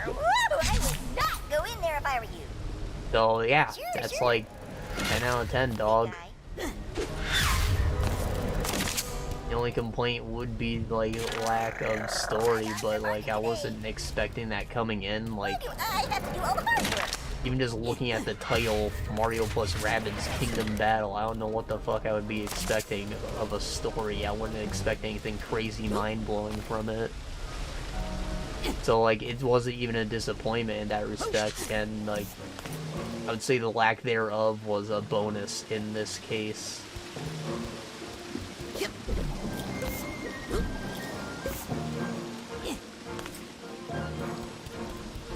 I would not go in there if I were you. So yeah, that's like 10 out of 10, dog. The only complaint would be like lack of story, but like I wasn't expecting that coming in. Like, even just looking at the title, Mario plus Rabbids Kingdom Battle, I don't know what the fuck I would be expecting of a story. I wouldn't expect anything crazy mind-blowing from it. So like, it wasn't even a disappointment in that respect, and like, I would say the lack thereof was a bonus in this case.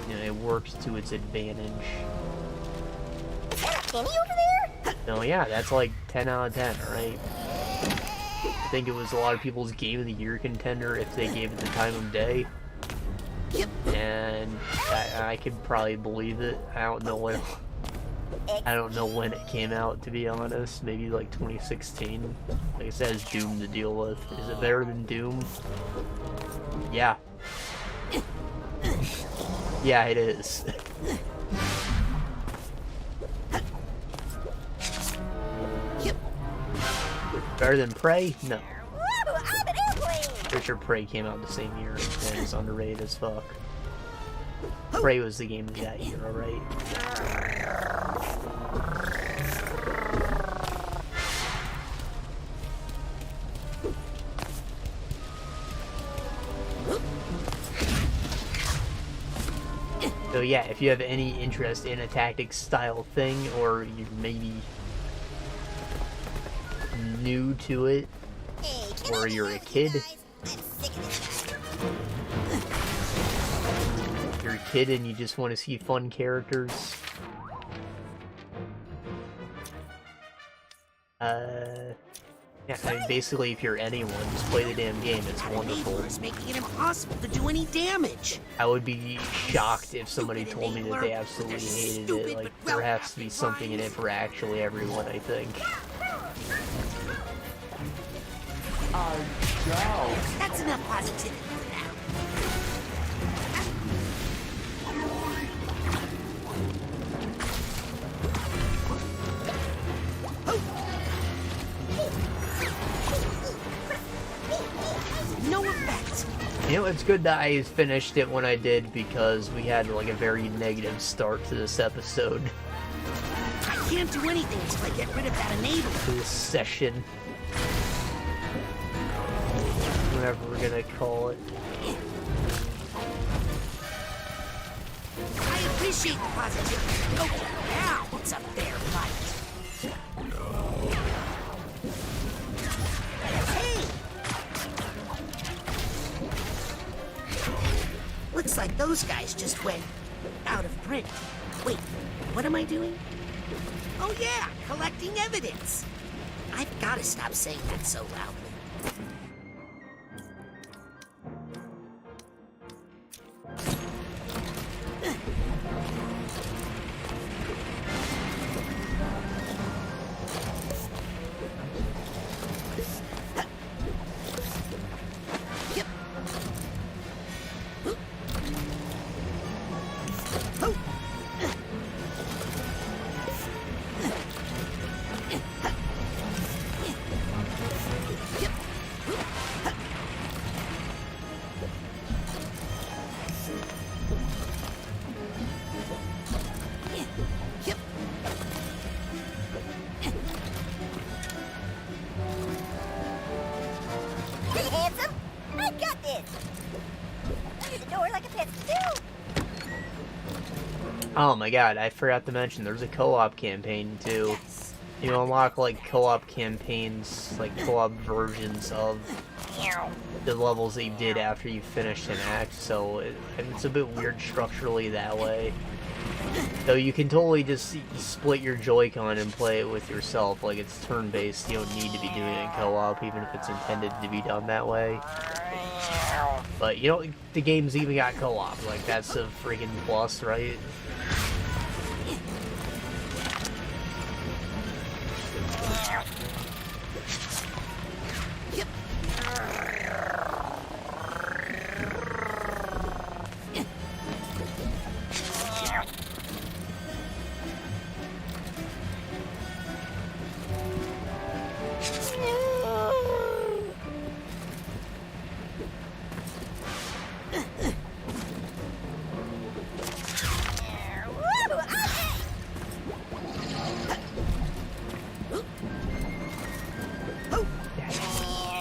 You know, it works to its advantage. Is there a penny over there? No, yeah, that's like 10 out of 10, right? I think it was a lot of people's Game of the Year contender if they gave it the time of day. And I could probably believe it. I don't know when it came out, to be honest. Maybe like 2016. Like I said, it's Doom to deal with. Is it better than Doom? Yeah. Yeah, it is. Better than Prey? No. Pretty sure Prey came out the same year and it's underrated as fuck. Prey was the game of that year, alright? So yeah, if you have any interest in a tactics style thing, or you're maybe new to it, or you're a kid, you're a kid and you just want to see fun characters, yeah, I mean, basically, if you're anyone, just play the damn game. It's wonderful. It's making it impossible to do any damage. I would be shocked if somebody told me that they absolutely hated it. Like, there has to be something in it for actually everyone, I think. That's enough positivity for now. No effect. You know, it's good that I finished it when I did, because we had, like, a very negative start to this episode. I can't do anything until I get rid of that enabler. To this session. Whatever we're gonna call it. I appreciate the positivity. Okay, now it's a fair fight. Hey! Looks like those guys just went out of print. Wait, what am I doing? Oh yeah, collecting evidence. I've got to stop saying that so loudly. Oh my god, I forgot to mention, there's a co-op campaign too. You unlock, like, co-op campaigns, like, co-op versions of the levels that you did after you finished an act, so it's a bit weird structurally that way. Though you can totally just split your Joy-Con and play it with yourself, like, it's turn-based, you don't need to be doing it in co-op, even if it's intended to be done that way. But, you know, the game's even got co-op, like, that's a friggin' plus, right?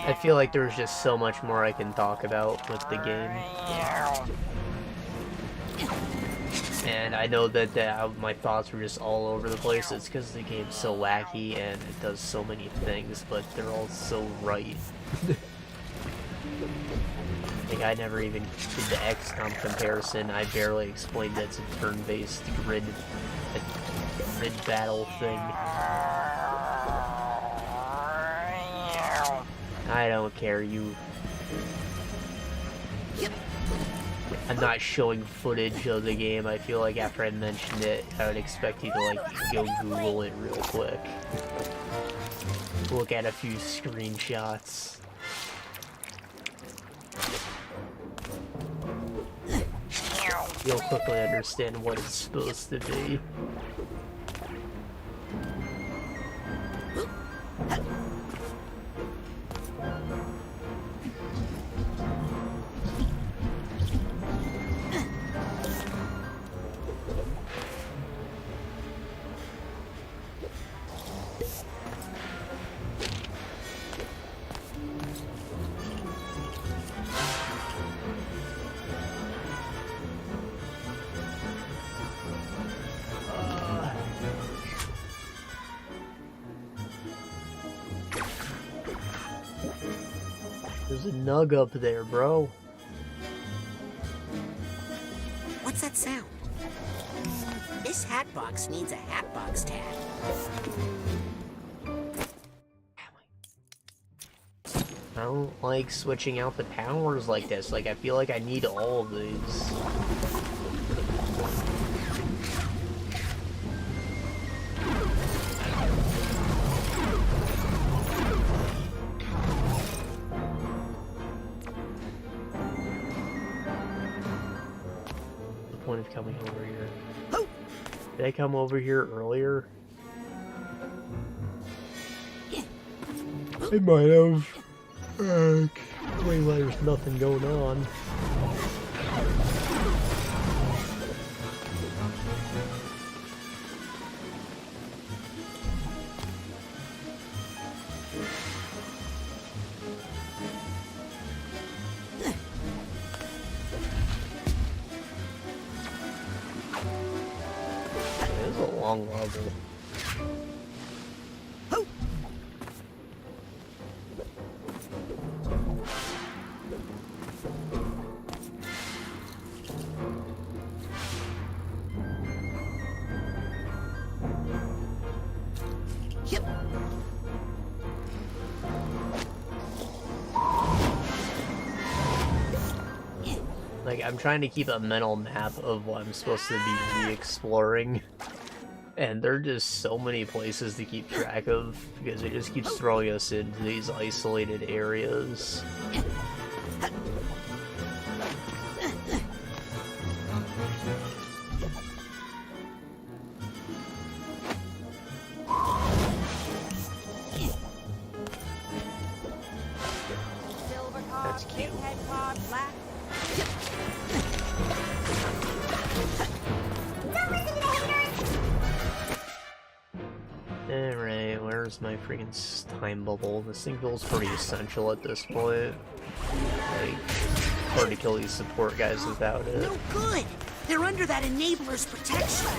I feel like there's just so much more I can talk about with the game. And I know that my thoughts were just all over the place. It's because the game's so wacky and it does so many things, but they're all so right. Like, I never even did the XCOM comparison. I barely explained that it's a turn-based grid battle thing. I don't care, I'm not showing footage of the game. I feel like after I mentioned it, I would expect you to, like, go Google it real quick. Look at a few screenshots. You'll quickly understand what it's supposed to be. There's a nug up there, bro. What's that sound? This hat box needs a hat box tag. I don't like switching out the powers like this. Like, I feel like I need all of these. The point of coming over here. Did I come over here earlier? I might have. Wait, well, there's nothing going on. It is a long level. Like, I'm trying to keep a mental map of what I'm supposed to be re-exploring, and there are just so many places to keep track of, because it just keeps throwing us into these isolated areas. That's cute. Alright, where's my freaking time bubble? This thing feels pretty essential at this point. Like, hard to kill these support guys without it. No good! They're under that enabler's protection!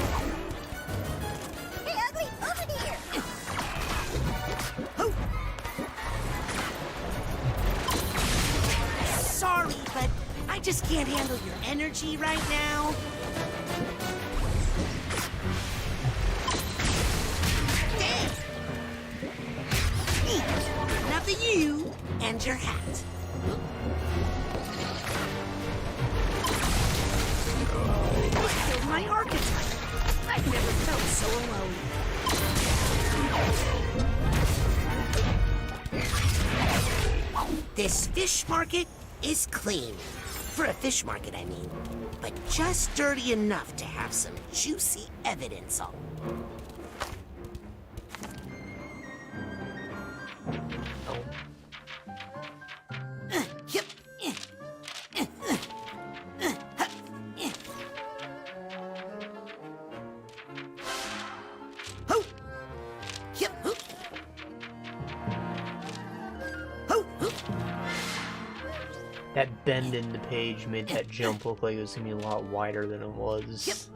Hey, Ugly, over here! Sorry, but I just can't handle your energy right now. Enough of you and your hat. I killed my archetype. I've never felt so alone. This fish market is clean. For a fish market, I mean. But just dirty enough to have some juicy evidence on. That bend in the page made that jump look like it was gonna be a lot wider than it was.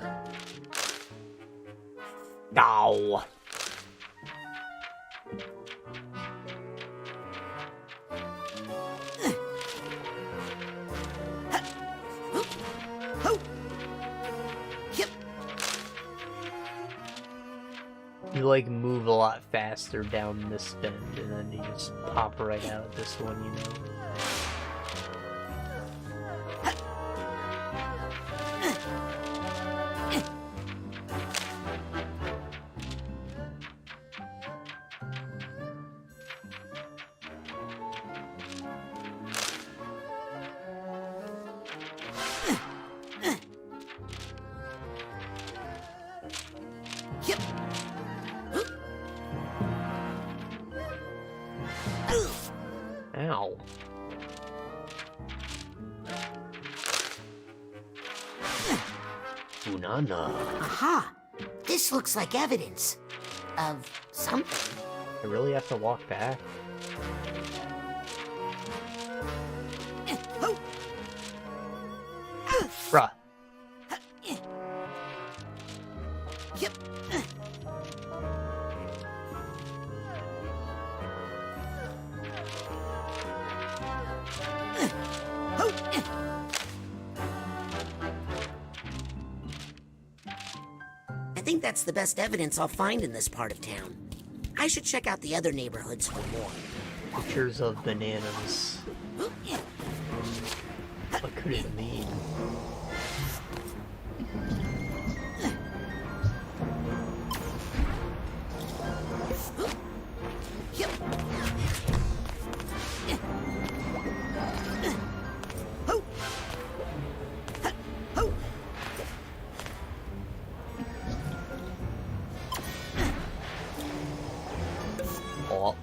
Ow! You like move a lot faster down this bend, and then you just pop right out this one, you know. Ow. Unana. Aha! This looks like evidence of something. I really have to walk back? Bruh. think that's the best evidence I'll find in this part of town. I should check out the other neighborhoods for more. Pictures of bananas. What could it mean? Oh.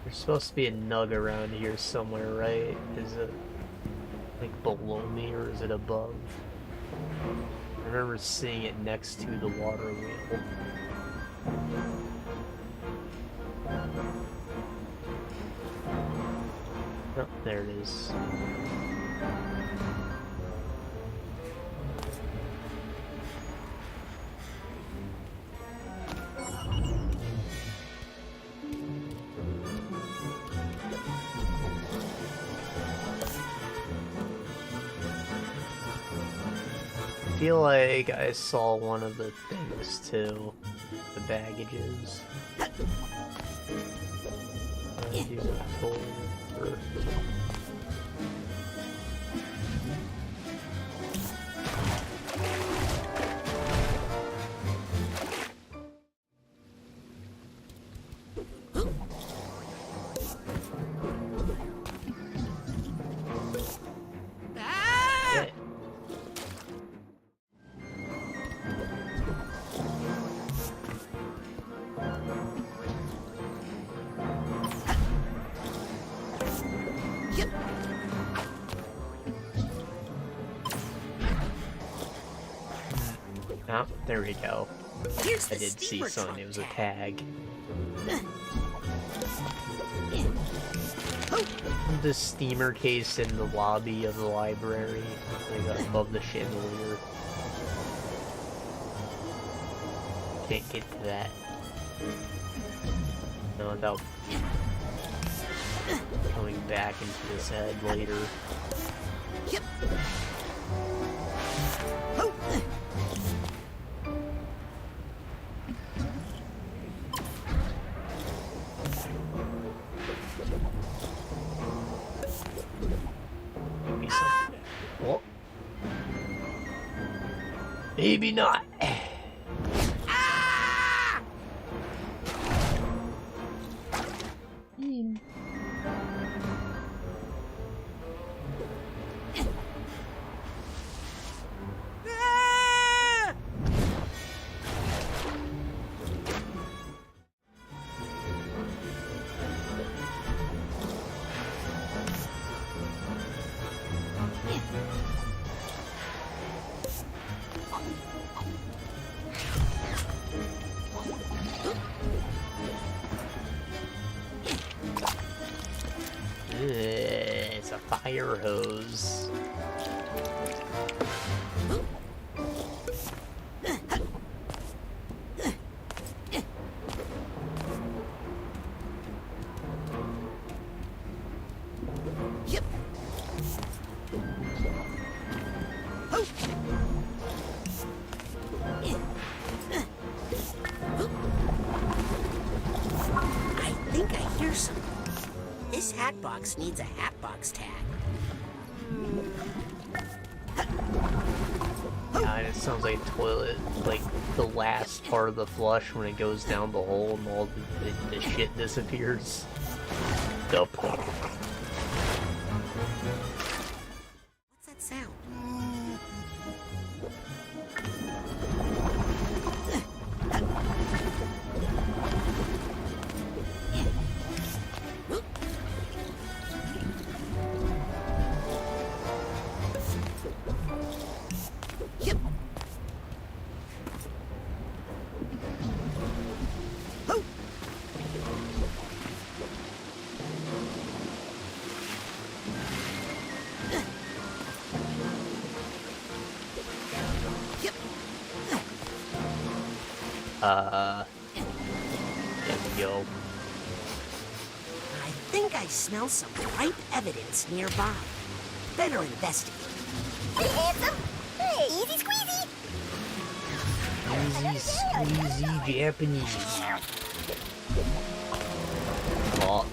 There's supposed to be a nug around here somewhere, right? Is it like below me or is it above? I remember seeing it next to the water wheel. Oh, there it is. I feel like I saw one of the things too. The baggages. Oh, there we go. Here's I did see something. It was a tag. The steamer case in the lobby of the library, like above the chandelier. Can't get to that. No, without coming back into his head later. Yep. Oh. Maybe not. It's a fire hose. Yep. I think I hear something. This hat box needs a hat box tag. Yeah, and it sounds like a toilet, like the last part of the flush when it goes down the hole and all the shit disappears. Dope. What's that sound? Yep. There we go. I think I smell some ripe evidence nearby. Better investigate. Hey, handsome. Hey, easy squeezy. Easy squeezy Japanese. Oh,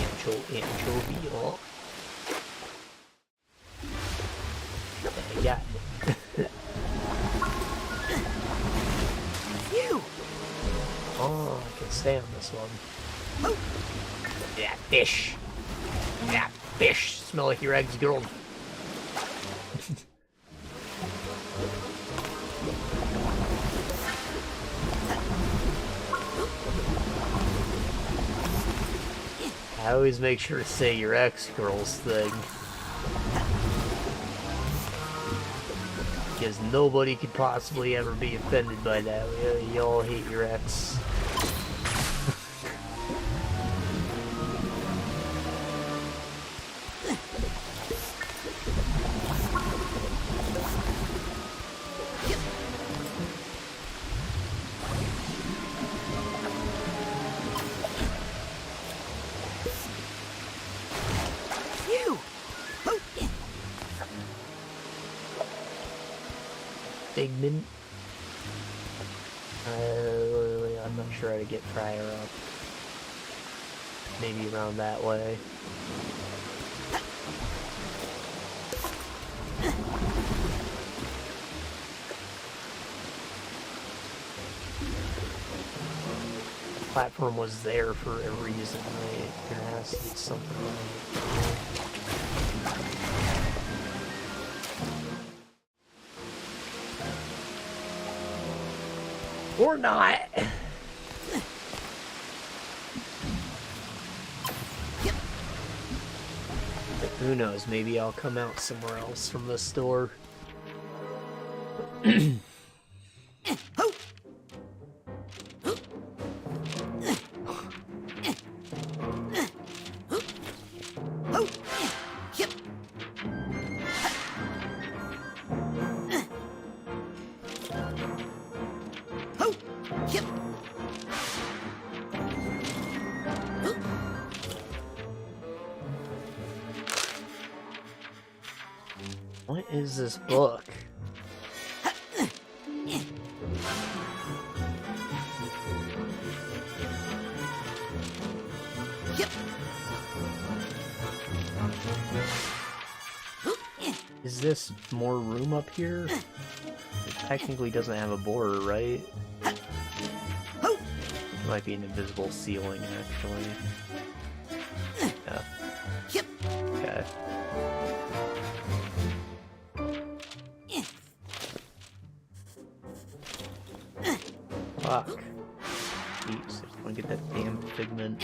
anchovy. Oh. I got it. Phew. Oh, I can stay on this one. Yeah, fish. Yeah, fish. Smell like your eggs grilled. I always make sure to say your ex-girl's thing. Because nobody could possibly ever be offended by that. You all hate your ex. Figment. I'm not sure how to get Fryer up. Maybe around that way. The platform was there for a reason, right? There has to be something like or not. Who knows, maybe I'll come out somewhere else from the store. What is this book? Is this more room up here? It technically doesn't have a border, right? It might be an invisible ceiling, actually. Yeah. Okay. Fuck. Jeez, I just want to get that damn pigment.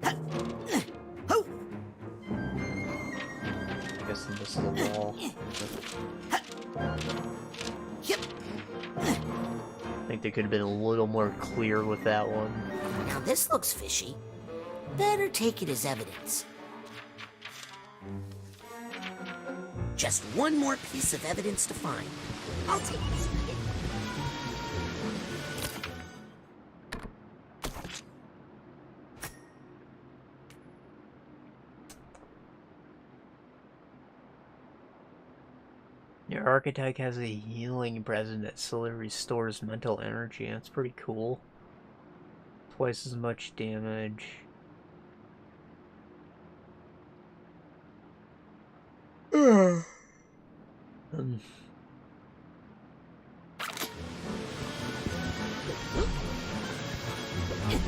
I guess this is a wall. I think they could have been a little more clear with that one. Now this looks fishy. Better take it as evidence. Just one more piece of evidence to find. I'll take this. Your archetype has a healing present that slowly restores mental energy. That's pretty cool. Twice as much damage.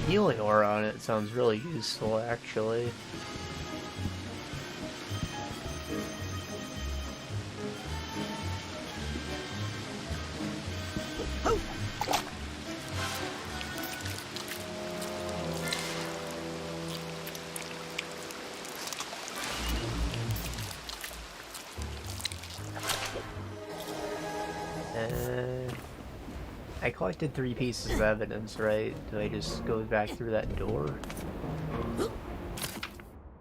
Healing aura on it sounds really useful, actually. I collected 3 pieces of evidence, right? Do I just go back through that door?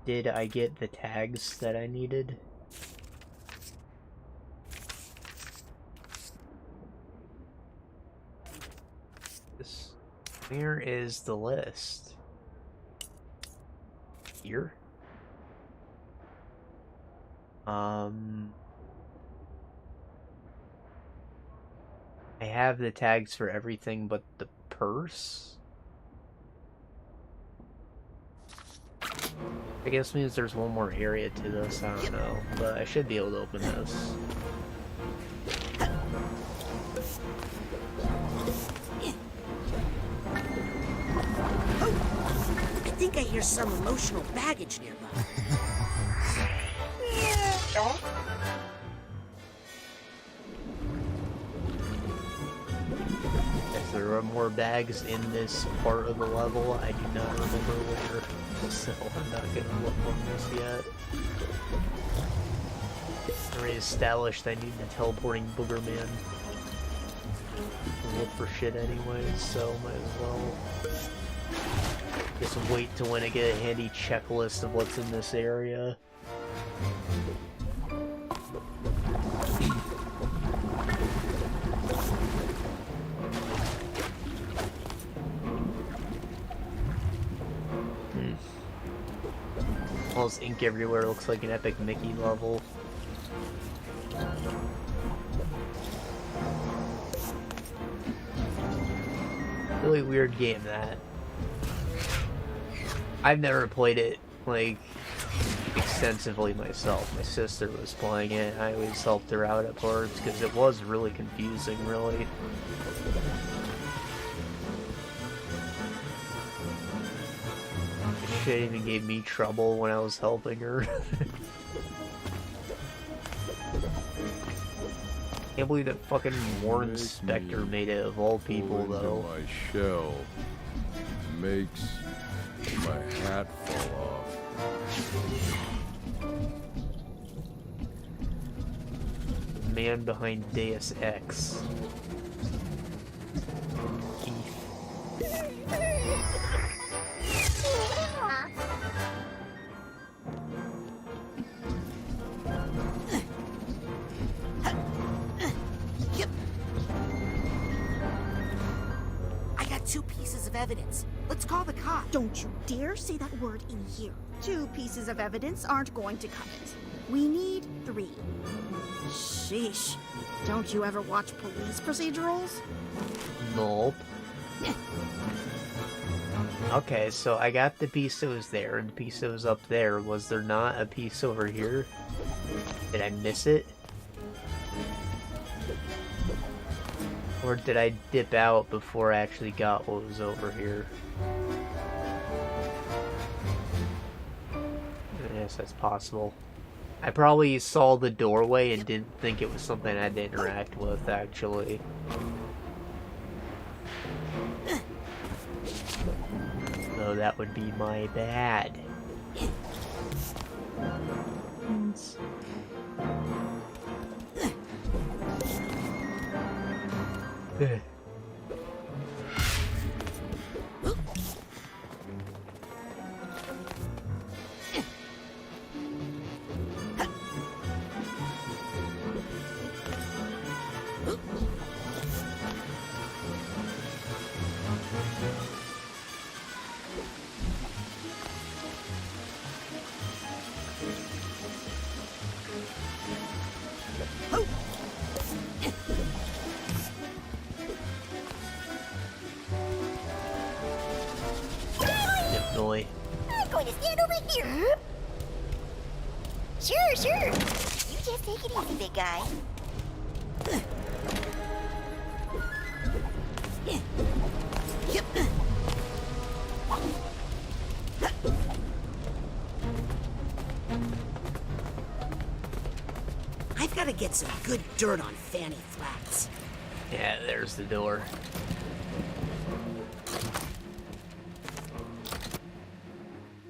Did I get the tags that I needed? Where is the list? Here? I have the tags for everything but the purse. I guess it means there's one more area to this, I don't know, but I should be able to open this. I think I hear some emotional baggage nearby. If there are more bags in this part of the level, I do not remember where, so I'm not gonna look on this yet. I already established I need the teleporting booger man. Look for shit anyway, so might as well just wait till when I get a handy checklist of what's in this area. All this ink everywhere looks like an epic Mickey level. Really weird game, that. I've never played it, like, extensively myself. My sister was playing it, I always helped her out at parts, because it was really confusing, really. Shit even gave me trouble when I was helping her. Can't believe that fucking Warren Spector made it of all people, though. My shell makes my hat fall off. Man behind Deus Ex. Evidence. Let's call the cops. Don't you dare say that word in here. 2 pieces of evidence aren't going to cut it. We need 3. Sheesh. Don't you ever watch police procedurals? Nope. Okay, so I got the piece that was there, and the piece that was up there. Was there not a piece over here? Did I miss it? Or did I dip out before I actually got what was over here? Yes, that's possible. I probably saw the doorway and didn't think it was something I had to interact with, actually. So that would be my bad. I'm going to stand over here. Sure, sure. You just take it easy, big guy. I've got to get some good dirt on Fanny Flats. Yeah, there's the door.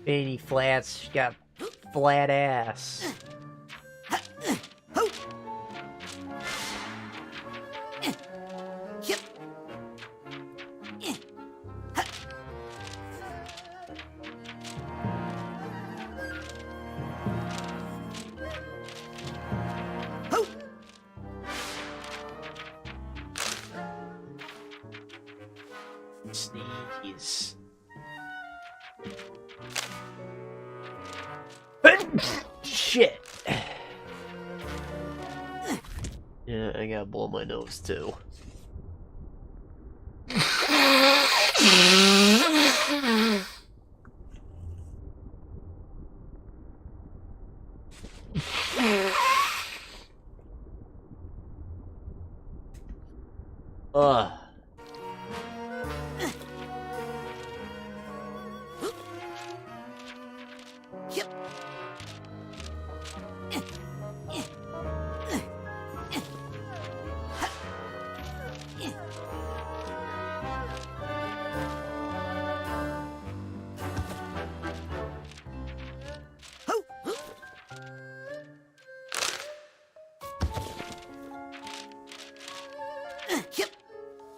Fanny Flats, she got flat ass. sneeze. Shit. Yeah, I gotta blow my nose too. Ugh.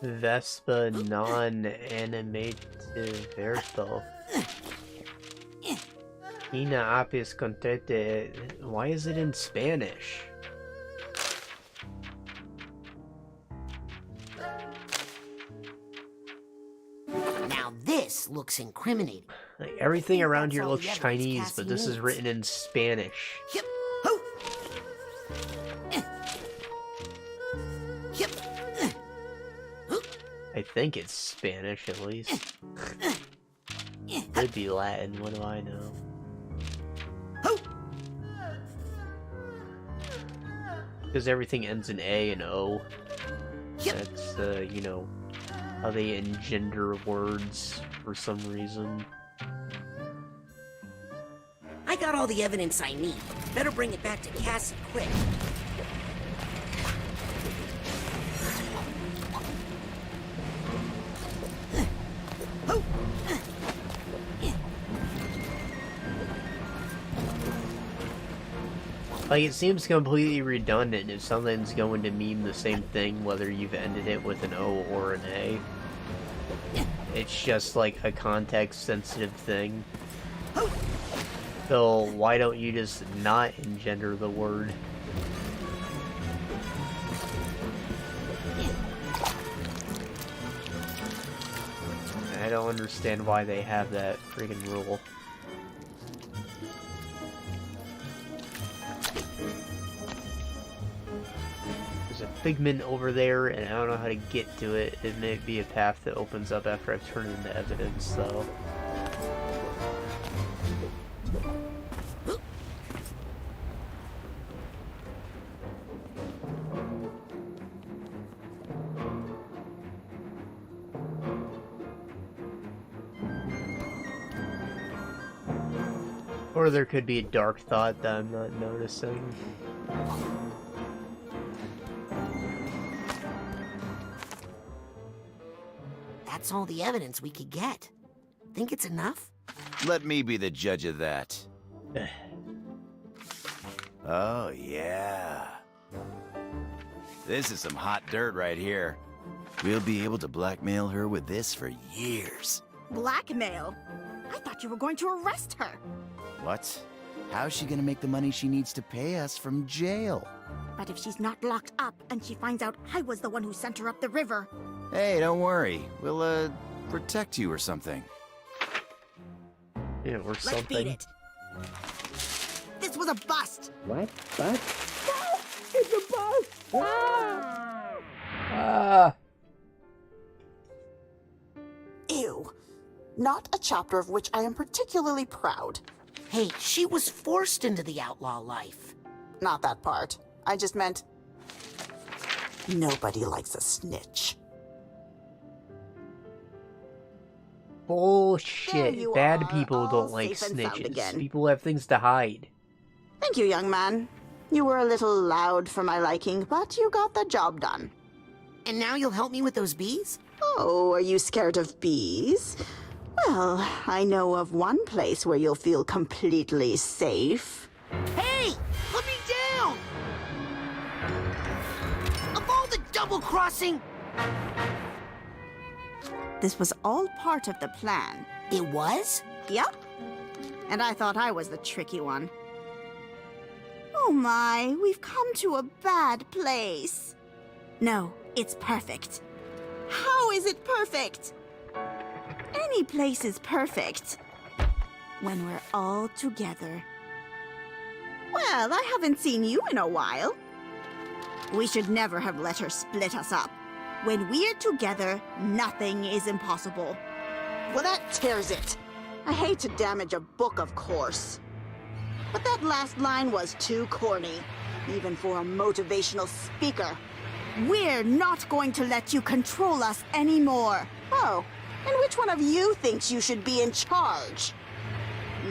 Vespa non-animated verso. Ina apis contete. Why is it in Spanish? Now this looks incriminating. Like, everything around here looks Chinese, but this is written in Spanish. I think it's Spanish, at least. Could be Latin, what do I know? Because everything ends in A and O. That's, you know, how they engender words for some reason. I got all the evidence I need. Better bring it back to Cassie quick. Like, it seems completely redundant if something's going to mean the same thing whether you've ended it with an O or an A. It's just like a context-sensitive thing. So why don't you just not engender the word? I don't understand why they have that friggin' rule. There's a figment over there, and I don't know how to get to it. It may be a path that opens up after I've turned it into evidence, though. Or there could be a dark thought that I'm not noticing. That's all the evidence we could get. Think it's enough? Let me be the judge of that. Oh, yeah. This is some hot dirt right here. We'll be able to blackmail her with this for years. Blackmail? I thought you were going to arrest her. What? How's she gonna make the money she needs to pay us from jail? But if she's not locked up and she finds out I was the one who sent her up the river... Hey, don't worry. We'll, protect you or something. Yeah, or something. Let's beat it. This was a bust. What? Bust? No! It's a bust! Ah! Ew. Not a chapter of which I am particularly proud. Hey, she was forced into the outlaw life. Not that part. I just meant... nobody likes a snitch. Bullshit. Bad people don't like snitches. People have things to hide. Thank you, young man. You were a little loud for my liking, but you got the job done. And now you'll help me with those bees? Oh, are you scared of bees? Well, I know of one place where you'll feel completely safe. Hey! Put me down! Of all the double-crossing... This was all part of the plan. It was? Yep. And I thought I was the tricky one. Oh my, we've come to a bad place. No, it's perfect. How is it perfect? Any place is perfect when we're all together. Well, I haven't seen you in a while. We should never have let her split us up. When we're together, nothing is impossible. Well, that tears it. I hate to damage a book, of course. But that last line was too corny, even for a motivational speaker. We're not going to let you control us anymore. Oh, and which one of you thinks you should be in charge?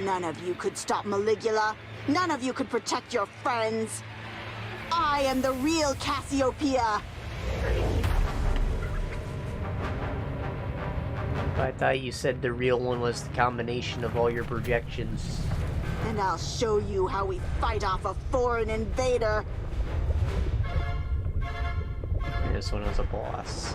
None of you could stop Maligula. None of you could protect your friends. I am the real Cassiopeia. I thought you said the real one was the combination of all your projections. And I'll show you how we fight off a foreign invader. And this one was a boss.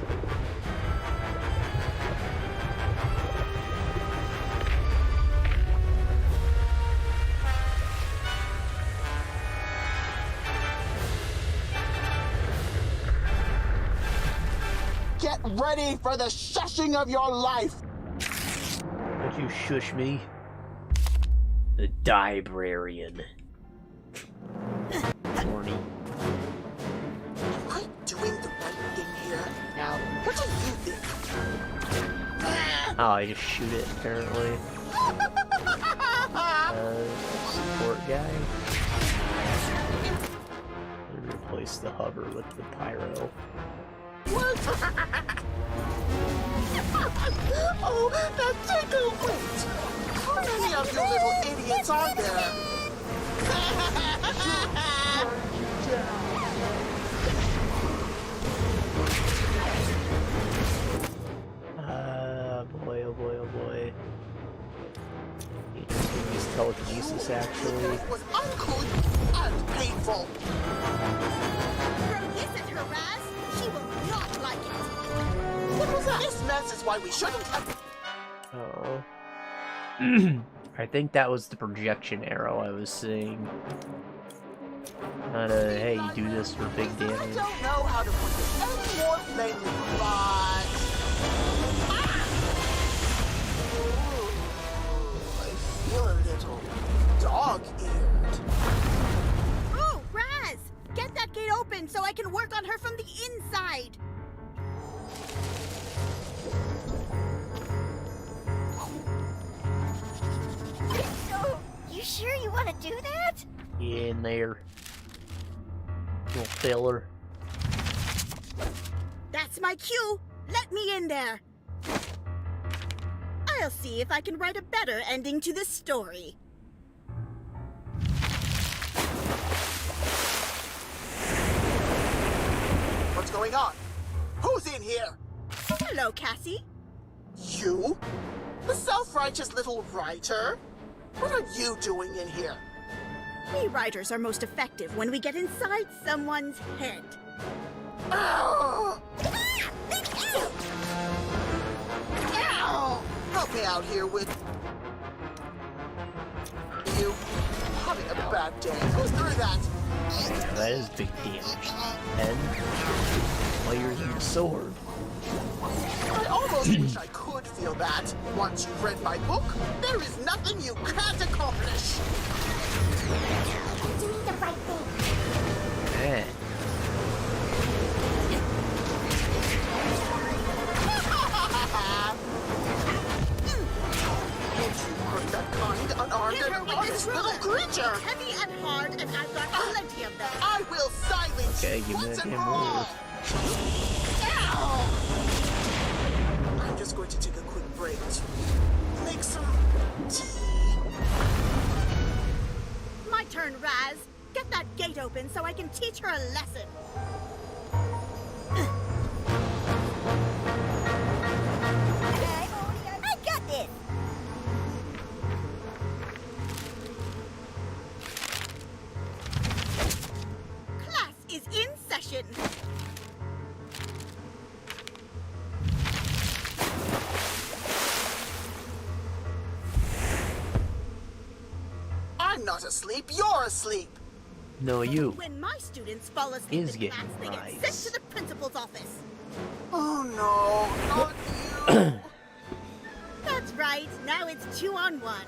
Get ready for the shushing of your life! Don't you shush me? The Die-Brarian. Horny. Am I doing the right thing here? Now, what do you think? Oh, I just shoot it, apparently. Support guy. And replace the hover with the pyro. What? Oh, that tickle! Wait! How many of you little idiots are there? Boy, oh boy, oh boy. He just used telekinesis, actually. It was uncool and painful. Listen to her, Raz. She will not like it. What was that? This mess is why we shouldn't have... Oh. I think that was the projection arrow I was seeing. Not a, hey, you do this for big damage. I don't know how to put this any more plainly, but... I feel a little dog-eared. Oh, Raz! Get that gate open so I can work on her from the inside. So, you sure you want to do that? Get in there. Little filler. That's my cue. Let me in there. I'll see if I can write a better ending to this story. What's going on? Who's in here? Hello, Cassie. You? The self-righteous little writer? What are you doing in here? We writers are most effective when we get inside someone's head. Ow! Ow! Help me out here with... You. Having a bad day. Who's through that? That is big damage. And while you're using the sword. I almost wish I could feel that. Once you've read my book, there is nothing you can't accomplish. Doing the right thing. Man. That kind, unarmed, and honest little creature! Heavy and hard, and I've got plenty of them. I will silence Okay, you give me once that and damn for all! move. Ow! I'm just going to take a quick break to make some tea. My turn, Raz. Get that gate open so I can teach her a lesson. I got this. Class is in session. I'm not asleep, you're asleep! No, you. When my students fall asleep Is in getting class, they get rice. sent to the principal's office. Oh no, not you! on one.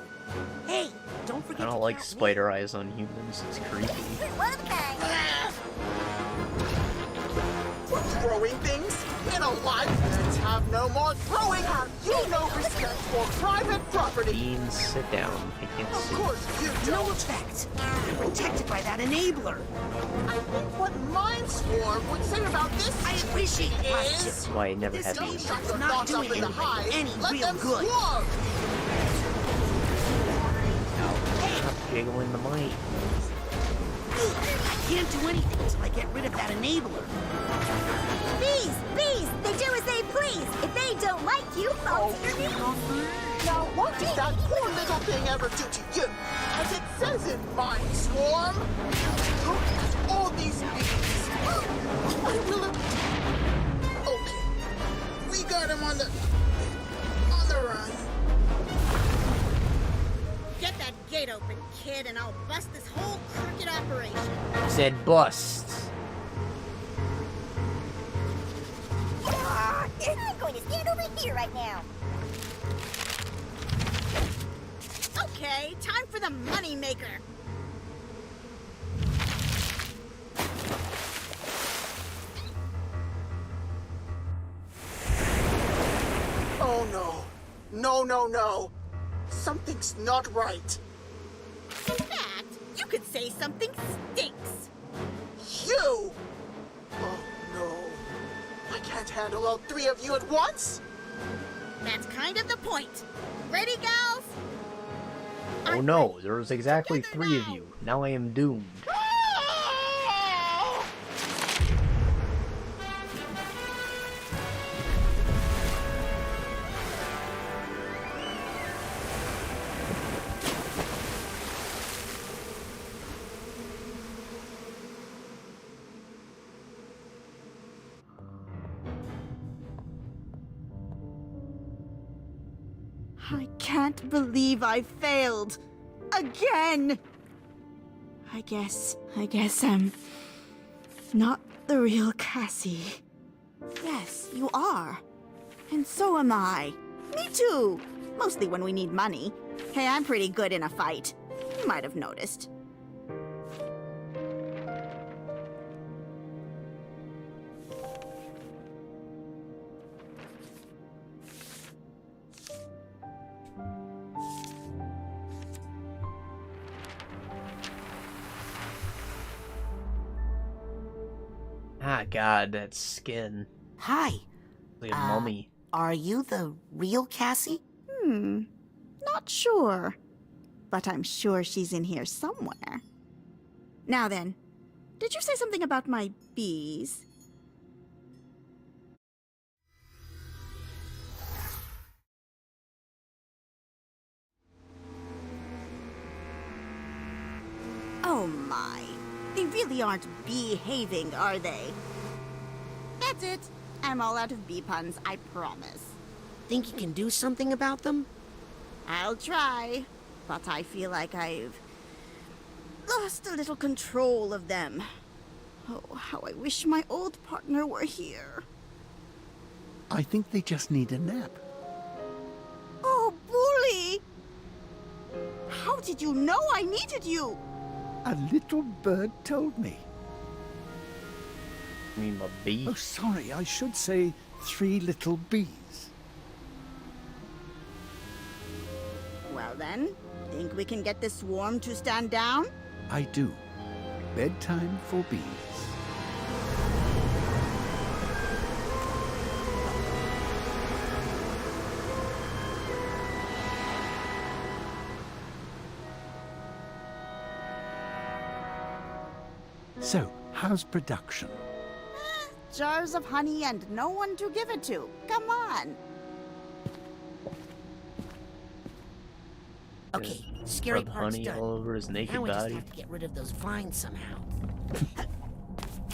Hey, don't forget I don't like spider eyes on humans. It's creepy. One of a kind. For throwing things in a life, let's have no more throwing. You no respect for private property. Beans, sit down. I can't Of see. course you No don't. effect. I'm protected by that enabler. I think what Mind Swarm would say about this I appreciate the is... That's why I never This had Don't these. shut your not thoughts up doing in the anybody hive. any Let real them good. swarm. Stop jiggling the mic. I can't do anything until I get rid of that enabler. Bees! Bees! They do as they please! If they don't like you, fall to your knees! Now, what did that poor little thing ever do to you? As it says in Mind Swarm, look at all these bees. I will... Okay. We got him on the run. Get that gate open, kid, and I'll bust this whole crooked operation. Said bust. I'm going to stand over here right now. Okay, time for the money maker. Oh no. No, no, no. Something's not right. In fact, you could say something stinks. You! Oh no. I can't handle all three of you at once. That's kind of the point. Ready, gals? Oh no, there was exactly 3 of you. Now I am doomed. I can't believe I failed. Again! I guess I'm not the real Cassie. Yes, you are. And so am I. Me too. Mostly when we need money. Hey, I'm pretty good in a fight. You might have noticed. Ah, God, that skin. Hi. Like a mummy. Are you the real Cassie? Not sure. But I'm sure she's in here somewhere. Now then, did you say something about my bees? Oh my. They really aren't behaving, are they? That's it. I'm all out of bee puns, I promise. Think you can do something about them? I'll try, but I feel like I've lost a little control of them. Oh, how I wish my old partner were here. I think they just need a nap. Oh, Bully! How did you know I needed you? A little bird told me. I mean, my bee. Oh, sorry, I should say 3 little bees. Well then, think we can get this swarm to stand down? I do. Bedtime for bees. So, how's production? Jars of honey and no one to give it to. Come on. Okay, scary Rub part's honey done. all over his naked Now we just body. have to get rid of those vines somehow.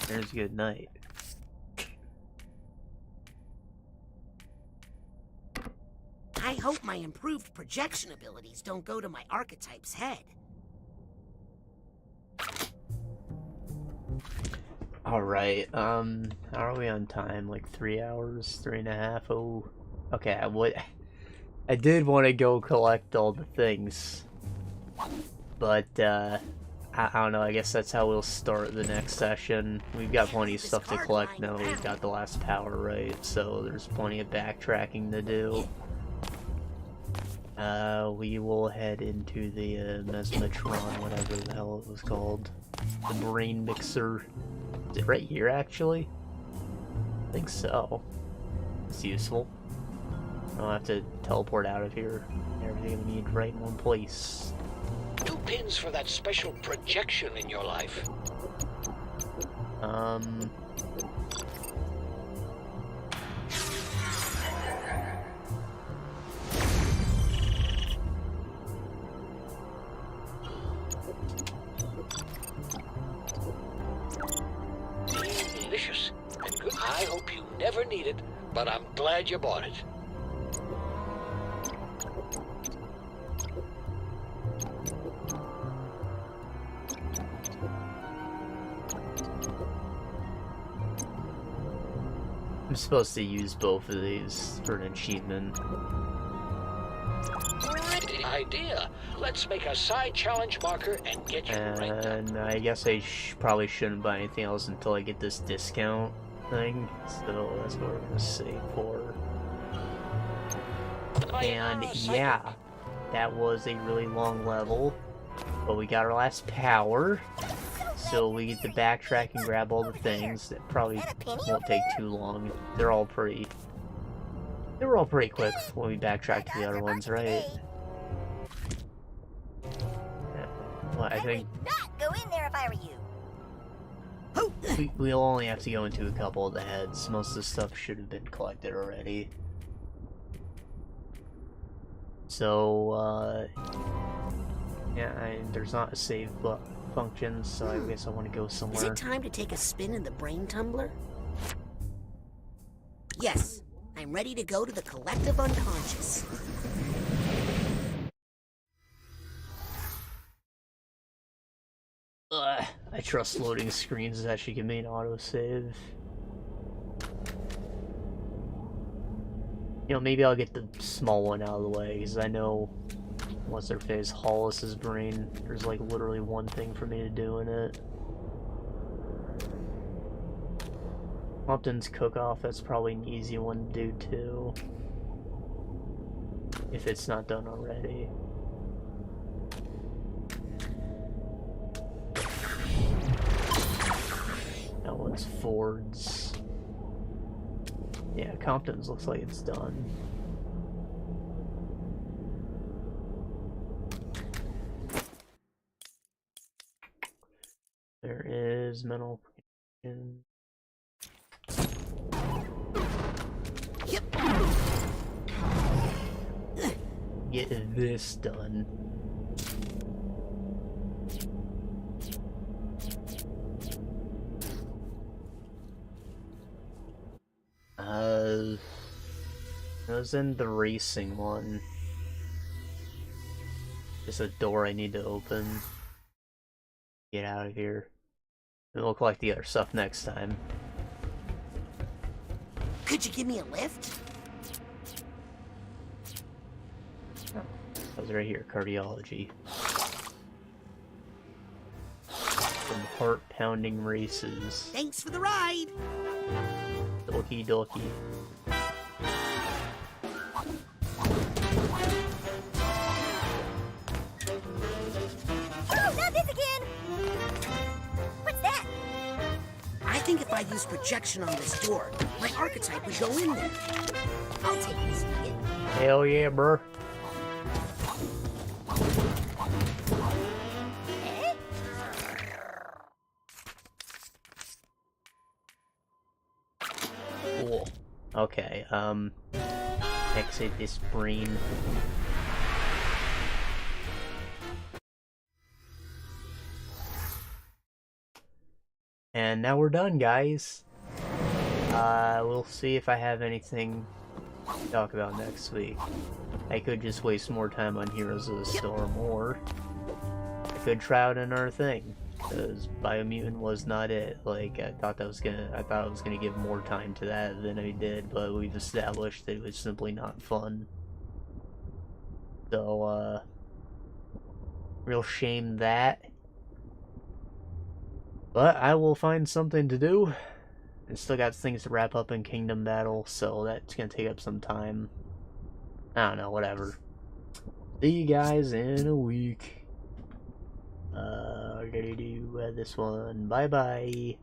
There's good night. I hope my improved projection abilities don't go to my archetype's head. Alright, how are we on time? Like 3 hours? 3.5? Oh, okay, I did want to go collect all the things, but I don't know, I guess that's how we'll start the next session. We've got plenty of stuff to collect now. We've got the last power right, so there's plenty of backtracking to do. We will head into the Mesmetron, whatever the hell it was called. The brain mixer. Is it right here, actually? I think so. It's useful. I'll have to teleport out of here. Everything we need right in one place. New pins for that special projection in your life. Delicious. And good. I hope you never need it, but I'm glad you bought it. I'm supposed to use both of these for an achievement. Great idea. Let's make a side challenge marker and get you ranked up. And I guess I probably shouldn't buy anything else until I get this discount thing. So that's what we're gonna save for. And yeah, that was a really long level, but we got our last power. So we get to backtrack and grab all the things. That probably won't take too long. They were all pretty quick when we backtrack to the other ones, right? Yeah. Well, I think Not go in there if I were you. we'll only have to go into a couple of the heads. Most of the stuff should have been collected already. So, yeah, there's not a save function, so I guess I want to go somewhere. Is it time to take a spin in the brain tumbler? Yes, I'm ready to go to the collective unconscious. I trust loading screens that actually give me an autosave. You know, maybe I'll get the small one out of the way, because I know what's their face, Hollis's brain. There's like literally one thing for me to do in it. Compton's cook-off, that's probably an easy one to do too. If it's not done already. That one's Ford's. Yeah, Compton's looks like it's done. There is mental. Yep. Get this done. I was in the racing one. There's a door I need to open. Get out of here. And we'll collect the other stuff next time. Could you give me a lift? Oh, that was right here, cardiology. Some heart-pounding races. Thanks for the ride. Dokie dokie. Oh, not this again! What's that? I think if I use projection on this door, my archetype would go in there. I'll take this hit. Hell yeah, bruh. Cool. Okay, exit this brain. And now we're done, guys. We'll see if I have anything to talk about next week. I could just waste more time on Heroes of the Storm, or I could try out another thing. Because Biomutant was not it. Like, I thought I was gonna give more time to that than I did, but we've established that it was simply not fun. So, real shame that. But I will find something to do. I still got things to wrap up in Kingdom Battle, so that's gonna take up some time. I don't know, whatever. See you guys in a week. We're gonna do this one. Bye-bye.